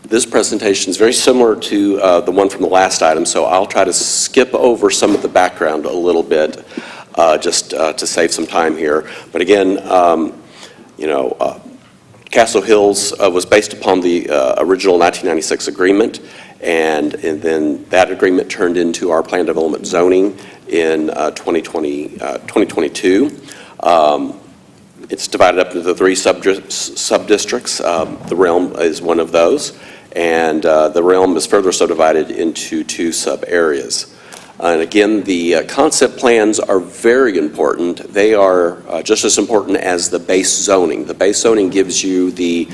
this presentation is very similar to the one from the last item, so I'll try to skip over some of the background a little bit just to save some time here. But again, Castle Hills was based upon the original 1996 agreement, and then that agreement turned into our plan development zoning in 2022. It's divided up into 3 sub-districts. The Realm is one of those, and the Realm is further subdivided into 2 sub-areas. And again, the concept plans are very important. They are just as important as the base zoning. The base zoning gives you the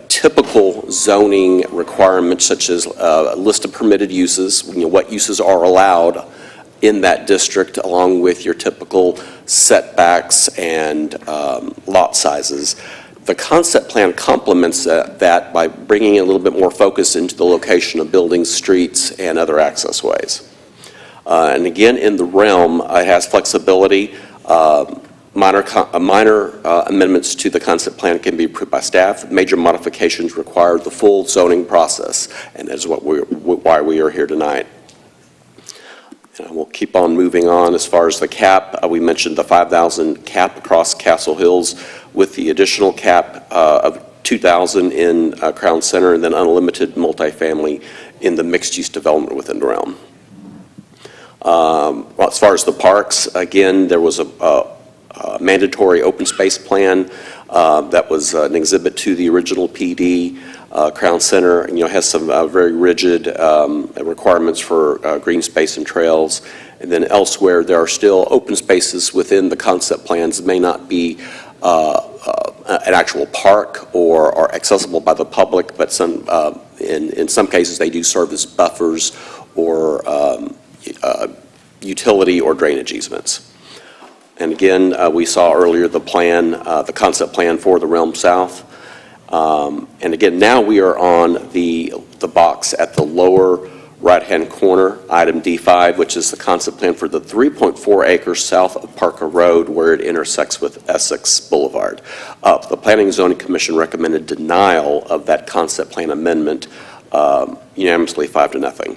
typical zoning requirements, such as a list of permitted uses, what uses are allowed in that district, along with your typical setbacks and lot sizes. The concept plan complements that by bringing a little bit more focus into the location of buildings, streets, and other access ways. And again, in the Realm, it has flexibility. Minor amendments to the concept plan can be approved by staff. Major modifications require the full zoning process, and that is why we are here tonight. And we'll keep on moving on. As far as the cap, we mentioned the 5,000 cap across Castle Hills with the additional cap of 2,000 in Crown Center, and then unlimited multifamily in the mixed-use development within the Realm. As far as the parks, again, there was a mandatory open space plan that was an exhibit to the original PD. Crown Center, has some very rigid requirements for green space and trails. And then elsewhere, there are still open spaces within the concept plans. It may not be an actual park or are accessible by the public, but in some cases, they do serve as buffers or utility or drainage easements. And again, we saw earlier the plan, the concept plan for the Realm South. And again, now we are on the box at the lower right-hand corner, item D5, which is the concept plan for the 3.4 acres south of Parker Road where it intersects with Essex Boulevard. The Planning and Zoning Commission recommended denial of that concept plan amendment unanimously 5-0.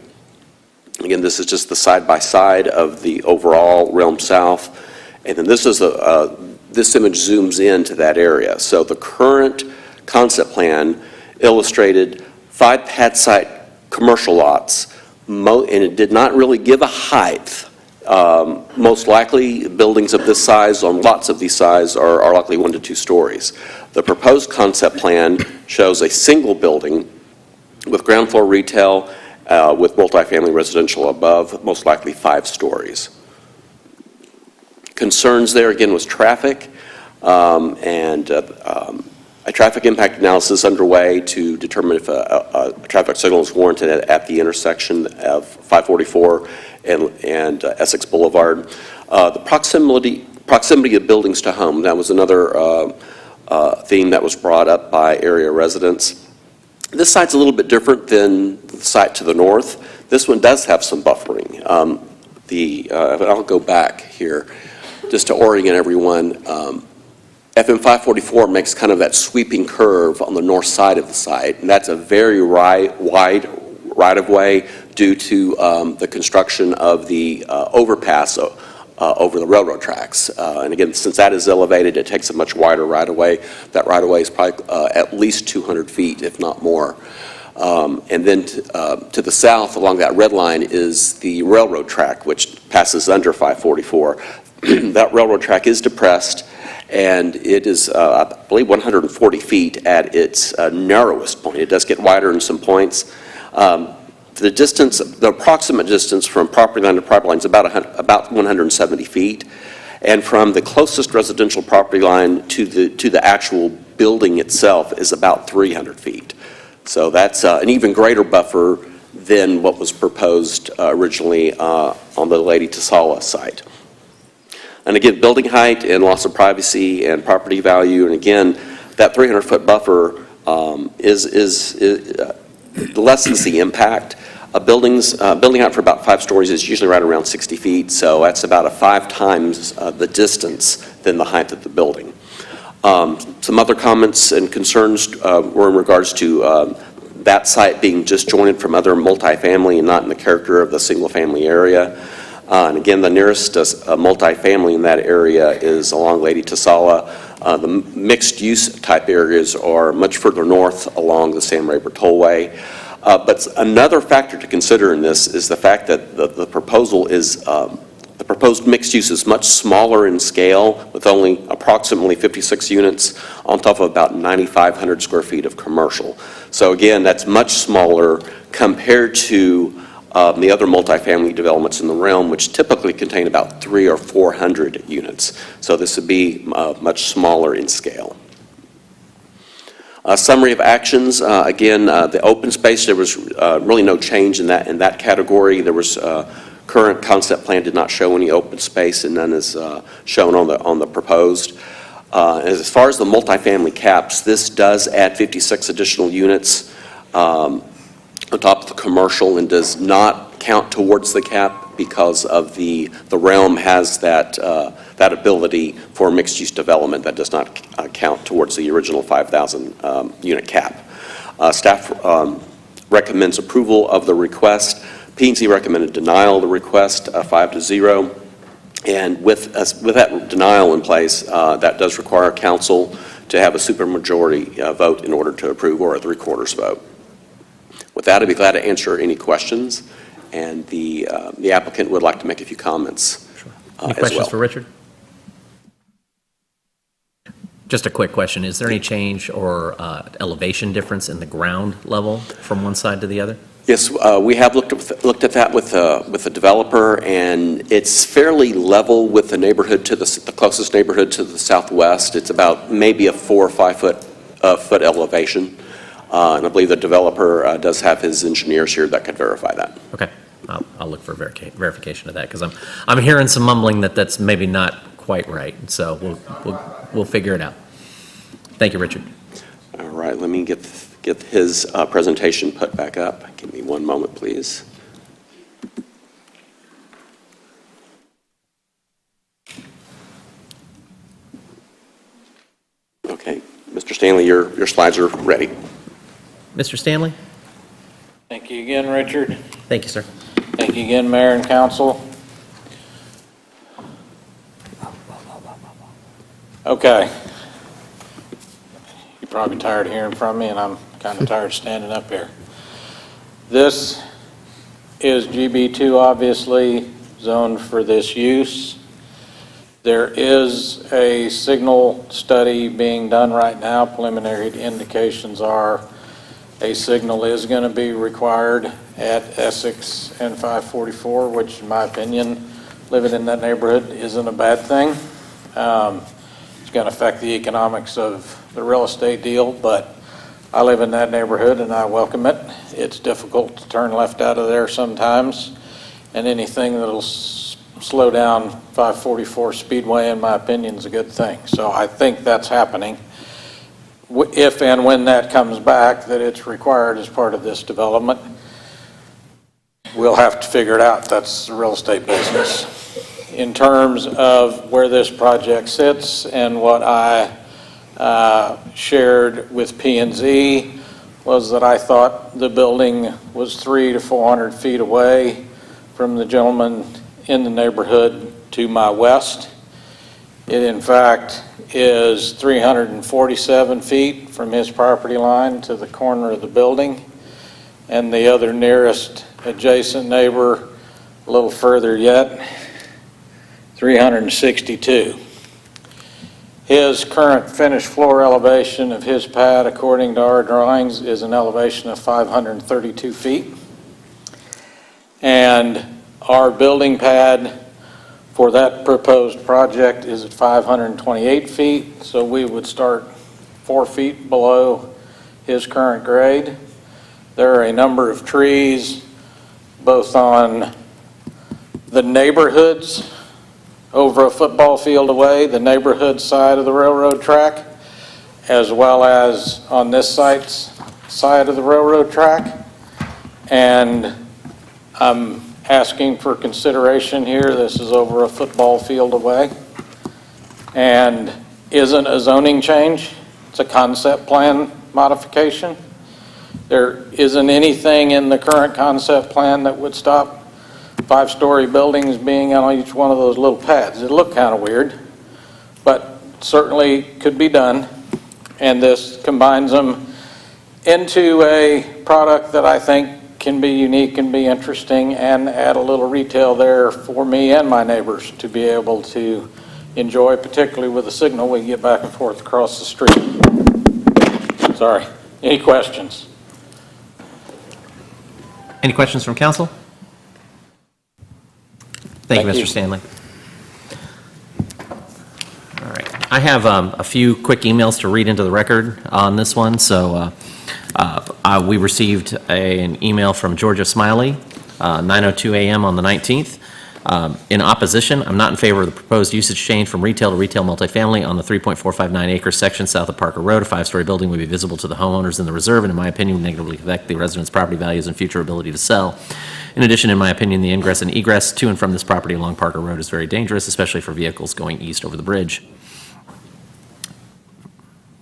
Again, this is just the side-by-side of the overall Realm South. And then this is this image zooms into that area. So the current concept plan illustrated 5 pad site commercial lots, and it did not really give a height. Most likely, buildings of this size on lots of these size are likely 1 to 2 stories. The proposed concept plan shows a single building with ground floor retail with multifamily residential above, most likely 5 stories. Concerns there again was traffic, and a traffic impact analysis underway to determine if a traffic signal is warranted at the intersection of 544 and Essex Boulevard. The proximity of buildings to home, that was another theme that was brought up by area residents. This site's a little bit different than the site to the north. This one does have some buffering. I'll go back here just to orient everyone. FM 544 makes kind of that sweeping curve on the north side of the site, and that's a very wide right-of-way due to the construction of the overpass over the railroad tracks. And again, since that is elevated, it takes a much wider right-of-way. That right-of-way is probably at least 200 feet, if not more. And then to the south, along that red line, is the railroad track, which passes under 544. That railroad track is depressed, and it is, I believe, 140 feet at its narrowest point. It does get wider in some points. The distance, the approximate distance from property line to property line is about 170 feet. And from the closest residential property line to the actual building itself is about 300 feet. So that's an even greater buffer than what was proposed originally on the Lady Tasala site. And again, building height and loss of privacy and property value, and again, that 300-foot buffer lessens the impact. Building out for about 5 stories is usually right around 60 feet, so that's about a 5 times the distance than the height of the building. Some other comments and concerns were in regards to that site being disjointed from other multifamily and not in the character of the single-family area. And again, the nearest multifamily in that area is along Lady Tasala. The mixed-use type areas are much further north along the Sam Rayburn Tollway. But another factor to consider in this is the fact that the proposed mixed use is much smaller in scale, with only approximately 56 units on top of about 9,500 square feet of commercial. So again, that's much smaller compared to the other multifamily developments in the realm, which typically contain about 300 or 400 units. So this would be much smaller in scale. Summary of actions, again, the open space, there was really no change in that category. There was current concept plan did not show any open space, and none is shown on the proposed. As far as the multifamily caps, this does add 56 additional units on top of the commercial and does not count towards the cap because of the realm has that ability for mixed-use development that does not count towards the original 5,000 unit cap. Staff recommends approval of the request. P&Z recommended denial of the request, 5-0. And with that denial in place, that does require council to have a supermajority vote in order to approve, or a 3/4 vote. With that, I'd be glad to answer any questions, and the applicant would like to make a few comments Any questions for Richard? Just a quick question. Is there any change or elevation difference in the ground level from one side to the other? Yes, we have looked at that with the developer, and it's fairly level with the neighborhood to the closest neighborhood to the southwest. It's about maybe a 4 or 5 foot elevation, and I believe the developer does have his engineers here that could verify that. Okay, I'll look for verification of that, because I'm hearing some mumbling that that's maybe not quite right. So we'll figure it out. Thank you, Richard. All right, let me get his presentation put back up. Give me one moment, please. Okay, Mr. Stanley, your slides are ready. Mr. Stanley? Thank you again, Richard. Thank you, sir. Thank you again, Mayor and Council. Okay. You're probably tired of hearing from me, and I'm kind of tired of standing up here. This is GB2, obviously, zoned for this use. There is a signal study being done right now. Preliminary indications are a signal is going to be required at Essex and 544, which in my opinion, living in that neighborhood isn't a bad thing. It's going to affect the economics of the real estate deal, but I live in that neighborhood and I welcome it. It's difficult to turn left out of there sometimes, and anything that'll slow down 544 Speedway, in my opinion, is a good thing. So I think that's happening. If and when that comes back, that it's required as part of this development, we'll have to figure it out. That's the real estate business. In terms of where this project sits and what I shared with P&Z was that I thought the building was 300 to 400 feet away from the gentleman in the neighborhood to my west. It in fact is 347 feet from his property line to the corner of the building, and the other nearest adjacent neighbor a little further yet, 362. His current finished floor elevation of his pad, according to our drawings, is an elevation of 532 feet. And our building pad for that proposed project is at 528 feet, so we would start 4 feet below his current grade. There are a number of trees, both on the neighborhoods over a football field away, the neighborhood side of the railroad track, as well as on this side of the railroad track. And I'm asking for consideration here. This is over a football field away and isn't a zoning change. It's a concept plan modification. There isn't anything in the current concept plan that would stop 5-story buildings being on each one of those little pads. It looked kind of weird, but certainly could be done. And this combines them into a product that I think can be unique and be interesting and add a little retail there for me and my neighbors to be able to enjoy, particularly with the signal we get back and forth across the street. Sorry. Any questions? Any questions from council? Thank you, Mr. Stanley. All right. I have a few quick emails to read into the record on this one. So we received an email from Georgia Smiley, 9:02 a.m. on the 19th. In opposition, I'm not in favor of the proposed usage change from retail to retail multifamily on the 3.459 acre section south of Parker Road. A 5-story building would be visible to the homeowners in the reserve and, in my opinion, would negatively affect the residents' property values and future ability to sell. In addition, in my opinion, the ingress and egress to and from this property along Parker Road is very dangerous, especially for vehicles going east over the bridge.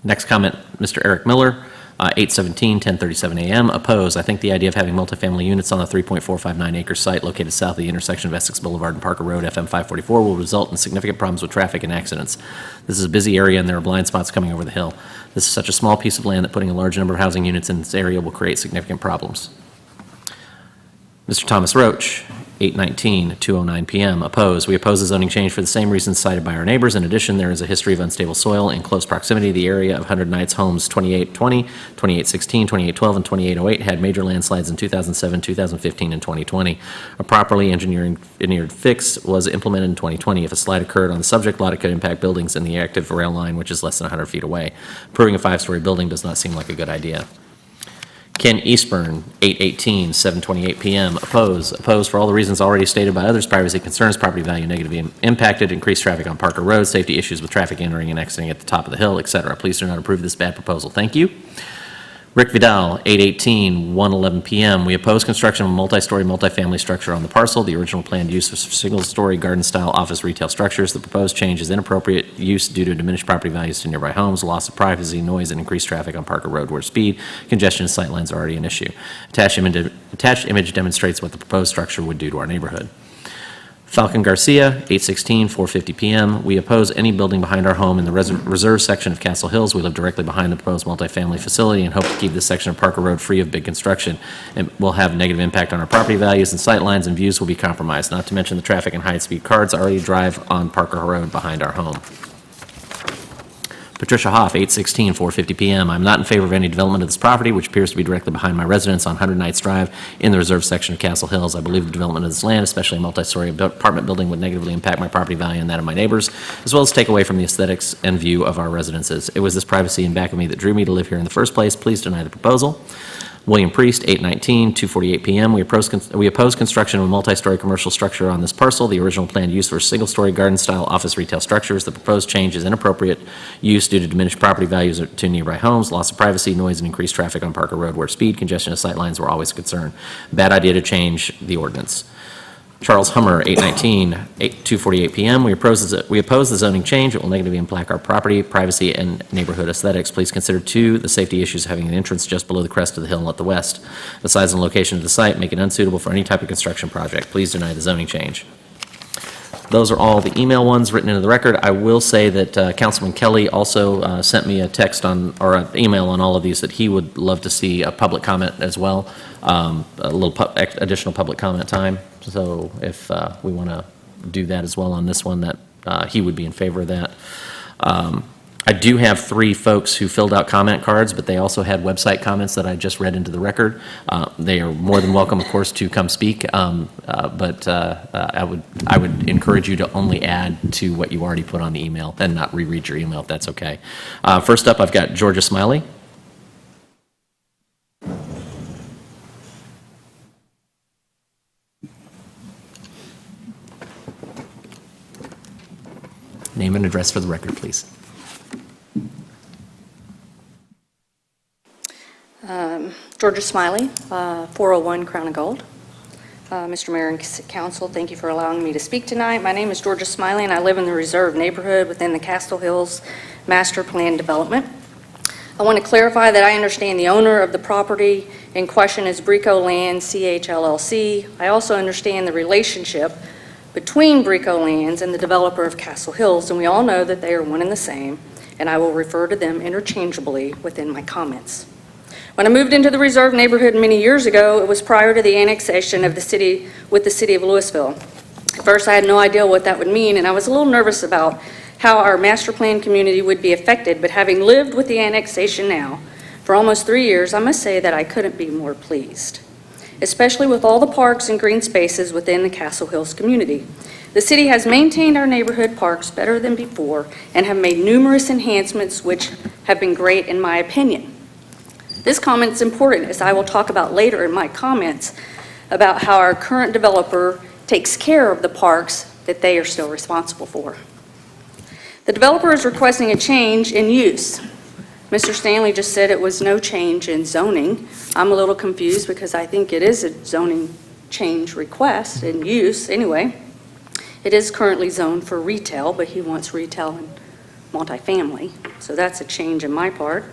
Next comment, Mr. Eric Miller, 8/17, 10:37 a.m. Oppose. I think the idea of having multifamily units on the 3.459 acre site located south of the intersection of Essex Boulevard and Parker Road, FM 544, will result in significant problems with traffic and accidents. This is a busy area and there are blind spots coming over the hill. This is such a small piece of land that putting a large number of housing units in this area will create significant problems. Mr. Thomas Roach, 8/19, 2:09 p.m. Oppose. We oppose the zoning change for the same reasons cited by our neighbors. In addition, there is a history of unstable soil in close proximity. The area of 100 Knights Homes 2820, 2816, 2812, and 2808 had major landslides in 2007, 2015, and 2020. A properly engineered fix was implemented in 2020. If a slide occurred on the subject lot, it could impact buildings in the active rail line, which is less than 100 feet away. Approving a 5-story building does not seem like a good idea. Ken Eastburn, 8/18, 7:28 p.m. Oppose. Oppose for all the reasons already stated by others: privacy concerns, property value negatively impacted, increased traffic on Parker Road, safety issues with traffic entering and exiting at the top of the hill, etc. Please do not approve this bad proposal. Thank you. Rick Vidal, 8/18, 1:11 p.m. We oppose construction of a multi-story multifamily structure on the parcel. The original planned use was for single-story garden-style office retail structures. The proposed change is inappropriate use due to diminished property values to nearby homes, loss of privacy, noise, and increased traffic on Parker Road where speed, congestion, and sightlines are already an issue. Attached image demonstrates what the proposed structure would do to our neighborhood. Falcon Garcia, 8/16, 4:50 p.m. We oppose any building behind our home in the reserve section of Castle Hills. We live directly behind the proposed multifamily facility and hope to keep this section of Parker Road free of big construction. It will have a negative impact on our property values, and sight lines and views will be compromised, not to mention the traffic and high-speed cars already drive on Parker Road behind our home. Patricia Hoff, 8/16, 4:50 p.m. I'm not in favor of any development of this property, which appears to be directly behind my residence on 100 Knights Drive in the reserve section of Castle Hills. I believe the development of this land, especially a multi-story apartment building, would negatively impact my property value and that of my neighbors, as well as take away from the aesthetics and view of our residences. It was this privacy in back of me that drew me to live here in the first place. Please deny the proposal. William Priest, 8/19, 2:48 p.m. We oppose construction of a multi-story commercial structure on this parcel. The original planned use for single-story garden-style office retail structures. The proposed change is inappropriate use due to diminished property values to nearby homes, loss of privacy, noise, and increased traffic on Parker Road where speed, congestion, and sightlines were always a concern. Bad idea to change the ordinance. Charles Hummer, 8/19, 2:48 p.m. We oppose the zoning change. It will negatively impact our property, privacy, and neighborhood aesthetics. Please consider, too, the safety issues of having an entrance just below the crest of the hill at the west. The size and location of the site make it unsuitable for any type of construction project. Please deny the zoning change. Those are all the email ones written into the record. I will say that Councilman Kelly also sent me a text on, or an email on all of these, that he would love to see a public comment as well, a little additional public comment time. So if we want to do that as well on this one, that he would be in favor of that. I do have 3 folks who filled out comment cards, but they also had website comments that I just read into the record. They are more than welcome, of course, to come speak, but I would encourage you to only add to what you already put on the email and not reread your email, if that's okay. First up, I've got Georgia Smiley. Name and address for the record, please. Georgia Smiley, 401 Crown of Gold. Mr. Mayor and Council, thank you for allowing me to speak tonight. My name is Georgia Smiley, and I live in the Reserve neighborhood within the Castle Hills Master Plan Development. I want to clarify that I understand the owner of the property in question is Brico Land, CH LLC. I also understand the relationship between Brico Lands and the developer of Castle Hills, and we all know that they are one and the same, and I will refer to them interchangeably within my comments. When I moved into the Reserve neighborhood many years ago, it was prior to the annexation of the city with the city of Lewisville. At first, I had no idea what that would mean, and I was a little nervous about how our master plan community would be affected, but having lived with the annexation now for almost 3 years, I must say that I couldn't be more pleased, especially with all the parks and green spaces within the Castle Hills community. The city has maintained our neighborhood parks better than before and have made numerous enhancements which have been great in my opinion. This comment is important, as I will talk about later in my comments about how our current developer takes care of the parks that they are still responsible for. The developer is requesting a change in use. Mr. Stanley just said it was no change in zoning. I'm a little confused because I think it is a zoning change request in use anyway. It is currently zoned for retail, but he wants retail and multifamily, so that's a change in my part.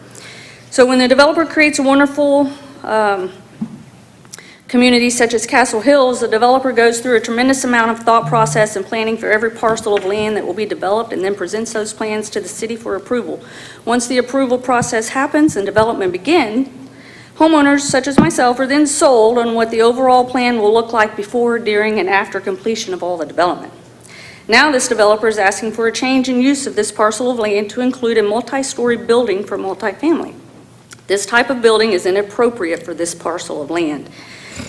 So when the developer creates a wonderful community such as Castle Hills, the developer goes through a tremendous amount of thought process and planning for every parcel of land that will be developed and then presents those plans to the city for approval. Once the approval process happens and development begins, homeowners such as myself are then sold on what the overall plan will look like before, during, and after completion of all the development. Now this developer is asking for a change in use of this parcel of land to include a multi-story building for multifamily. This type of building is inappropriate for this parcel of land,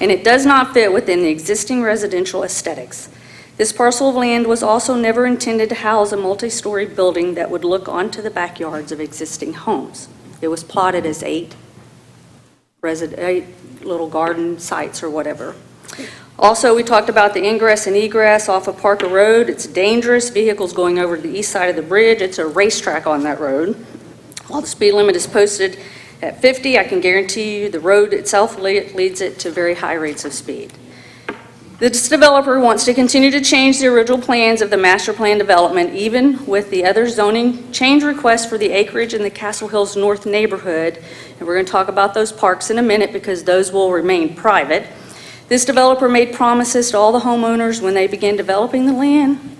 and it does not fit within the existing residential aesthetics. This parcel of land was also never intended to house a multi-story building that would look onto the backyards of existing homes. It was plotted as 8 little garden sites or whatever. Also, we talked about the ingress and egress off of Parker Road. It's dangerous, vehicles going over to the east side of the bridge. It's a racetrack on that road. While the speed limit is posted at 50, I can guarantee you the road itself leads it to very high rates of speed. This developer wants to continue to change the original plans of the master plan development, even with the other zoning change requests for the acreage in the Castle Hills North neighborhood. And we're going to talk about those parks in a minute because those will remain private. This developer made promises to all the homeowners when they began developing the land.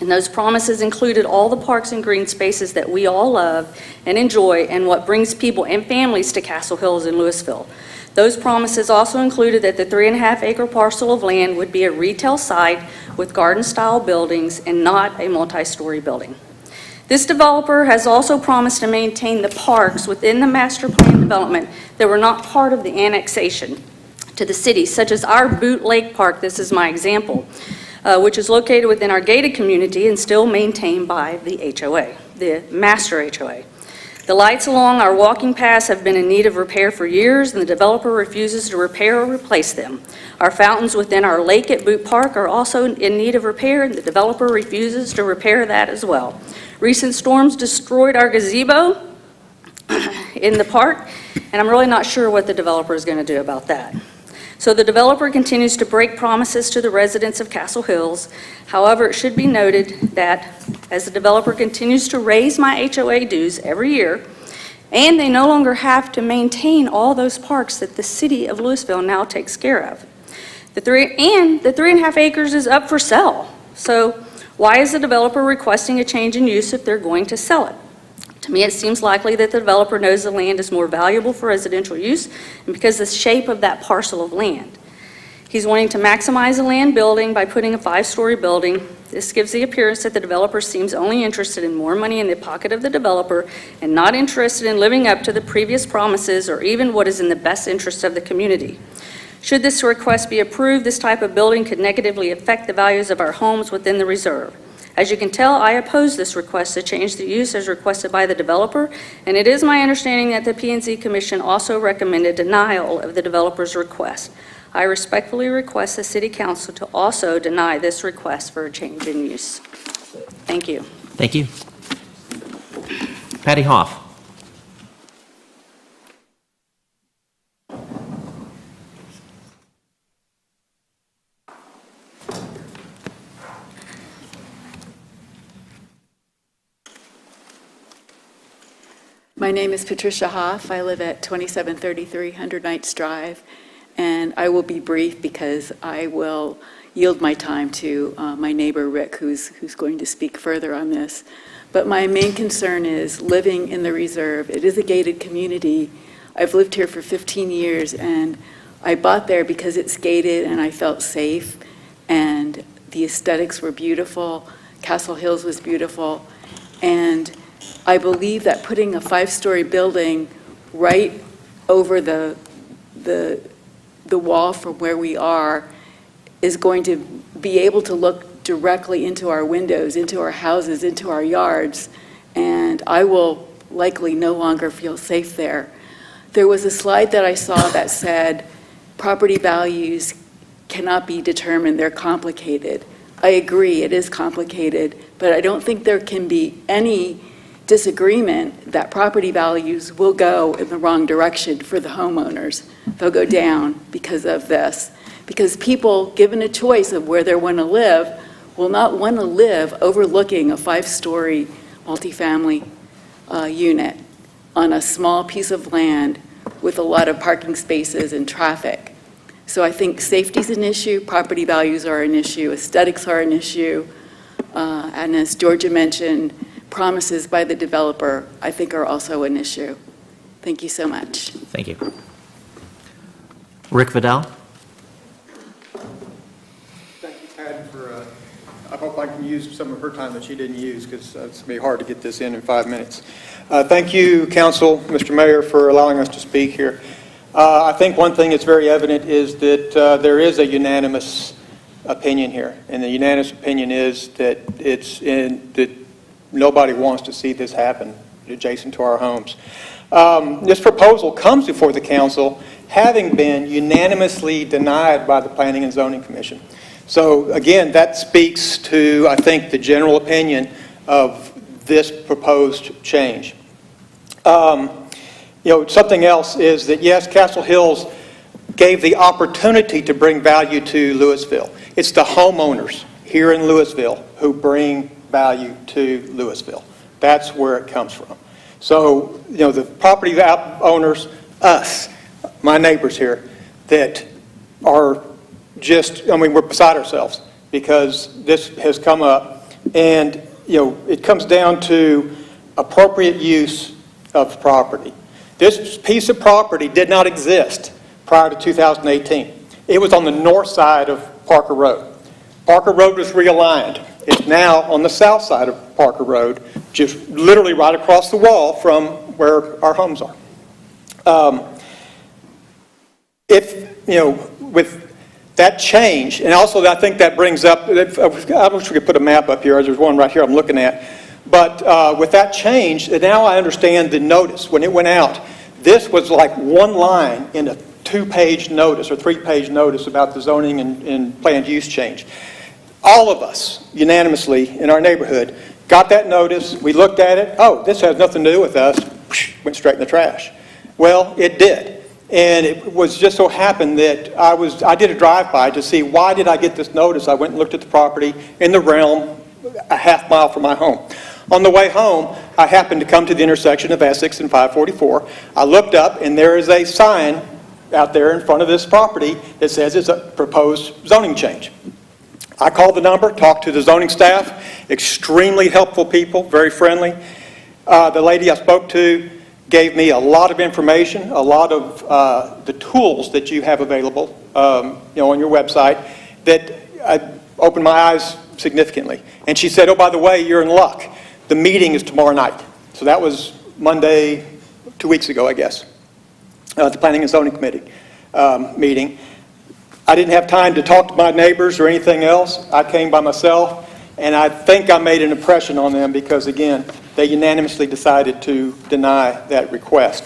And those promises included all the parks and green spaces that we all love and enjoy and what brings people and families to Castle Hills in Lewisville. Those promises also included that the 3.5-acre parcel of land would be a retail site with garden-style buildings and not a multi-story building. This developer has also promised to maintain the parks within the master plan development that were not part of the annexation to the city, such as our Boot Lake Park, this is my example, which is located within our gated community and still maintained by the HOA, the master HOA. The lights along our walking paths have been in need of repair for years, and the developer refuses to repair or replace them. Our fountains within our lake at Boot Park are also in need of repair, and the developer refuses to repair that as well. Recent storms destroyed our gazebo in the park, and I'm really not sure what the developer is going to do about that. So the developer continues to break promises to the residents of Castle Hills. However, it should be noted that as the developer continues to raise my HOA dues every year, and they no longer have to maintain all those parks that the city of Lewisville now takes care of. The 3.5 acres is up for sale. So why is the developer requesting a change in use if they're going to sell it? To me, it seems likely that the developer knows the land is more valuable for residential use and because of the shape of that parcel of land. He's wanting to maximize the land building by putting a 5-story building. This gives the appearance that the developer seems only interested in more money in the pocket of the developer and not interested in living up to the previous promises or even what is in the best interest of the community. Should this request be approved, this type of building could negatively affect the values of our homes within the reserve. As you can tell, I oppose this request to change the use as requested by the developer, and it is my understanding that the P&Z Commission also recommended denial of the developer's request. I respectfully request the City Council to also deny this request for a change in use. Thank you. Thank you. Patty Hoff. My name is Patricia Hoff. I live at 2733 100 Knights Drive, and I will be brief because I will yield my time to my neighbor Rick, who's going to speak further on this. But my main concern is living in the reserve. It is a gated community. I've lived here for 15 years, and I bought there because it's gated and I felt safe, and the aesthetics were beautiful. Castle Hills was beautiful, and I believe that putting a 5-story building right over the wall from where we are is going to be able to look directly into our windows, into our houses, into our yards, and I will likely no longer feel safe there. There was a slide that I saw that said property values cannot be determined, they're complicated. I agree, it is complicated, but I don't think there can be any disagreement that property values will go in the wrong direction for the homeowners. They'll go down because of this. Because people, given a choice of where they want to live, will not want to live overlooking a 5-story multifamily unit on a small piece of land with a lot of parking spaces and traffic. So I think safety's an issue, property values are an issue, aesthetics are an issue, and as Georgia mentioned, promises by the developer, I think, are also an issue. Thank you so much. Thank you. Rick Vidal. Thank you, Patty, for, I hope I can use some of her time that she didn't use, because it's going to be hard to get this in 5 minutes. Thank you, Council, Mr. Mayor, for allowing us to speak here. I think one thing that's very evident is that there is a unanimous opinion here, and the unanimous opinion is that that nobody wants to see this happen adjacent to our homes. This proposal comes before the council having been unanimously denied by the Planning and Zoning Commission. So again, that speaks to, I think, the general opinion of this proposed change. Something else is that, yes, Castle Hills gave the opportunity to bring value to Lewisville. It's the homeowners here in Lewisville who bring value to Lewisville. That's where it comes from. So, the property owners, us, my neighbors here, that are just, we're beside ourselves because this has come up, and, it comes down to appropriate use of property. This piece of property did not exist prior to 2018. It was on the north side of Parker Road. Parker Road was realigned. It's now on the south side of Parker Road, just literally right across the wall from where our homes are. With that change, and also I think that brings up, I wish we could put a map up here, there's one right here I'm looking at, but with that change, now I understand the notice. When it went out, this was like one line in a 2-page notice or 3-page notice about the zoning and planned use change. All of us, unanimously in our neighborhood, got that notice, we looked at it, oh, this has nothing to do with us, went straight in the trash. Well, it did. And it was just so happened that I did a drive-by to see why did I get this notice. I went and looked at the property in the realm a half mile from my home. On the way home, I happened to come to the intersection of Essex and 544. I looked up, and there is a sign out there in front of this property that says it's a proposed zoning change. I called the number, talked to the zoning staff, extremely helpful people, very friendly. The lady I spoke to gave me a lot of information, a lot of the tools that you have available on your website that opened my eyes significantly. And she said, oh, by the way, you're in luck. The meeting is tomorrow night. So that was Monday, 2 weeks ago, I guess, the Planning and Zoning Committee meeting. I didn't have time to talk to my neighbors or anything else. I came by myself, and I think I made an impression on them because, again, they unanimously decided to deny that request.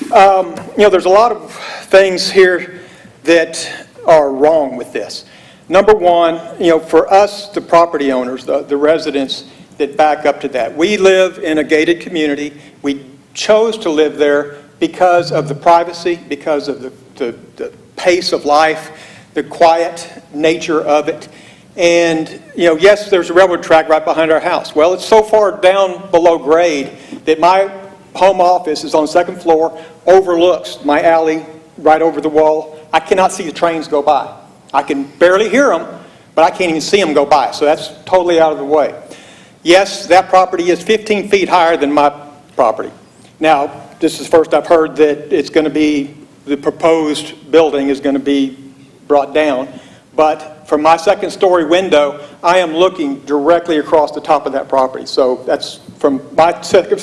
There's a lot of things here that are wrong with this. Number one, for us, the property owners, the residents that back up to that, we live in a gated community. We chose to live there because of the privacy, because of the pace of life, the quiet nature of it. And, yes, there's a railroad track right behind our house. Well, it's so far down below grade that my home office is on the second floor, overlooks my alley right over the wall. I cannot see the trains go by. I can barely hear them, but I can't even see them go by. So that's totally out of the way. Yes, that property is 15 feet higher than my property. Now, this is first I've heard that it's going to be, the proposed building is going to be brought down. But from my second story window, I am looking directly across the top of that property. So that's from my second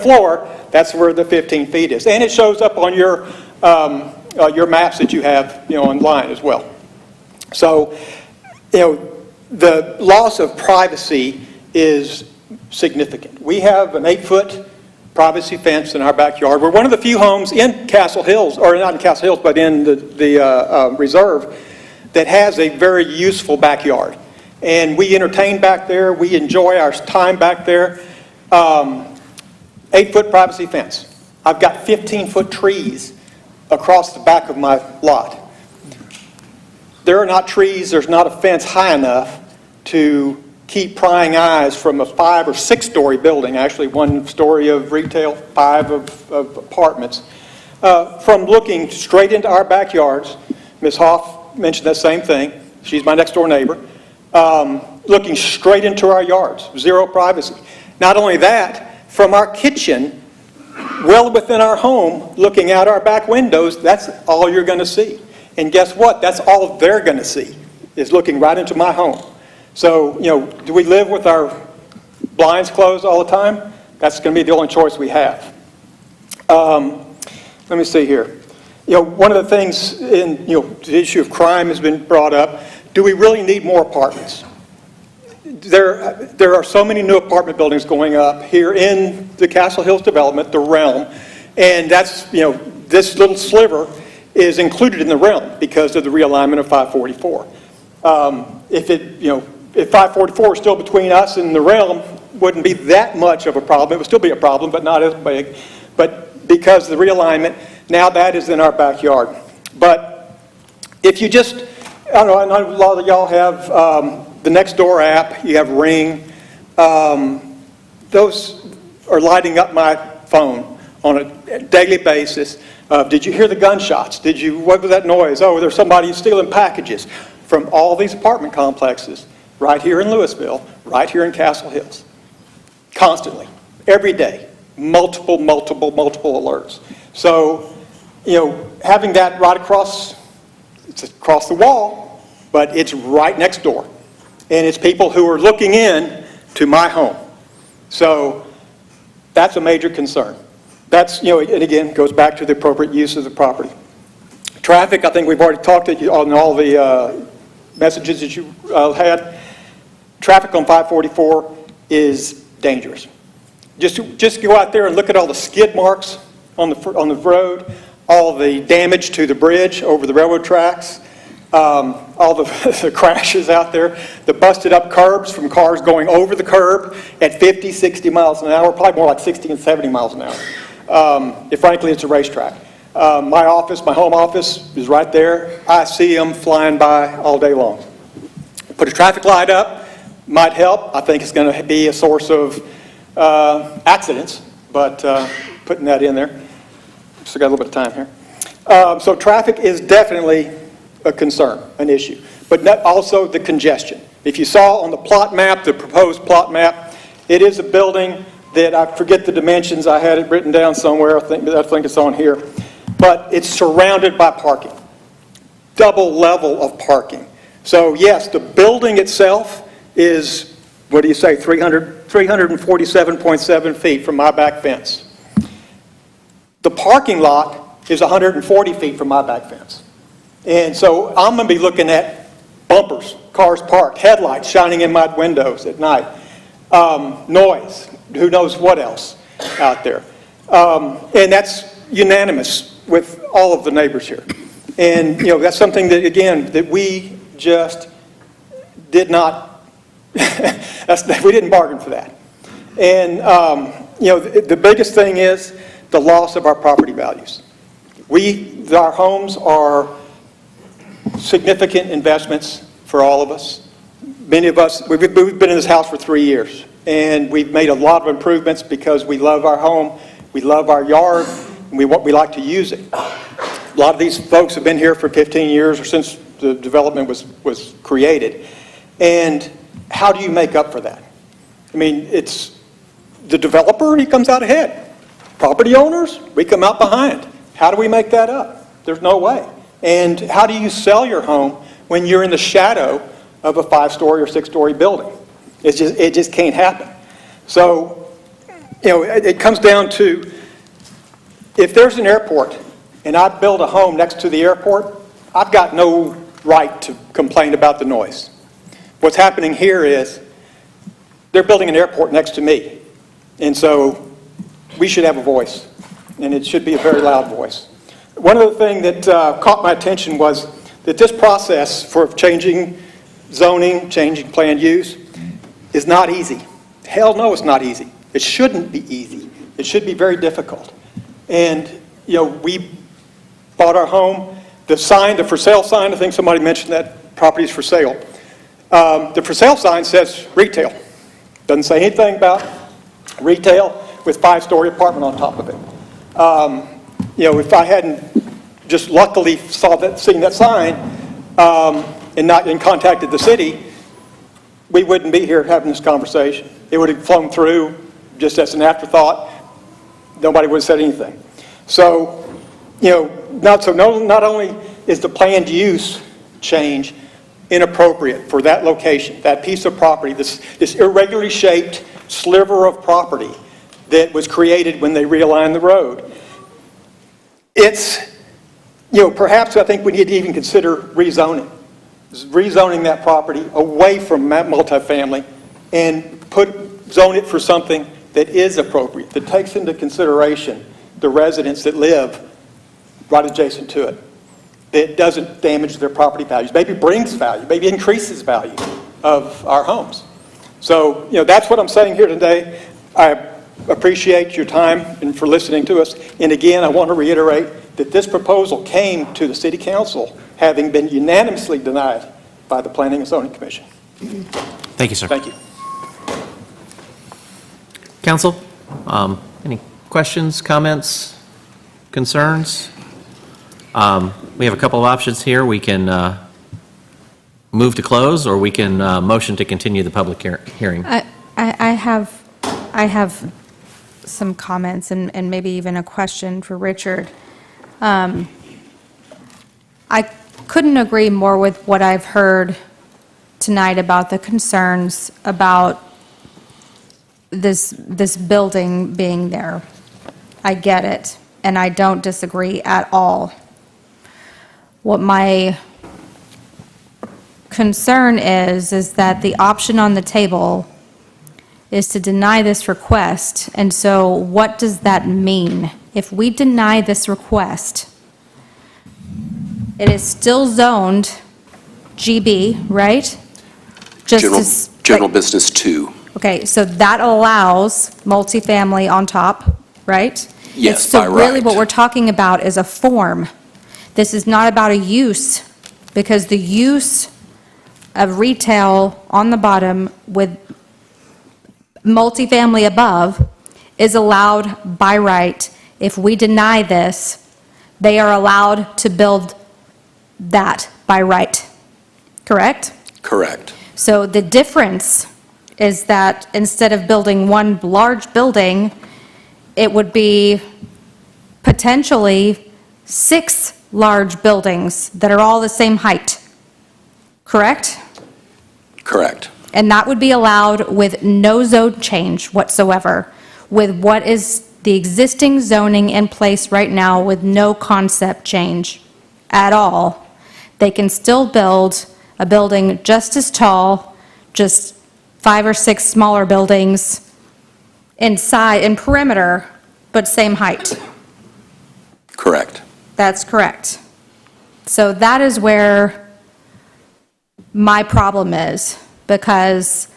floor, that's where the 15 feet is. And it shows up on your maps that you have, online as well. So, the loss of privacy is significant. We have an 8-foot privacy fence in our backyard. We're one of the few homes in Castle Hills, or not in Castle Hills, but in the reserve, that has a very useful backyard. And we entertain back there. We enjoy our time back there. 8-foot privacy fence. I've got 15-foot trees across the back of my lot. There are not trees, there's not a fence high enough to keep prying eyes from a 5 or 6 story building, actually 1 story of retail, 5 of apartments, from looking straight into our backyards. Ms. Hoff mentioned that same thing. She's my next door neighbor. Looking straight into our yards, zero privacy. Not only that, from our kitchen, well within our home, looking out our back windows, that's all you're going to see. And guess what? That's all they're going to see, is looking right into my home. So, do we live with our blinds closed all the time? That's going to be the only choice we have. Let me see here. One of the things in, the issue of crime has been brought up. Do we really need more apartments? There are so many new apartment buildings going up here in the Castle Hills development, the realm, and that's, this little sliver is included in the realm because of the realignment of 544. If 544 is still between us and the realm, wouldn't be that much of a problem. It would still be a problem, but not as big. But because of the realignment, now that is in our backyard. But if you just, I know a lot of y'all have the Nextdoor app, you have Ring. Those are lighting up my phone on a daily basis. Did you hear the gunshots? What was that noise? Oh, there's somebody stealing packages from all these apartment complexes right here in Lewisville, right here in Castle Hills. Constantly, every day, multiple alerts. So, having that right across, it's across the wall, but it's right next door. And it's people who are looking in to my home. So, that's a major concern. That's, and again, goes back to the appropriate use of the property. Traffic, I think we've already talked on all the messages that you had. Traffic on 544 is dangerous. Just go out there and look at all the skid marks on the road, all the damage to the bridge over the railroad tracks, all the crashes out there, the busted up curbs from cars going over the curb at 50, 60 miles an hour, probably more like 60 and 70 miles an hour. Frankly, it's a racetrack. My home office is right there. I see them flying by all day long. Put a traffic light up, might help. I think it's going to be a source of accidents, but putting that in there. Still got a little bit of time here. So traffic is definitely a concern, an issue, but also the congestion. If you saw on the plot map, the proposed plot map, it is a building that I forget the dimensions. I had it written down somewhere. I think it's on here. But it's surrounded by parking, double level of parking. So yes, the building itself is, what do you say, 347.7 feet from my back fence. The parking lot is 140 feet from my back fence. And so I'm going to be looking at bumpers, cars parked, headlights shining in my windows at night, noise, who knows what else out there. And that's unanimous with all of the neighbors here. And, you know, that's something that, again, that we just did not, we didn't bargain for that. And, you know, the biggest thing is the loss of our property values. Our homes are significant investments for all of us. Many of us, we've been in this house for 3 years, and we've made a lot of improvements because we love our home, we love our yard, and we like to use it. A lot of these folks have been here for 15 years or since the development was created. And how do you make up for that? I mean, it's the developer, he comes out ahead. Property owners, we come out behind. How do we make that up? There's no way. And how do you sell your home when you're in the shadow of a 5-story or 6-story building? It just can't happen. So, you know, it comes down to, if there's an airport and I build a home next to the airport, I've got no right to complain about the noise. What's happening here is they're building an airport next to me. And so we should have a voice, and it should be a very loud voice. One other thing that caught my attention was that this process for changing zoning, changing planned use, is not easy. Hell no, it's not easy. It shouldn't be easy. It should be very difficult. And, you know, we bought our home. The sign, the for sale sign, I think somebody mentioned that property is for sale. The for sale sign says retail. Doesn't say anything about retail with 5-story apartment on top of it. You know, if I hadn't just luckily seen that sign and contacted the city, we wouldn't be here having this conversation. It would have flown through just as an afterthought. Nobody would have said anything. So, you know, not only is the planned use change inappropriate for that location, that piece of property, this irregularly shaped sliver of property that was created when they realigned the road. It's, you know, perhaps I think we need to even consider rezoning. Rezoning that property away from multifamily and zone it for something that is appropriate, that takes into consideration the residents that live right adjacent to it, that doesn't damage their property values, maybe brings value, maybe increases value of our homes. So, you know, that's what I'm saying here today. I appreciate your time and for listening to us. And again, I want to reiterate that this proposal came to the City Council having been unanimously denied by the Planning and Zoning Commission. Thank you, sir. Thank you. Council, any questions, comments, concerns? We have a couple of options here. We can move to close, or we can motion to continue the public hearing. I have some comments and maybe even a question for Richard. I couldn't agree more with what I've heard tonight about the concerns about this building being there. I get it, and I don't disagree at all. What my concern is that the option on the table is to deny this request. And so what does that mean? If we deny this request, it is still zoned GB, right? General business 2. Okay, so that allows multifamily on top, right? Yes, So by really right. what we're talking about is a form. This is not about a use, because the use of retail on the bottom with multifamily above is allowed by right. If we deny this, they are allowed to build that by right, correct? Correct. So the difference is that instead of building one large building, it would be potentially 6 large buildings that are all the same height, correct? Correct. And that would be allowed with no zone change whatsoever, with what is the existing zoning in place right now with no concept change at all. They can still build a building just as tall, just 5 or 6 smaller buildings inside, in perimeter, but same height. Correct. That's correct. So that is where my problem is, because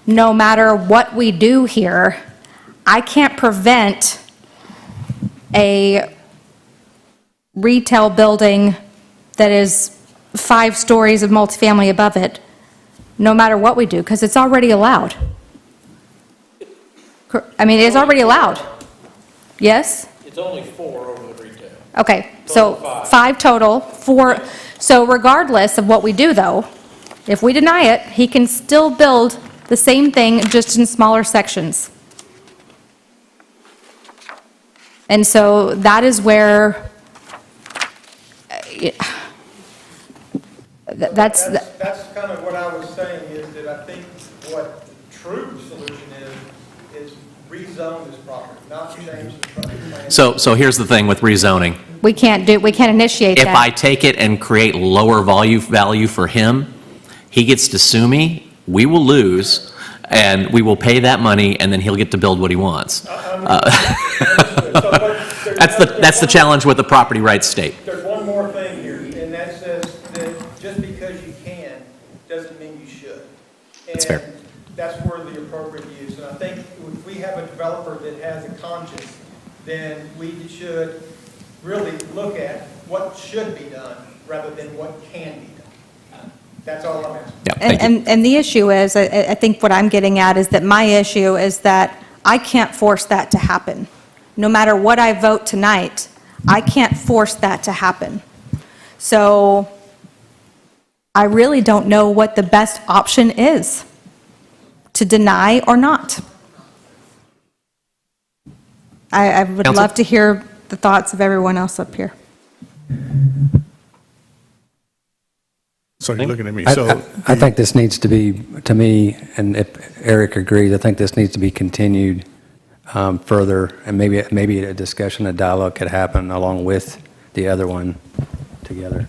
no matter what we do here, I can't prevent a retail building that is 5 stories of multifamily above it, no matter what we do, because it's already allowed. I mean, it's already allowed. Yes? It's only 4 over the retail. Okay, so Total 5 total, 4, so regardless of what we do, though, if we deny it, he can still build the same thing, just in smaller sections. And so that is where, that's, That's kind of what I was saying, is that I think what the true solution is rezone this property, not change the plan. So here's the thing with rezoning. we can't initiate If that. I take it and create lower value for him, he gets to sue me, we will lose, and we will pay that money, and then he'll get to build what he wants. That's the challenge with the property rights state. There's one more thing here, and that says that just because you can, doesn't mean you should. That's fair. And that's where the appropriate use. And I think if we have a developer that has a conscience, then we should really look at what should be done rather than what can be done. That's all I'm asking. Yeah, thank you. And the issue is, I think what I'm getting at is that my issue is that I can't force that to happen. No matter what I vote tonight, I can't force that to happen. So I really don't know what the best option is, to deny or not. I would Counsel? love to hear the thoughts of everyone else up here. So you're looking at me, I think this needs to be, to me, and if Eric agrees, I think this needs to be continued further, and maybe a discussion, a dialogue could happen along with the other one together.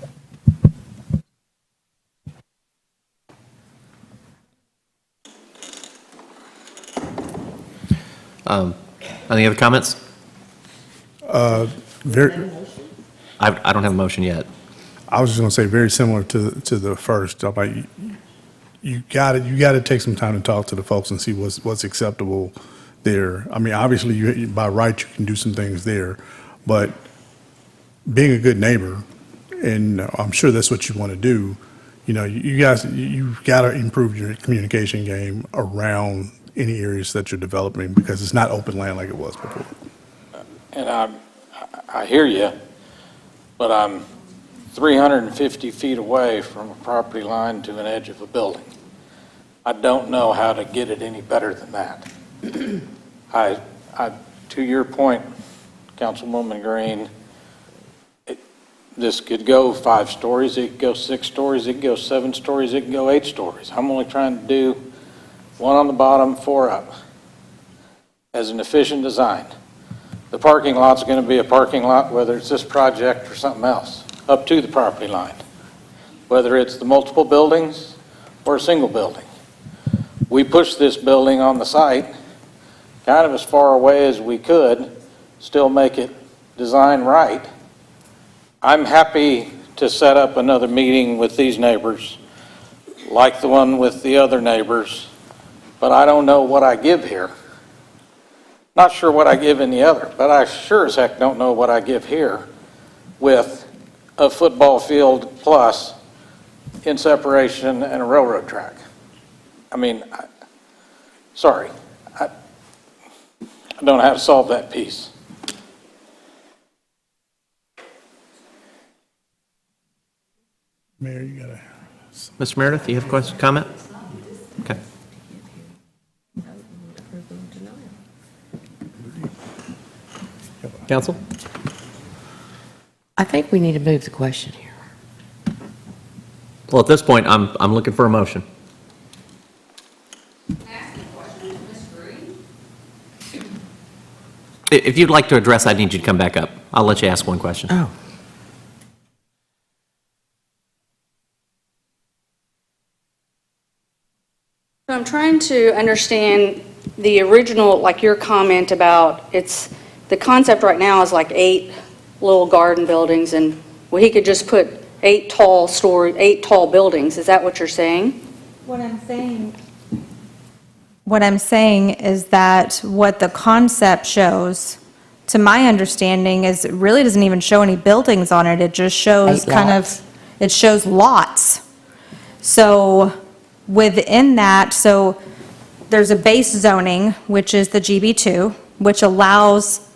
Any other comments? Very, I don't have a motion yet. I was just going to say, very similar to the first. About you got to take some time to talk to the folks and see what's acceptable there. I mean, obviously, by right, you can do some things there, but being a good neighbor, and I'm sure that's what you want to do. You know, you've got to improve your communication game around any areas that you're developing, because it's not open land like it was before. And I hear you, but I'm 350 feet away from a property line to an edge of a building. I don't know how to get it any better than that. To your point, Councilwoman Green, this could go 5 stories, it could go 6 stories, it could go 7 stories, it could go 8 stories. I'm only trying to do 1 on the bottom, 4 up, as an efficient design. The parking lot's going to be a parking lot, whether it's this project or something else, up to the property line, whether it's the multiple buildings or a single building. We pushed this building on the site kind of as far away as we could, still make it design right. I'm happy to set up another meeting with these neighbors, like the one with the other neighbors, but I don't know what I give here. Not sure what I give in the other, but I sure as heck don't know what I give here with a football field plus in separation and a railroad track. I mean, sorry, I don't know how to solve that piece. Mayor, you gotta. Mr. Meredith, you have a question, comment? Okay. Counsel? I think we need to move the question here. Well, at this point, I'm looking for a motion. If you'd like to address, I need you to come back up. I'll let you ask one question. Oh. So I'm trying to understand the original, like your comment about the concept right now is like 8 little garden buildings, and well, he could just put 8 tall buildings. Is that what you're saying? What I'm saying is that what the concept shows, to my understanding, is it really doesn't even show any buildings on it. It just shows it shows lots. So within that, so there's a base zoning, which is the GB2, which allows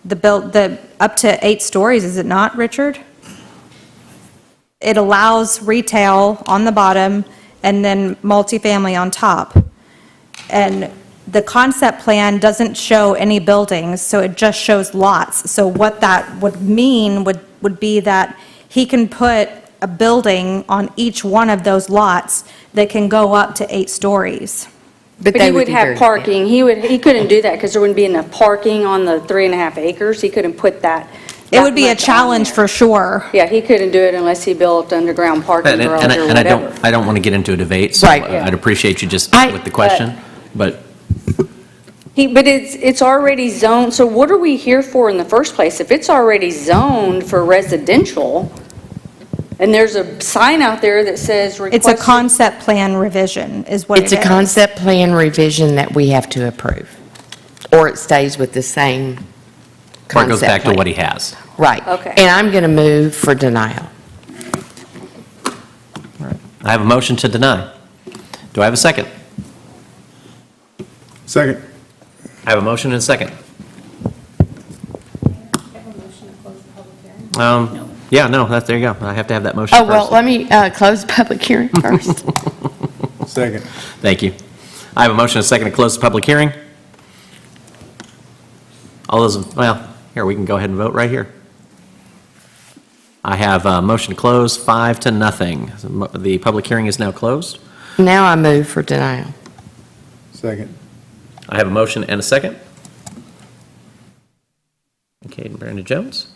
the up to 8 stories, is it not, Richard? It allows retail on the bottom and then multifamily on top. And the concept plan doesn't show any buildings, so it just shows lots. So what that would mean would be that he can put a building on each one of those lots that can go up to 8 stories. But he would have parking. He couldn't do that because there wouldn't be enough parking on the 3.5 acres. He couldn't put that. It would be a challenge for sure. Yeah, he couldn't do it unless he built underground parking garage or whatever. I don't want to get into a debate, so Right, yeah. I'd appreciate you just with the question, but But it's already zoned, so what are we here for in the first place? If it's already zoned for residential, and there's a sign out there that says It's a concept plan revision, is what it is. It's a concept plan revision that we have to approve, or it stays with the same or it goes concept back to plan. what he has. Right. Okay. And I'm going to move for denial. I have a motion to deny. Do I have a second? Second. I have a motion and a second. Yeah, no, there you go. I have to have that motion Oh, first. well, let me close the public hearing first. Second. Thank you. I have a motion and a second to close the public hearing. All those, here, we can go ahead and vote right here. I have a motion to close, 5-0. The public hearing is now closed. Now I move for denial. Second. I have a motion and a second. Okay, Brandon Jones.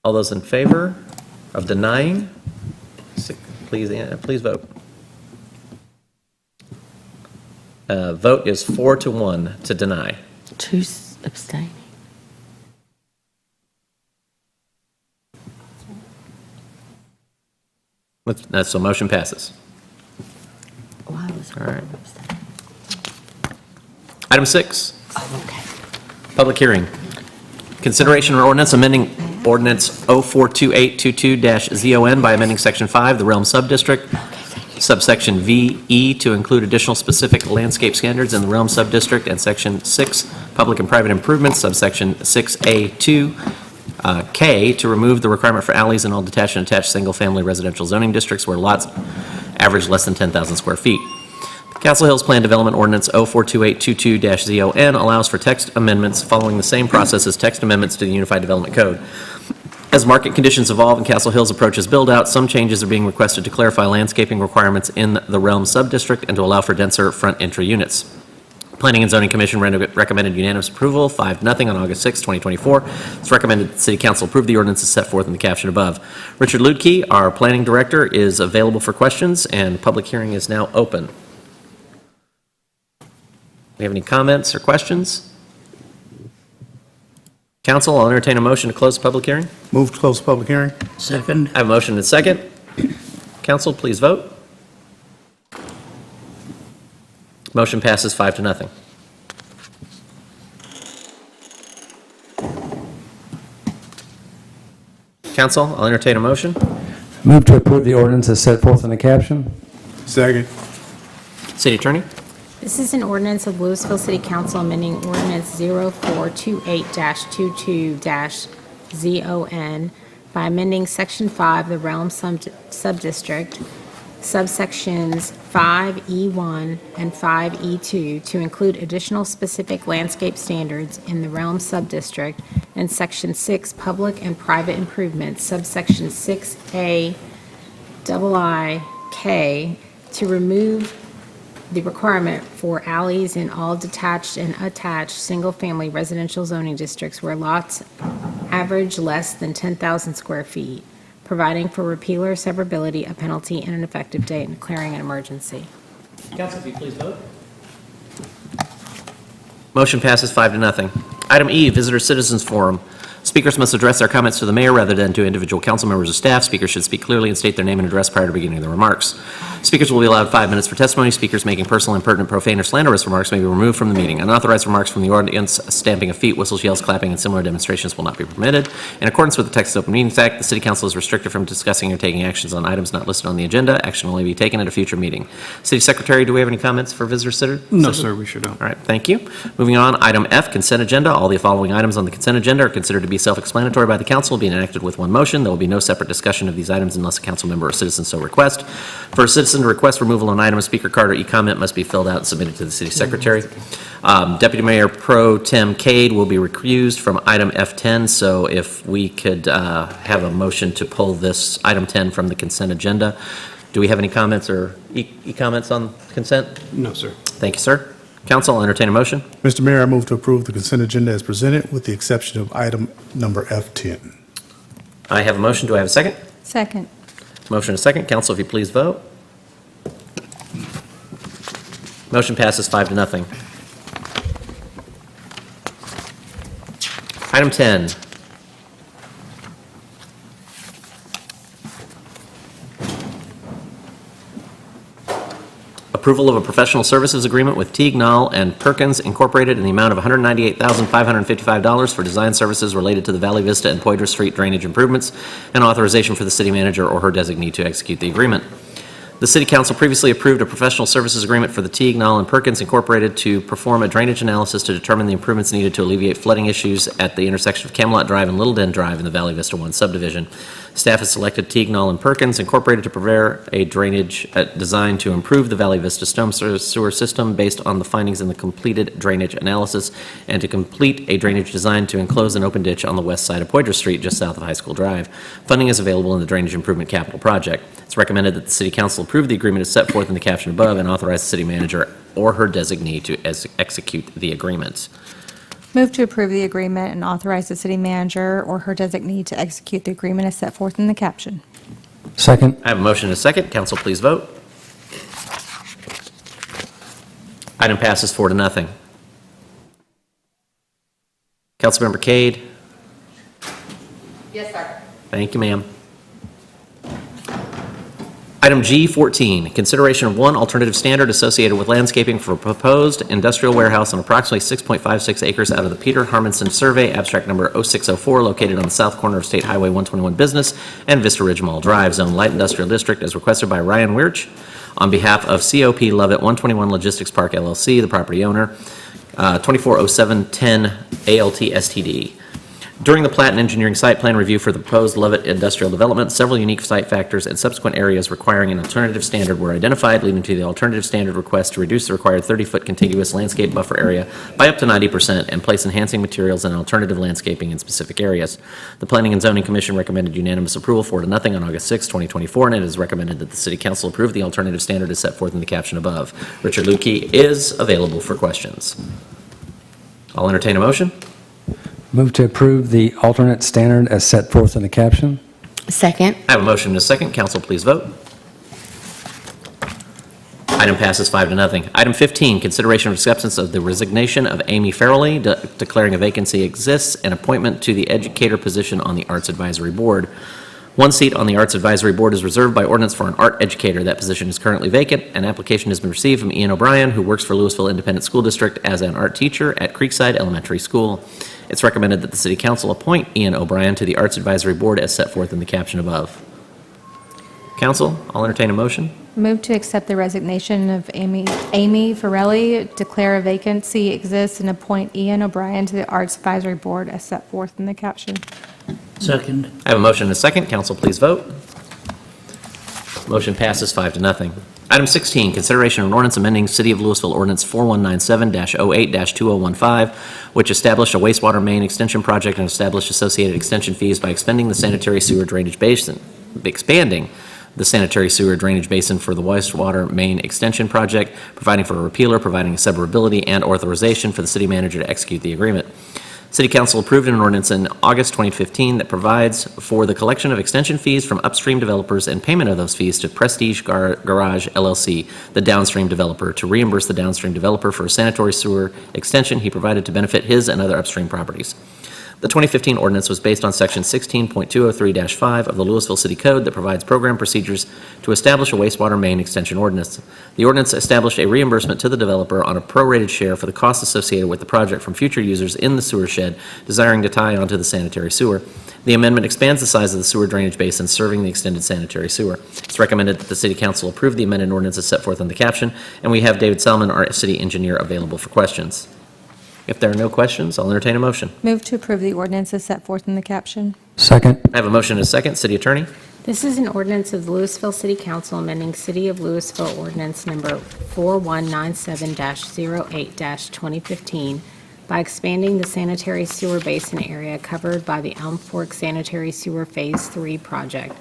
All those in favor of denying, please vote. Vote is 4-1 to deny. 2 abstaining. So motion passes. Why was All right. Item 6. Oh, okay. Public hearing. Consideration of ordinance amending ordinance 042822-ZON by amending section 5, the realm subdistrict, subsection VE to include additional specific landscape standards in the realm subdistrict, and section 6, public and private improvements, subsection 6A2, K, to remove the requirement for alleys in all detached and attached single-family residential zoning districts where lots average less than 10,000 square feet. Castle Hills Plan Development Ordinance 042822-ZON allows for text amendments following the same process as text amendments to the Unified Development Code. As market conditions evolve and Castle Hills approaches build-out, some changes are being requested to clarify landscaping requirements in the Realm Subdistrict and to allow for denser front entry units. Planning and Zoning Commission recommended unanimous approval, 5-0 on August 6, 2024. It's recommended that the City Council approve the ordinance as set forth in the caption above. Richard Ludke, our Planning Director, is available for questions, and public hearing is now open. Do we have any comments or questions? Council, I'll entertain a motion to close the public hearing. Move to close the public hearing. Second. I have a motion and a second. Council, please vote. Motion passes 5-0. Council, I'll entertain a motion. Move to approve the ordinance as set forth in the caption. Second. City Attorney? This is an ordinance of Lewisville City Council amending ordinance 0428-22-ZON by amending section 5, the realm subdistrict, subsections 5E1 and 5E2 to include additional specific landscape standards in the realm subdistrict, and section 6, public and private improvements, subsection 6A II K, to remove the requirement for alleys in all detached and attached single-family residential zoning districts where lots average less than 10,000 square feet, providing for repeal or severability, a penalty, and an effective date, and declaring an emergency. Council, if you please vote. Motion passes 5-0. Item E, Visitor Citizens Forum. Speakers must address their comments to the mayor rather than to individual council members or staff. Speakers should speak clearly and state their name and address prior to beginning their remarks. Speakers will be allowed 5 minutes for testimony. Speakers making personal, impertinent, profane, or slanderous remarks may be removed from the meeting. Unauthorized remarks from the audience, stamping of feet, whistles, yells, clapping, and similar demonstrations will not be permitted. In accordance with the text of the Open Meetings Act, the City Council is restricted from discussing or taking actions on items not listed on the agenda. Action will only be taken at a future meeting. City Secretary, do we have any comments for visitor sitter? No, sir, we sure don't. All right, thank you. Moving on, item F, consent agenda. All the following items on the consent agenda are considered to be self-explanatory by the council, being enacted with one motion. There will be no separate discussion of these items unless a council member or citizen so request. For a citizen to request removal on an item, a speaker card or e-comment must be filled out and submitted to the city secretary. Deputy Mayor Pro Tem Cade will be recused from item F10, so if we could have a motion to pull this item 10 from the consent agenda. Do we have any comments or e-comments on consent? No, sir. Thank you, sir. Council, I'll entertain a motion. Mr. Mayor, I move to approve the consent agenda as presented with the exception of item number F10. I have a motion. Do I have a second? Second. Motion and a second. Council, if you please vote. Motion passes 5-0. Item 10. Approval of a professional services agreement with Teague, Knoll, and Perkins Incorporated in the amount of $198,555 for design services related to the Valley Vista and Poydras Street drainage improvements, and authorization for the city manager or her designee to execute the agreement. The City Council previously approved a professional services agreement for the Teague, Knoll, and Perkins Incorporated to perform a drainage analysis to determine the improvements needed to alleviate flooding issues at the intersection of Camelot Drive and Little Den Drive in the Valley Vista 1 subdivision. Staff has selected Teague, Knoll, and Perkins Incorporated to prepare a drainage design to improve the Valley Vista storm sewer system based on the findings in the completed drainage analysis, and to complete a drainage design to enclose an open ditch on the west side of Poydras Street just south of High School Drive. Funding is available in the Drainage Improvement Capital Project. It's recommended that the City Council approve the agreement as set forth in the caption above and authorize the city manager or her designee to execute the agreement. Move to approve the agreement and authorize the city manager or her designee to execute the agreement as set forth in the caption. Second. I have a motion and a second. Council, please vote. Item passes 4-0. Councilmember Cade. Yes, sir. Thank you, ma'am. Item G14, consideration of one alternative standard associated with landscaping for a proposed industrial warehouse on approximately 6.56 acres out of the Peter Harmonson Survey, abstract number 0604, located on the south corner of State Highway 121 Business and Vista Ridge Mall Drive, Zone Light Industrial District, as requested by Ryan Wirch on behalf of COP Lovett 121 Logistics Park LLC, the property owner, 240710 ALT STD. During the plat and engineering site plan review for the proposed Lovett industrial development, several unique site factors and subsequent areas requiring an alternative standard were identified, leading to the alternative standard request to reduce the required 30-foot contiguous landscape buffer area by up to 90% and place enhancing materials and alternative landscaping in specific areas. The Planning and Zoning Commission recommended unanimous approval 4-0 on August 6, 2024, and it is recommended that the City Council approve the alternative standard as set forth in the caption above. Richard Lukey is available for questions. I'll entertain a motion. Move to approve the alternate standard as set forth in the caption. Second. I have a motion and a second. Council, please vote. Item passes 5-0. Item 15, consideration of acceptance of the resignation of Amy Farrelly, declaring a vacancy exists, and appointment to the educator position on the Arts Advisory Board. One seat on the Arts Advisory Board is reserved by ordinance for an art educator. That position is currently vacant. An application has been received from Ian O'Brien, who works for Lewisville Independent School District as an art teacher at Creekside Elementary School. It's recommended that the City Council appoint Ian O'Brien to the Arts Advisory Board as set forth in the caption above. Council, I'll entertain a motion. Move to accept the resignation of Amy Farrelly, declare a vacancy exists, and appoint Ian O'Brien to the Arts Advisory Board as set forth in the caption. Second. I have a motion and a second. Council, please vote. Motion passes 5-0. Item 16, consideration of an ordinance amending City of Lewisville Ordinance 4197-08-2015, which established a wastewater main extension project and established associated extension fees by expanding the sanitary sewer drainage basin the sanitary sewer drainage basin for the wastewater main extension project, providing for a repealer, providing severability, and authorization for the city manager to execute the agreement. City Council approved an ordinance in August 2015 that provides for the collection of extension fees from upstream developers and payment of those fees to Prestige Garage LLC, the downstream developer, to reimburse the downstream developer for a sanitary sewer extension he provided to benefit his and other upstream properties. The 2015 ordinance was based on Section 16.203-5 of the Lewisville City Code that provides program procedures to establish a wastewater main extension ordinance. The ordinance established a reimbursement to the developer on a prorated share for the costs associated with the project from future users in the sewer shed desiring to tie onto the sanitary sewer. The amendment expands the size of the sewer drainage basin serving the extended sanitary sewer. It's recommended that the City Council approve the amended ordinance as set forth in the caption, and we have David Salmon, our city engineer, available for questions. If there are no questions, I'll entertain a motion. Move to approve the ordinance as set forth in the caption. Second. I have a motion and a second. City Attorney? This is an ordinance of the Lewisville City Council amending City of Lewisville Ordinance Number 4197-08-2015 by expanding the sanitary sewer basin area covered by the Elm Fork Sanitary Sewer Phase 3 project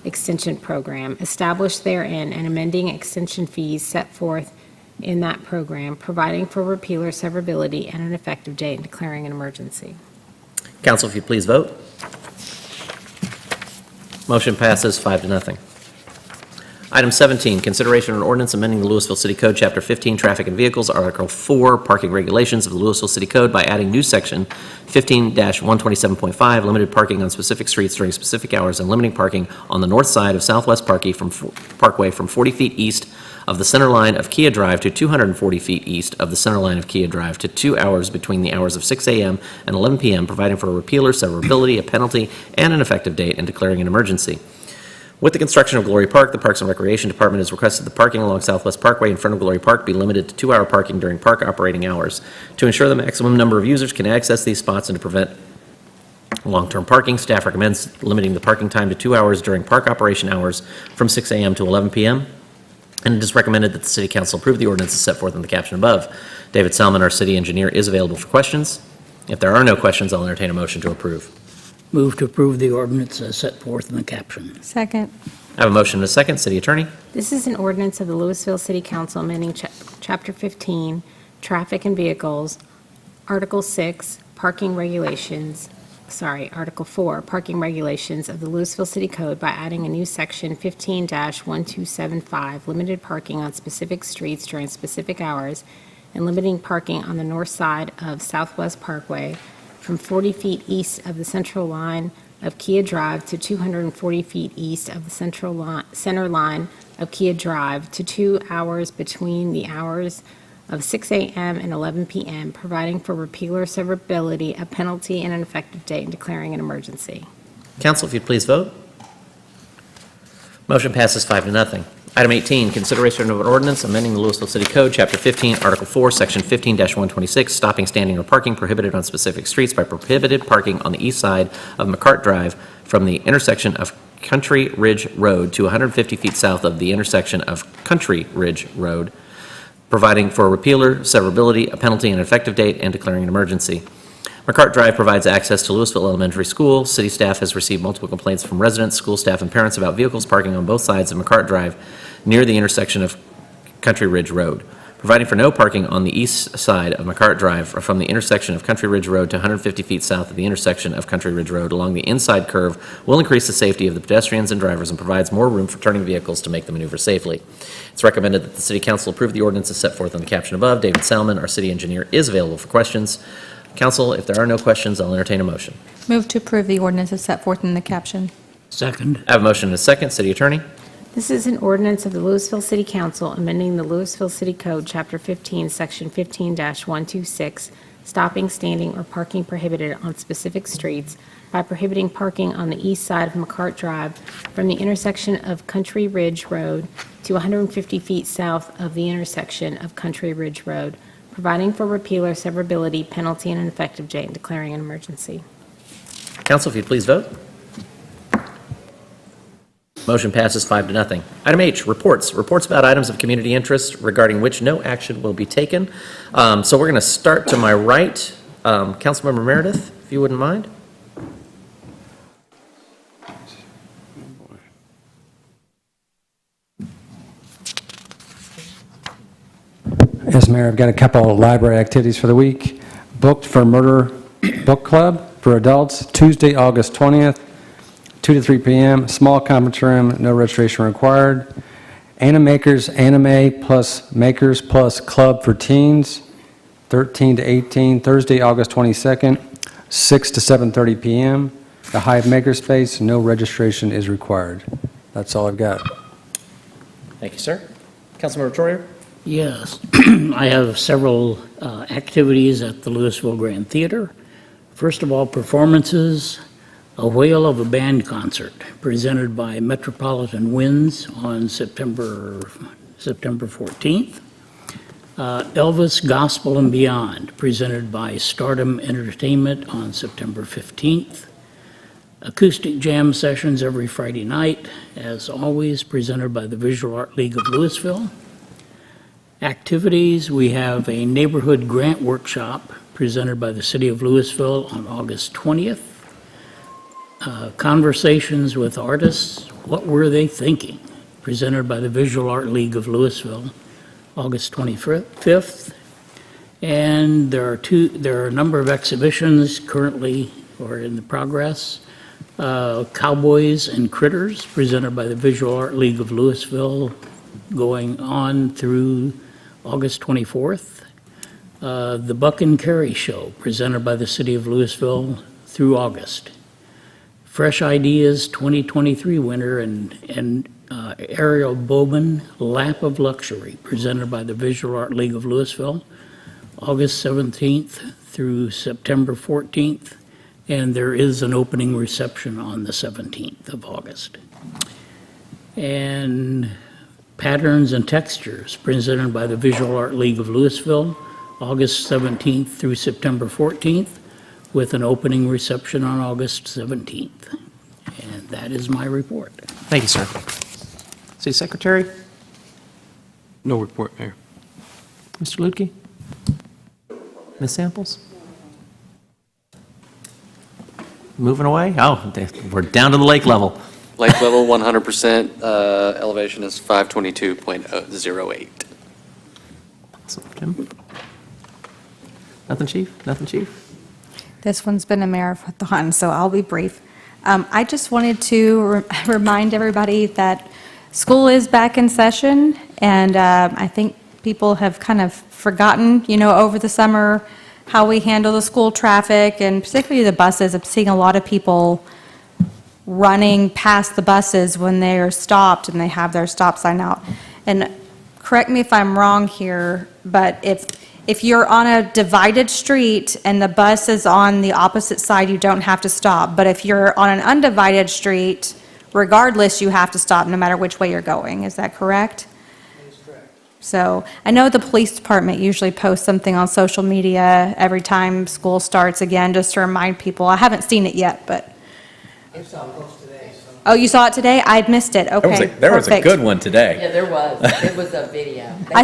extension program, established therein and amending extension fees set forth in that program, providing for repealer severability and an effective date, and declaring an emergency. Council, if you please vote. Motion passes 5-0. Item 17, consideration of an ordinance amending the Lewisville City Code, Chapter 15, Traffic and Vehicles, Article 4, Parking Regulations of the Lewisville City Code by adding new Section 15-127.5, limited parking on specific streets during specific hours and limiting parking on the north side of Southwest Parkway from 40 feet east of the center line of Kia Drive to 240 feet east of the center line of Kia Drive to 2 hours between the hours of 6 a.m. and 11 p.m., providing for a repealer, severability, a penalty, and an effective date, and declaring an emergency. With the construction of Glory Park, the Parks and Recreation Department has requested the parking along Southwest Parkway in front of Glory Park be limited to 2-hour parking during park operating hours. To ensure the maximum number of users can access these spots and to prevent long-term parking, staff recommends limiting the parking time to 2 hours during park operation hours from 6 a.m. to 11 p.m. And it is recommended that the City Council approve the ordinance as set forth in the caption above. David Salmon, our city engineer, is available for questions. If there are no questions, I'll entertain a motion to approve. Move to approve the ordinance as set forth in the caption. Second. I have a motion and a second. City Attorney? This is an ordinance of the Lewisville City Council amending Chapter 15, Traffic and Vehicles, Article 6, Parking Regulations, Article 4, Parking Regulations of the Lewisville City Code by adding a new Section 15-1275, limited parking on specific streets during specific hours, and limiting parking on the north side of Southwest Parkway from 40 feet east of the central line of Kia Drive to 240 feet east of the center line of Kia Drive to 2 hours between the hours of 6 a.m. and 11 p.m., providing for repealer severability, a penalty, and an effective date, and declaring an emergency. Council, if you'd please vote. Motion passes 5-0. Item 18, consideration of an ordinance amending the Lewisville City Code, Chapter 15, Article 4, Section 15-126, stopping, standing, or parking prohibited on specific streets by prohibited parking on the east side of McCart Drive from the intersection of Country Ridge Road to 150 feet south of the intersection of Country Ridge Road, providing for a repealer, severability, a penalty, and an effective date, and declaring an emergency. McCart Drive provides access to Lewisville Elementary School. City staff has received multiple complaints from residents, school staff, and parents about vehicles parking on both sides of McCart Drive near the intersection of Country Ridge Road. Providing for no parking on the east side of McCart Drive from the intersection of Country Ridge Road to 150 feet south of the intersection of Country Ridge Road along the inside curve will increase the safety of the pedestrians and drivers and provides more room for turning vehicles to make the maneuver safely. It's recommended that the City Council approve the ordinance as set forth in the caption above. David Salmon, our city engineer, is available for questions. Council, if there are no questions, I'll entertain a motion. Move to approve the ordinance as set forth in the caption. Second. I have a motion and a second. City Attorney? This is an ordinance of the Lewisville City Council amending the Lewisville City Code, Chapter 15, Section 15-126, stopping, standing, or parking prohibited on specific streets by prohibiting parking on the east side of McCart Drive from the intersection of Country Ridge Road to 150 feet south of the intersection of Country Ridge Road, providing for repealer, severability, penalty, and an effective date, and declaring an emergency. Council, if you'd please vote. Motion passes 5-0. Item H, reports. Reports about items of community interest regarding which no action will be taken. So we're going to start to my right. Councilmember Meredith, if you wouldn't mind. Yes, Mayor, I've got a couple of library activities for the week. Booked for Murder Book Club for adults, Tuesday, August 20th, 2 to 3 p.m., small conference room, no registration required. Animakers Anime Plus Makers Plus Club for teens, 13 to 18, Thursday, August 22nd, 6 to 7:30 p.m. The Hive Makerspace, no registration is required. That's all I've got. Thank you, sir. Councilmember Troyer? Yes, I have several activities at the Lewisville Grand Theater. First of all, performances, A Whale of a Band concert presented by Metropolitan Winds on September 14th. Elvis Gospel and Beyond presented by Stardom Entertainment on September 15th. Acoustic jam sessions every Friday night, as always, presented by the Visual Art League of Lewisville. Activities, we have a neighborhood grant workshop presented by the City of Lewisville on August 20th. Conversations with Artists, What Were They Thinking? Presented by the Visual Art League of Lewisville, August 25th. And there are a number of exhibitions currently or in the progress. Cowboys and Critters, presented by the Visual Art League of Lewisville, going on through August 24th. The Buck and Carey Show, presented by the City of Lewisville through August. Fresh Ideas 2023 winner and Ariel Bowman, Lap of Luxury, presented by the Visual Art League of Lewisville, August 17th through September 14th. And there is an opening reception on the 17th of August. And Patterns and Textures, presented by the Visual Art League of Lewisville, August 17th through September 14th, with an opening reception on August 17th. And that is my report. Thank you, sir. City Secretary? No report, Mayor. Mr. Lutke? Ms. Samples? Moving away? Oh, we're down to the lake level. Lake level, 100%, elevation is 522.08. Awesome. Jim? Nothing, Chief? Nothing, Chief? This one's been a marathon, so I'll be brief. I just wanted to remind everybody that school is back in session, and I think people have kind of forgotten, over the summer, how we handle the school traffic, and particularly the buses. I'm seeing a lot of people running past the buses when they are stopped and they have their stop sign out. And correct me if I'm wrong here, but if you're on a divided street and the bus is on the opposite side, you don't have to stop. But if you're on an undivided street, regardless, you have to stop no matter which way you're going. Is that correct? So I know the police department usually posts something on social media every time school starts again, just to remind people. I haven't seen it yet, but. I saw a post today. Oh, you saw it today? I'd missed it. Okay, There was a perfect. good one today. Yeah, there was. It was a video. I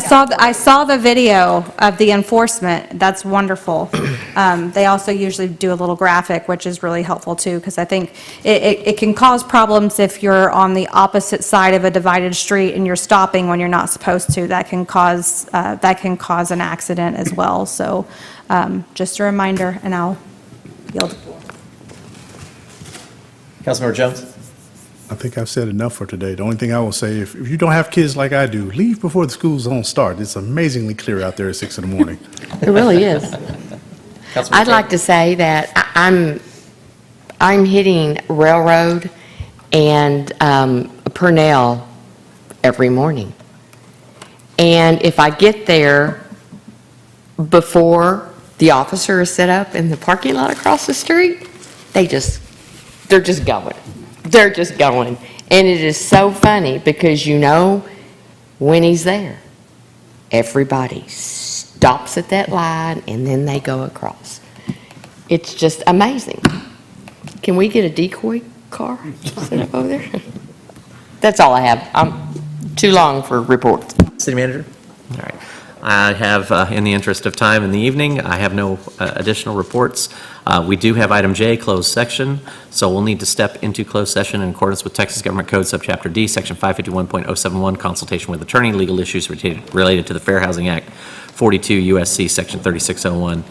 saw the video of the enforcement. That's wonderful. They also usually do a little graphic, which is really helpful too, because I think it can cause problems if you're on the opposite side of a divided street and you're stopping when you're not supposed to. That can cause an accident as well. So just a reminder, and I'll yield. Councilmember Jones? I think I've said enough for today. The only thing I will say, if you don't have kids like I do, leave before the school zone start. It's amazingly clear out there at 6 in the morning. It really is. I'd like to say that I'm hitting Railroad and Purnell every morning. And if I get there before the officer is set up in the parking lot across the street, they're just going. They're just going. And it is so funny because when he's there, everybody stops at that line and then they go across. It's just amazing. Can we get a decoy car set up over there? That's all I have. I'm too long for reports. City Manager? All right. I have, in the interest of time in the evening, I have no additional reports. We do have item J, closed section, so we'll need to step into closed session in accordance with Texas Government Code Subchapter D, Section 551.071, consultation with attorney, legal issues related to the Fair Housing Act 42 USC Section 3601,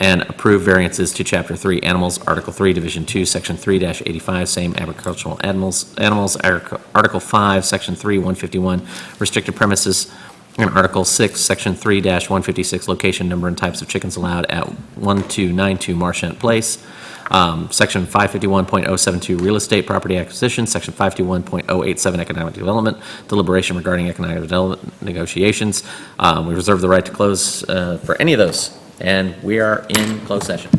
and approve variances to Chapter 3 Animals, Article 3, Division 2, Section 3-85, same agricultural animals, Article 5, Section 3, 151, restricted premises, and Article 6, Section 3-156, location, number, and types of chickens allowed at 1292 Marchant Place. Section 551.072, real estate property acquisition. Section 551.087, economic development, deliberation regarding economic development negotiations. We reserve the right to close for any of those, and we are in closed session.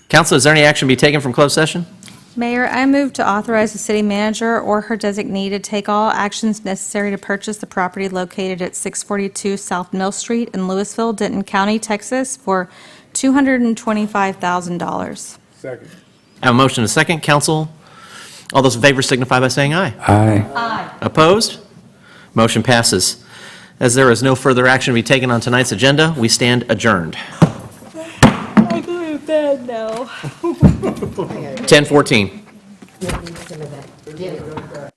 Council, is there any action to be taken from closed session? Mayor, I move to authorize the city manager or her designee to take all actions necessary to purchase the property located at 642 South Mill Street in Lewisville, Denton County, Texas, for $225,000. Second. I have a motion and a second. Council, all those in favor signify by saying aye. Aye. Opposed? Motion passes. As there is no further action to be taken on tonight's agenda, we stand adjourned. I go to bed now. 10:14. Some of that.